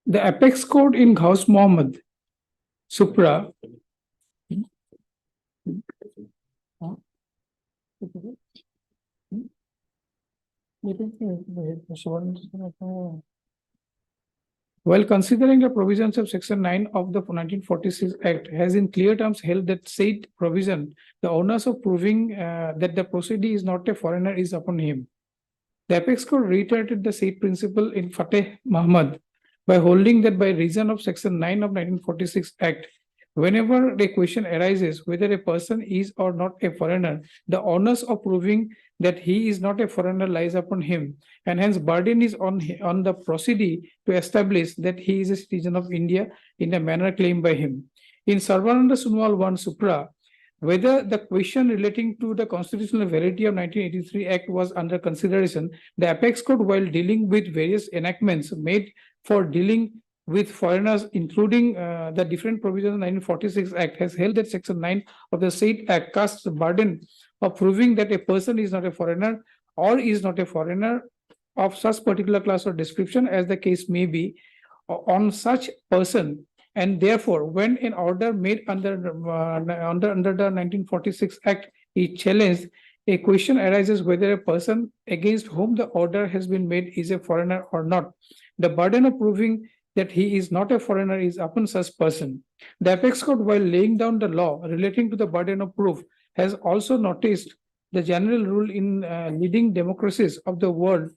Speaker 11: The apex code in Ghaus Muhammad, Supra. While considering the provisions of section 9 of the 1946 Act, has in clear terms held that said provision, the onus of proving that the proceedee is not a foreigner is upon him. The apex code reiterated the said principle in Fateh Muhammad by holding that by reason of section 9 of 1946 Act, whenever a question arises whether a person is or not a foreigner, the onus of proving that he is not a foreigner lies upon him, and hence burden is on the proceedee to establish that he is a citizen of India in a manner claimed by him. In Sarvananda Sunwal 1 Supra, whether the question relating to the constitutional validity of 1983 Act was under consideration, the apex code, while dealing with various enactments made for dealing with foreigners, including the different provisions of 1946 Act, has held that section 9 of the said Act casts the burden of proving that a person is not a foreigner or is not a foreigner of such particular class or description, as the case may be, on such person. And therefore, when an order made under the 1946 Act is challenged, a question arises whether a person against whom the order has been made is a foreigner or not. The burden of proving that he is not a foreigner is upon such person. The apex code, while laying down the law relating to the burden of proof, has also noticed
Speaker 14: the general rule in leading democracies of the world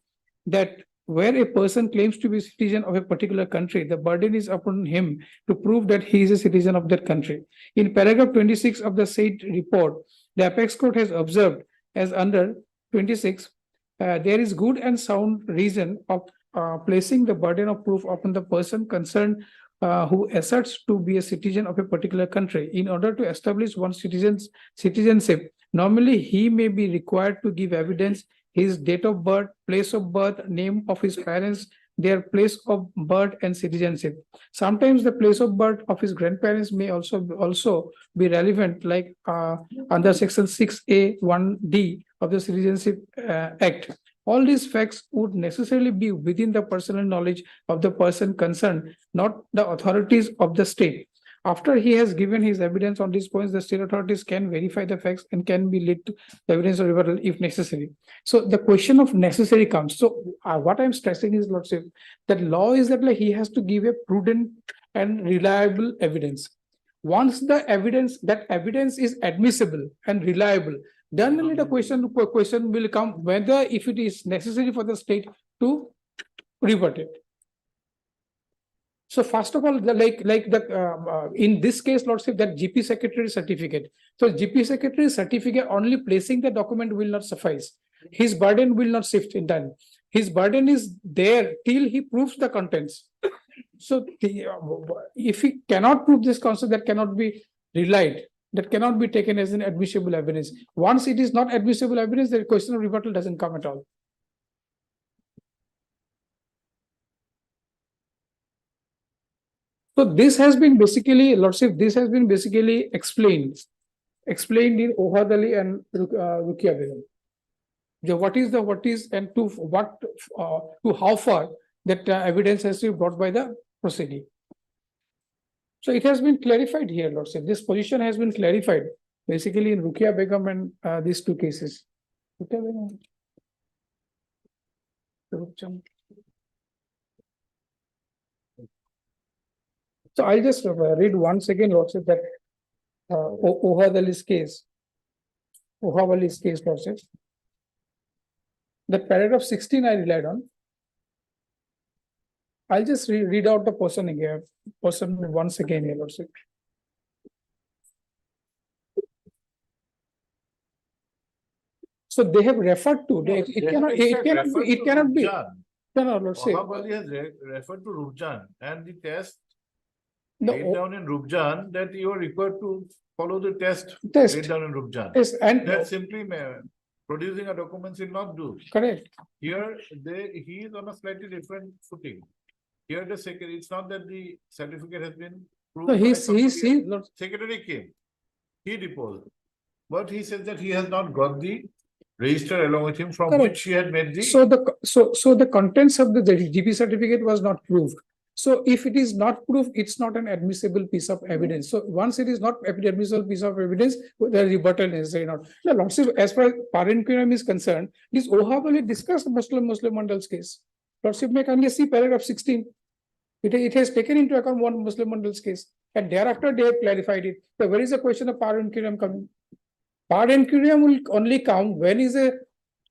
Speaker 14: that where a person claims to be a citizen of a particular country, the burden is upon him to prove that he is a citizen of that country. In paragraph 26 of the said report, the apex court has observed as under 26, there is good and sound reason of placing the burden of proof upon the person concerned who asserts to be a citizen of a particular country. In order to establish one's citizenship, normally he may be required to give evidence his date of birth, place of birth, name of his parents, their place of birth and citizenship. Sometimes the place of birth of his grandparents may also be relevant, like under section 6A 1D of the Citizenship Act. All these facts would necessarily be within the personal knowledge of the person concerned, not the authorities of the state. After he has given his evidence on these points, the state authorities can verify the facts and can be led to the evidence of rebuttal if necessary. So the question of necessary comes. So what I'm stressing is, Lordship, that law is that like he has to give a prudent and reliable evidence. Once the evidence, that evidence is admissible and reliable, then only the question will come whether if it is necessary for the state to rebut it. So first of all, in this case, Lordship, that GP secretary certificate. So GP secretary certificate only placing the document will not suffice. His burden will not shift in time. His burden is there till he proves the contents. So if he cannot prove this concept, that cannot be relied, that cannot be taken as an admissible evidence. Once it is not admissible evidence, the question of rebuttal doesn't come at all. So this has been basically, Lordship, this has been basically explained in Ohad Ali and Rukia Begum. What is and to how far that evidence has to be brought by the proceeding. So it has been clarified here, Lordship. This position has been clarified basically in Rukia Begum and these two cases. Rukia Begum. So I'll just read once again, Lordship, that Ohad Ali's case, Lordship. The paragraph 16 I relied on. I'll just read out the portion again, once again here, Lordship. So they have referred to, it cannot be. No, Lordship.
Speaker 1: Ohad Ali has referred to Rupjan and the test
Speaker 14: No,
Speaker 1: laid down in Rupjan that you are required to follow the test laid down in Rupjan.
Speaker 14: Yes, and
Speaker 1: That simply producing a document will not do.
Speaker 14: correct.
Speaker 1: Here, he is on a slightly different footing. Here, the secretary, it's not that the certificate has been proved.
Speaker 14: No,
Speaker 1: by somebody else.
Speaker 14: Lord,
Speaker 1: Secretary came, he deposed, but he says that he has not got the register along with him from
Speaker 14: Correct.
Speaker 1: which he had made the.
Speaker 14: so the contents of the GP certificate was not proved. So if it is not proved, it's not an admissible piece of evidence. So once it is not an admissible piece of evidence, the rebuttal is necessary not. No, Lordship, as far as Parinkuram is concerned, this Ohad Ali discussed Muslim Mandal's case. Lordship may kindly see paragraph 16. It has taken into account one Muslim Mandal's case, and thereafter they have clarified it. So where is the question of Parinkuram coming? Parinkuram will only come when is a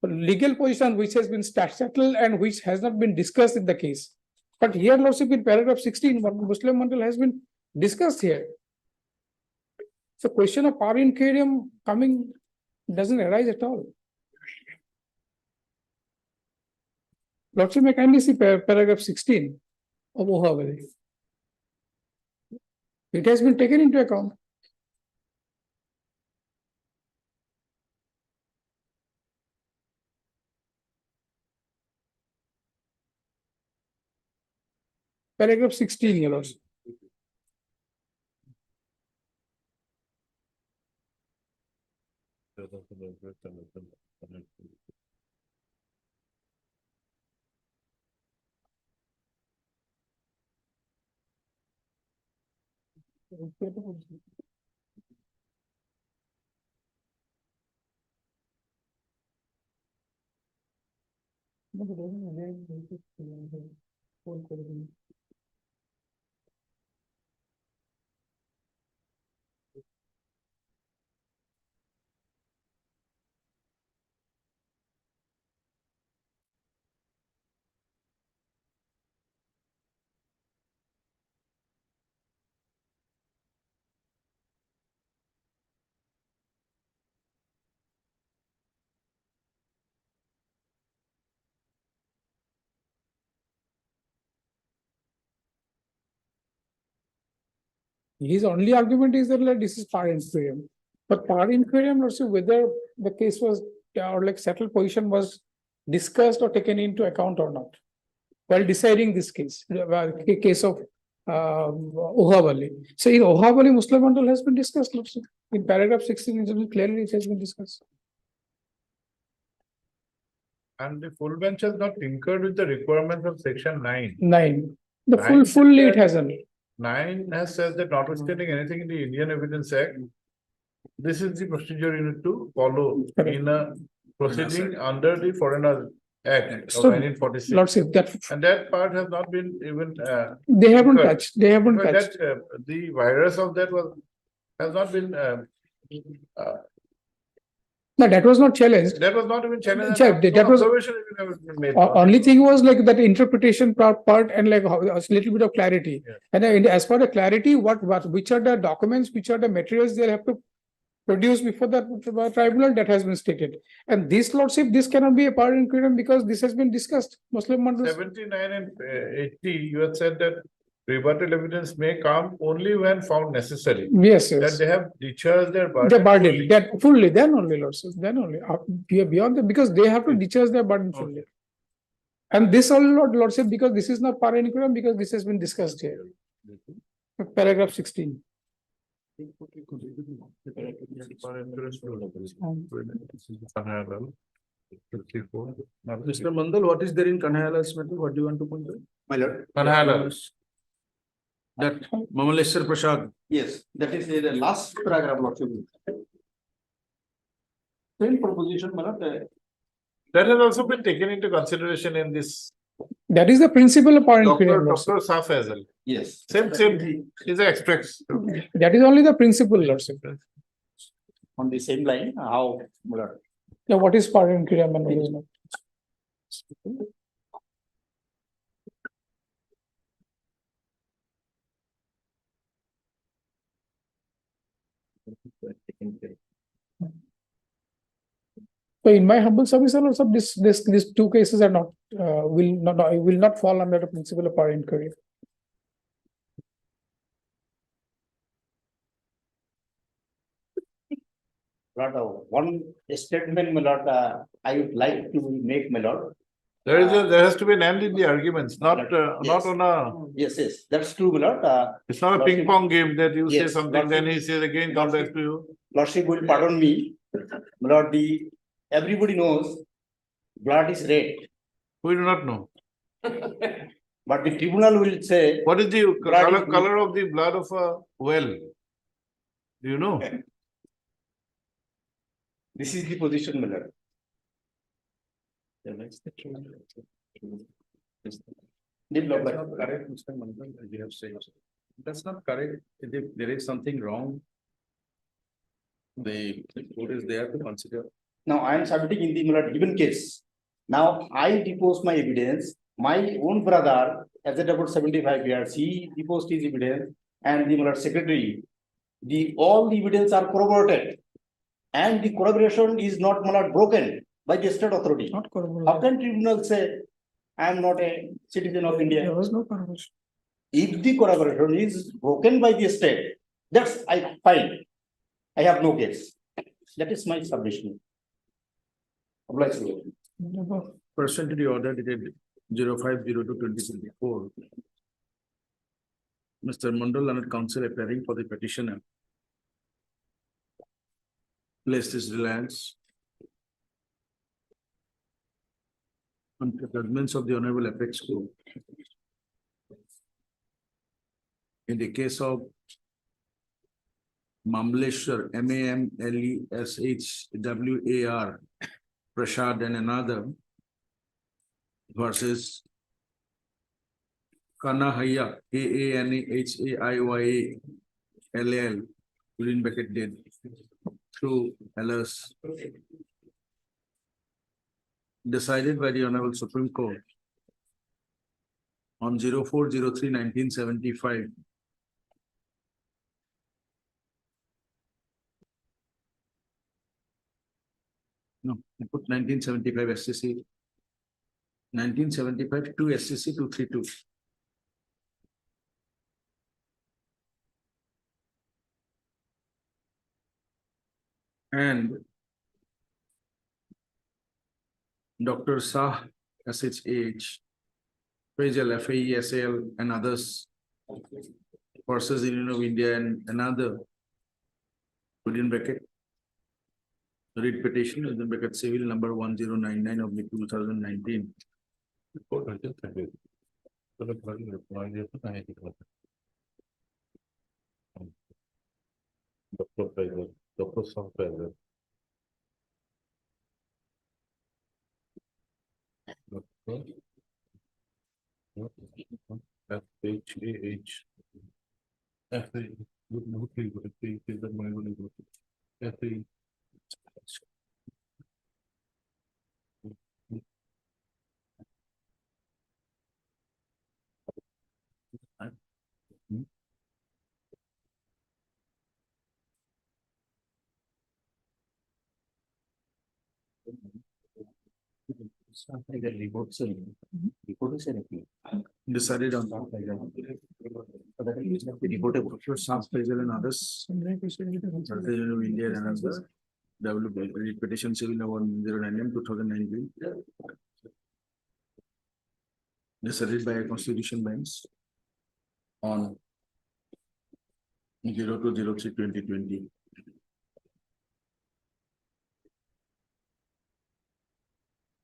Speaker 14: legal position which has been settled and which has not been discussed in the case. But here, Lordship, in paragraph 16, what Muslim Mandal has been discussed here. So question of Parinkuram coming doesn't arise at all. Lordship may kindly see paragraph 16 of Ohad Ali. It has been taken into account. Paragraph 16, Your Lordship. His only argument is that like this is par inferium. But par inferium, also whether the case was or like settled position was discussed or taken into account or not. While deciding this case, case of Ohavali. So in Ohavali, Muslim Mandal has been discussed also. In paragraph 16, clearly it has been discussed.
Speaker 1: And the full bench has not tinkered with the requirements of section 9.
Speaker 14: 9. The
Speaker 1: Nine
Speaker 14: fully it
Speaker 1: says
Speaker 14: hasn't.
Speaker 1: 9 has says that notwithstanding anything in the Indian Evidence Act, this is the procedure you need to follow
Speaker 14: Correct.
Speaker 1: in a proceeding under the Foreigner Act of
Speaker 14: So,
Speaker 1: 1946.
Speaker 14: Lordship, that
Speaker 1: And that part has not been even.
Speaker 14: they haven't
Speaker 1: tinkered.
Speaker 14: touched. They haven't
Speaker 1: But
Speaker 14: touched.
Speaker 1: that, the virus of that has not been,
Speaker 14: No, that was not challenged.
Speaker 1: that was not even challenged.
Speaker 14: Sir,
Speaker 1: and
Speaker 14: that
Speaker 1: no
Speaker 14: was-
Speaker 1: observation even has been made.
Speaker 14: Only thing was like that interpretation part and like a little bit of clarity.
Speaker 1: Yeah.
Speaker 14: And as for the clarity, which are the documents, which are the materials they'll have to produce before the tribunal, that has been stated. And this lordship, this cannot be a par incurium because this has been discussed. Muslim Mandal.
Speaker 1: 79 and 80, you had said that rebuttal evidence may come only when found necessary.
Speaker 14: Yes,
Speaker 1: That
Speaker 14: yes.
Speaker 1: they have discharged their burden.
Speaker 14: The burden,
Speaker 1: fully.
Speaker 14: that fully, then only lordship, then only. Beyond that, because they have to discharge their burden fully. And this only lordship, because this is not par incurium, because this has been discussed here. Paragraph 16.
Speaker 7: Mr. Mandal, what is there in Kanhaiyalal's matter? What do you want to point out?
Speaker 13: My lord,
Speaker 1: Kanhaiyalal.
Speaker 7: That Mamaleshwar Prasad.
Speaker 13: yes, that is the last paragraph, lordship. Same proposition, my lord,
Speaker 1: That has also been taken into consideration in this
Speaker 14: That is the principle of par incurium.
Speaker 1: Dr.
Speaker 14: lordship.
Speaker 1: Saf as well.
Speaker 13: yes.
Speaker 1: Same, is the extracts.
Speaker 14: That is only the principle, lordship.
Speaker 13: On the same line, how, my lord?
Speaker 14: Now, what is par incurium and what is not? So in my humble service, also these two cases are not, will not fall under the principle of par incurium.
Speaker 13: Lord, one statement, my lord, I would like to make, my lord.
Speaker 1: There has to be an end in the arguments, not
Speaker 13: Yes.
Speaker 1: on a,
Speaker 13: Yes, yes, that's true, my lord.
Speaker 1: it's not a ping pong game that you say
Speaker 13: Yes,
Speaker 1: something, then he
Speaker 13: lordship-
Speaker 1: says again, come back to you.
Speaker 13: Lordship will pardon me, my lord, everybody knows blood is red,
Speaker 1: We do not know.
Speaker 13: but the tribunal will say,
Speaker 1: What is the
Speaker 13: Blood is
Speaker 1: color of the blood of a well? Do you know?
Speaker 13: this is the position, my lord. Deep lord,
Speaker 7: That's not correct, Mr. Mandal, as you have said. That's not correct. If there is something wrong, the court is there to consider.
Speaker 13: Now I am submitting in the my lord, given case. Now I depose my evidence, my own brother, as at about 75 years, he deposed his evidence, and the my lord secretary. All the evidence are corroborated. And the corroboration is not, my lord, broken by the state authority.
Speaker 14: Not
Speaker 13: How
Speaker 14: corroboration.
Speaker 13: can tribunal say, I am not a citizen of
Speaker 14: There
Speaker 13: India?
Speaker 14: was no corroboration.
Speaker 13: If the corroboration is broken by the state, that's I find. I have no case. That is my submission. Obliged to you.
Speaker 14: Never.
Speaker 7: Pursuant to the order dated 05/02/2024. Mr. Mandal and counsel appearing for the petitioner. Placed his reliance on the judgments of the Honorable Apex Court. In the case of Mamaleshwar, Mamaleshwar Prasad and another versus Kanahaiya, Kanahaiya, LL, within bracket did through LS. Decided by the Honorable Supreme Court on 04/03/1975. No, I put 1975 SCC. 1975 to SCC 232. And Dr. Shah, SHH, Faisal, FAESL, and others versus the Union of India and another within bracket. Read petition within bracket civil number 1099 of 2019.
Speaker 1: Report until 30th. So the party reply there to I think. Dr. Faisal, Dr. Shah Faisal. FHAH. FA. Is that my only group? FA.
Speaker 7: Decided on that. Dr. Shah Faisal and others. Union of India and others. Read petition civil number 1099 2019. Decided by a constitution bench on 02/03/2020.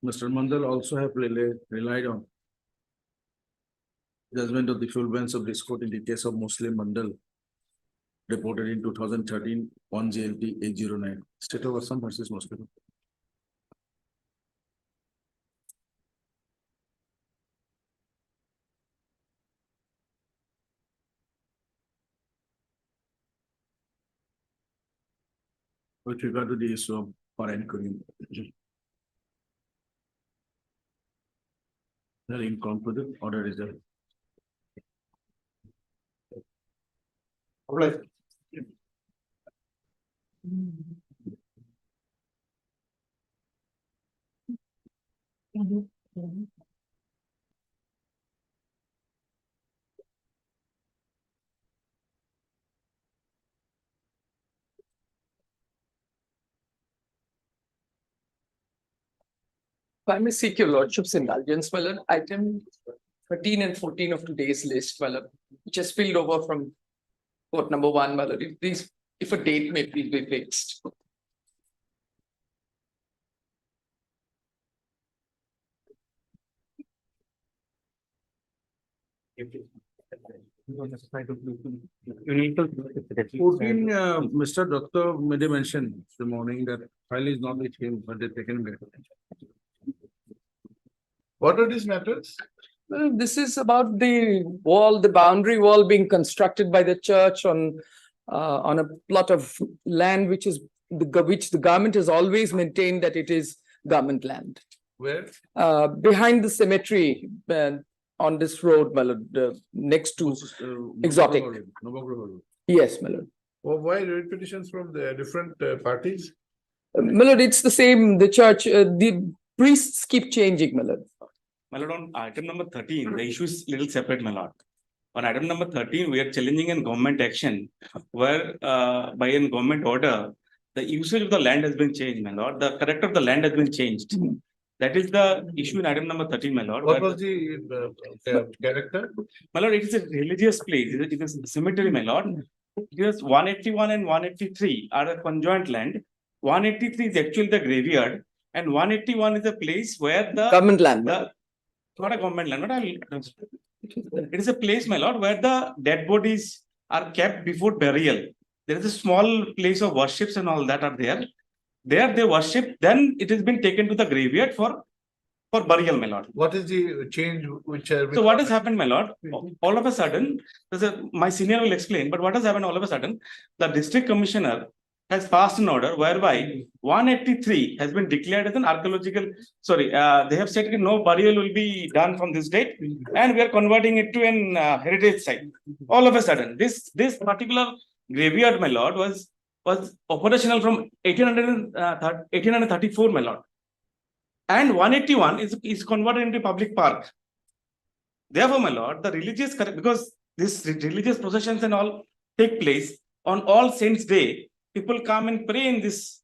Speaker 7: Mr. Mandal also have relied on judgment of the full bench of this court in the case of Muslim Mandal reported in 2013 1 JLT 809. State of Assam versus Muslim. With regard to the issue of foreign currency. The inconclusive order reserved.
Speaker 15: If I may seek your lordship's indulgence, my lord, item 13 and 14 of today's list, my lord, which has spilled over from court number 1, my lord, if a date may please be fixed.
Speaker 7: Mr. Doctor made a mention the morning that file is not with him, but they taken back.
Speaker 1: What are these matters?
Speaker 15: Well, this is about the wall, the boundary wall being constructed by the church on a plot of land which the government has always maintained that it is government land.
Speaker 1: Where?
Speaker 15: Behind the cemetery on this road, my lord, next to Exotic. Yes, my lord.
Speaker 1: Well, why read petitions from the different parties?
Speaker 15: My lord, it's the same, the church, the priests keep changing, my lord.
Speaker 10: My lord, on item number 13, the issue is little separate, my lord. On item number 13, we are challenging a government action where by a government order, the usage of the land has been changed, my lord. The character of the land has been changed. That is the issue in item number 13, my lord.
Speaker 1: What was the character?
Speaker 10: My lord, it is a religious place. It is a cemetery, my lord. Because 181 and 183 are a conjoint land. 183 is actually the graveyard, and 181 is a place where the
Speaker 15: government land.
Speaker 10: Not a government land, it is a place, my lord, where the dead bodies are kept before burial. There is a small place of worships and all that are there. There they worship, then it has been taken to the graveyard for burial, my lord.
Speaker 1: What is the change which has been?
Speaker 10: So what has happened, my lord? All of a sudden, my senior will explain, but what has happened all of a sudden? The district commissioner has passed an order whereby 183 has been declared as an archaeological, they have said that no burial will be done from this date, and we are converting it to an heritage site. All of a sudden, this particular graveyard, my lord, was operational from 1834, my lord. And 181 is converted into public park. Therefore, my lord, the religious, because this religious processions and all take place on All Saints' Day, people come and pray in this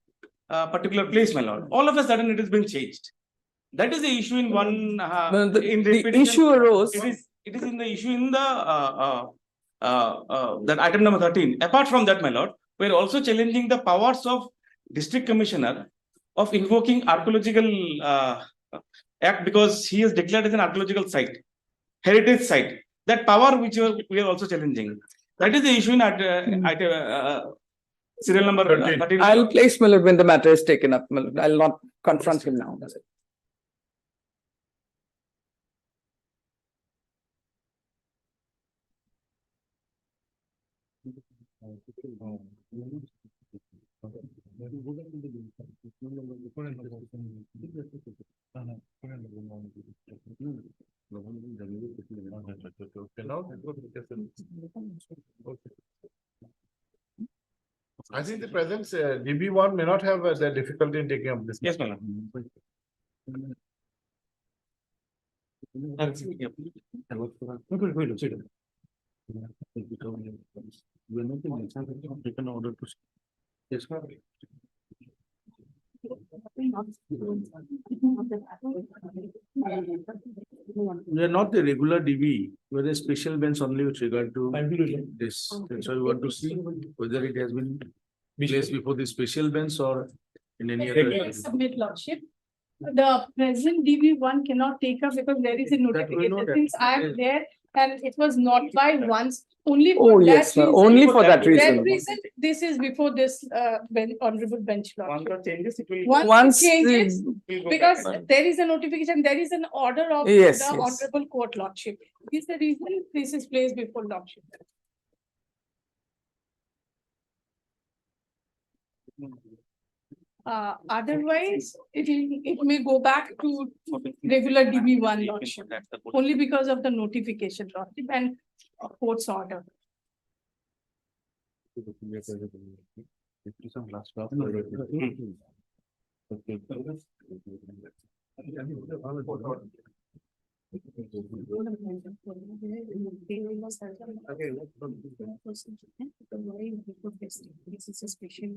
Speaker 10: particular place, my lord. All of a sudden it has been changed. That is the issue in one,
Speaker 15: Well,
Speaker 10: in
Speaker 15: the
Speaker 10: repetition.
Speaker 15: issue arose.
Speaker 10: It is in the issue in the, that item number 13. Apart from that, my lord, we are also challenging the powers of district commissioner of invoking archaeological, act because he is declared as an archaeological site, heritage site. That power which we are also challenging. That is the issue in serial number 13.
Speaker 15: I'll place my lord when the matter is taken up. My lord. I'll not confront him now.
Speaker 1: I think the present DB1 may not have the difficulty in taking up this.
Speaker 10: Yes, my lord.
Speaker 7: We are not the regular DB, we are a special bench only with regard to this. That's why we want to see whether it has been placed before the special bench or in any other.
Speaker 16: Submit lordship. The present DB1 cannot take up because there is a
Speaker 7: That we know
Speaker 16: notification.
Speaker 7: that.
Speaker 16: Since I am there and it was not by once, only
Speaker 15: Oh,
Speaker 16: for that
Speaker 15: yes,
Speaker 16: reason.
Speaker 15: only for that
Speaker 16: That
Speaker 15: reason.
Speaker 16: reason, this is before this honorable bench
Speaker 10: Once
Speaker 16: lordship.
Speaker 10: the changes, it will.
Speaker 15: Once
Speaker 16: Once it changes,
Speaker 10: We'll go
Speaker 16: because
Speaker 10: back.
Speaker 16: there is a notification, there is an order of
Speaker 15: Yes,
Speaker 16: the
Speaker 15: yes.
Speaker 16: honorable court lordship. This is the reason this is placed before lordship. Otherwise, it may go back to regular DB1 lordship, only because of the notification lordship and court's order. This is a special.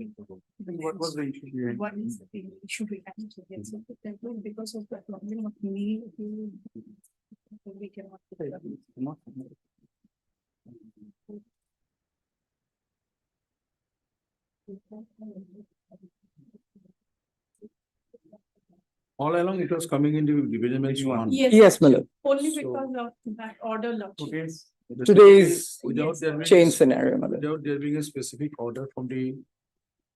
Speaker 10: What was the issue?
Speaker 16: What is the issue we have to get some temple because of the problem of me. We cannot.
Speaker 7: All along it was coming into division bench one.
Speaker 15: Yes, my lord.
Speaker 16: Only because of that order lordship.
Speaker 15: Today's
Speaker 7: Without there being
Speaker 15: change scenario, my lord.
Speaker 7: Without there being a specific order from the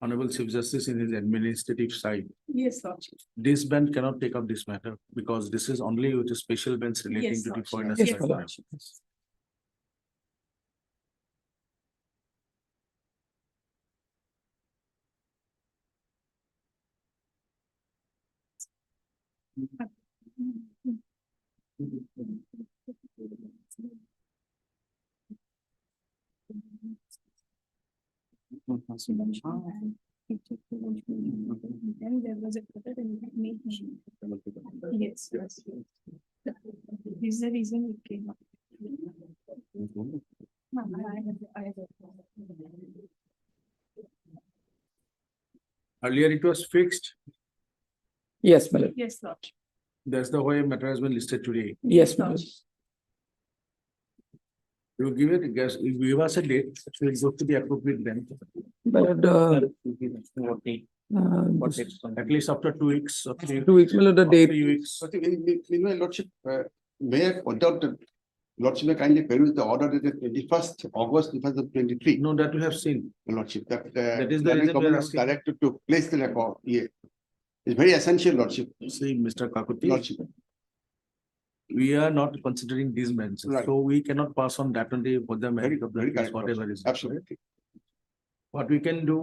Speaker 7: Honorable Chief Justice in his administrative side,
Speaker 16: Yes, lordship.
Speaker 7: this bench cannot take up this matter because this is only with a special bench relating
Speaker 16: Yes,
Speaker 7: to the
Speaker 16: lordship.
Speaker 7: foreign.
Speaker 16: Yes,
Speaker 7: assignment.
Speaker 16: lordship. And there was a quarter and it made me. Yes, yes. This is the reason it came up.
Speaker 7: Earlier it was fixed.
Speaker 15: Yes, my lord.
Speaker 16: Yes, lordship.
Speaker 7: That's the way matter has been listed today.
Speaker 15: Yes, my lord.
Speaker 7: You give it, guess, if you give us a date, it will go to the appropriate bench.
Speaker 15: My lord,
Speaker 7: At least after 2 weeks. or
Speaker 15: 2 weeks, my lord, the
Speaker 7: or
Speaker 15: date.
Speaker 7: 3 weeks.
Speaker 13: Meanwhile, Lordship, may I point out that Lordship may kindly peruse the order dated 21st August 2023.
Speaker 7: No, that we have seen.
Speaker 13: Lordship, that
Speaker 7: That is the
Speaker 13: Learned
Speaker 7: reason we are
Speaker 13: Government was
Speaker 7: asking.
Speaker 13: directed to place the record here. It's very essential, Lordship.
Speaker 7: See, Mr. Kakuti,
Speaker 13: Lordship.
Speaker 7: we are not considering these benches,
Speaker 13: Right.
Speaker 7: so we cannot pass on that on the, for the
Speaker 13: Very,
Speaker 7: merit of the
Speaker 13: very
Speaker 7: case,
Speaker 13: correct.
Speaker 7: whatever
Speaker 13: Lordship.
Speaker 7: is.
Speaker 13: Absolutely.
Speaker 7: What we can do,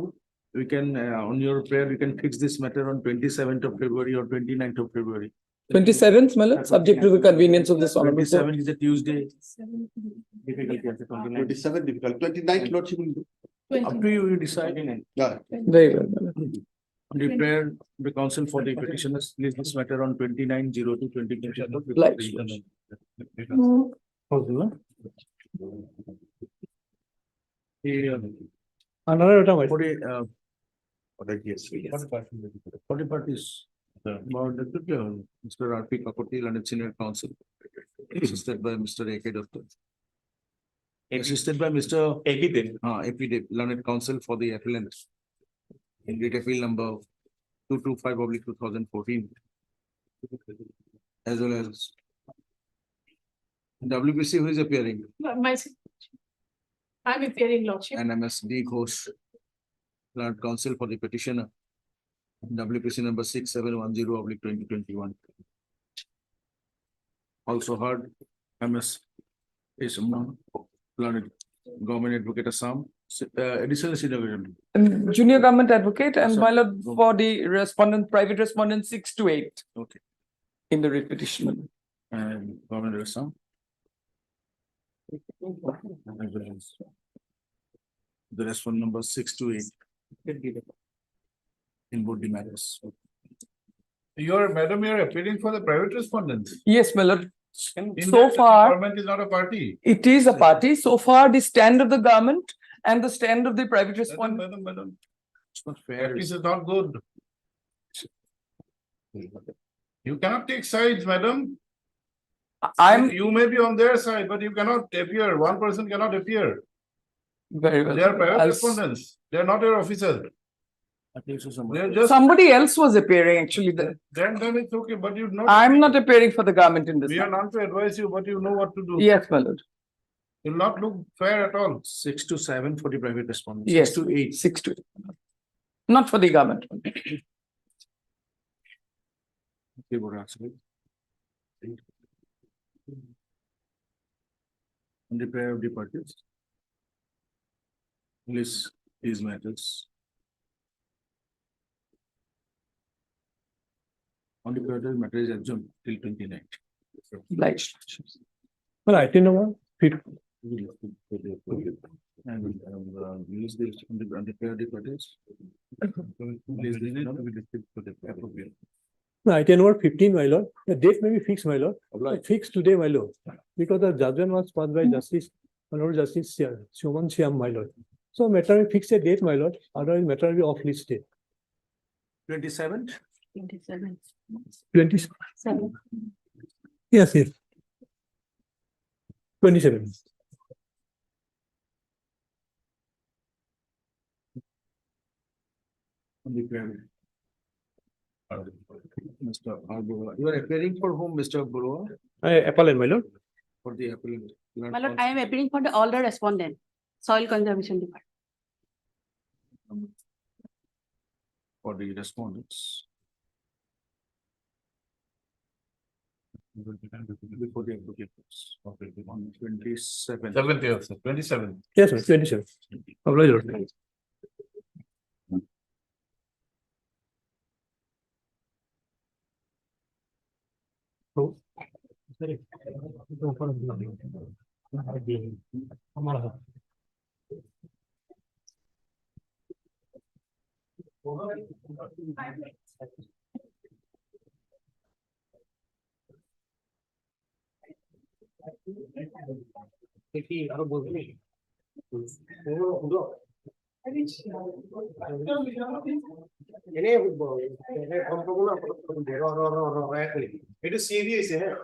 Speaker 7: we can, on your prayer, we can fix this matter on 27th of February or 29th of February.
Speaker 15: 27th, my lord, subject to the convenience of this honorable court.
Speaker 7: 27th is a Tuesday.
Speaker 13: 27 difficult, 29th Lordship will do.
Speaker 7: Up to you, you decide.
Speaker 13: Yeah.
Speaker 15: Very well, my lord.
Speaker 7: On the prayer, the council for the petitioners, list this matter on 29/02/2022.
Speaker 15: Like.
Speaker 7: For the, Forty parties. About the Mr. R P Kapote, London Senior Counsel, assisted by Mr. A K Dutta. Assisted by Mr. AP Dev, London Counsel for the appellant. In writ appeal number 225/2014. As well as WPC who is appearing,
Speaker 16: I'm appearing lordship.
Speaker 7: and MSD Ghosh, London Counsel for the petitioner. WPC number 6710/2021. Also heard MS Isman, Learned Government Advocate Assam, additional senior.
Speaker 15: Junior government advocate and my lord for the respondent, private respondent 6 to 8
Speaker 7: Okay.
Speaker 15: in the writ petition.
Speaker 7: And Government of Assam. The rest one number 6 to 8. In both the matters.
Speaker 1: Madam, you're appealing for the private respondents.
Speaker 15: Yes, my lord.
Speaker 1: In
Speaker 15: So
Speaker 1: that,
Speaker 15: far,
Speaker 1: Government is not a party.
Speaker 15: it is a party. So far, the stand of the government and the stand of the private respondent.
Speaker 1: Madam.
Speaker 7: It's not fair.
Speaker 1: This is not good. You cannot take sides, madam. You may be on their side, but you cannot appear. One person cannot appear.
Speaker 15: Very well.
Speaker 1: They are private
Speaker 15: I'll-
Speaker 1: respondents. They are not your officers. They are just.
Speaker 15: Somebody else was appearing actually.
Speaker 1: Then it's okay, but you know.
Speaker 15: I'm not appearing for the government in this.
Speaker 1: We are not to advise you, but you know what to do.
Speaker 15: Yes, my lord.
Speaker 1: Will not look fair at all.
Speaker 7: 6 to 7 for the private respondents.
Speaker 15: Yes.
Speaker 7: 6 to 8.
Speaker 15: 6 to 8. Not for the government.
Speaker 7: They were actually. On the prayer of the parties. List these matters. On the prayer of the matter is adjourned till 29th.
Speaker 15: Obliged.
Speaker 14: Well, item number 15.
Speaker 7: And release this on the prayer of the parties. Release this now, we distribute to the appropriate.
Speaker 14: Item number 15, my lord. The date may be fixed, my lord. Fixed today, my lord. Because the judgment was passed by Justice, Honorable Justice Shoman Shyam, my lord. So matter will fix a date, my lord. Otherwise matter will be off listed.
Speaker 7: 27th?
Speaker 4: 27.
Speaker 14: 27. Yes. 27.
Speaker 7: On the prayer. Mr. Arbora, you are appearing for whom, Mr. Arbora?
Speaker 14: Appellant, my lord.
Speaker 7: For the appellant.
Speaker 4: My lord, I am appealing for all the respondent, soil conservation department.
Speaker 7: For the respondents. Before the applicants. Okay, on 27.
Speaker 1: 7th, yes, sir. 27.
Speaker 14: Yes, sir. 27. Obliged, lord.
Speaker 1: It is serious, eh?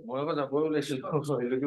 Speaker 10: মই আকৌ যাবই ওলাইছিলো আহিলৈকে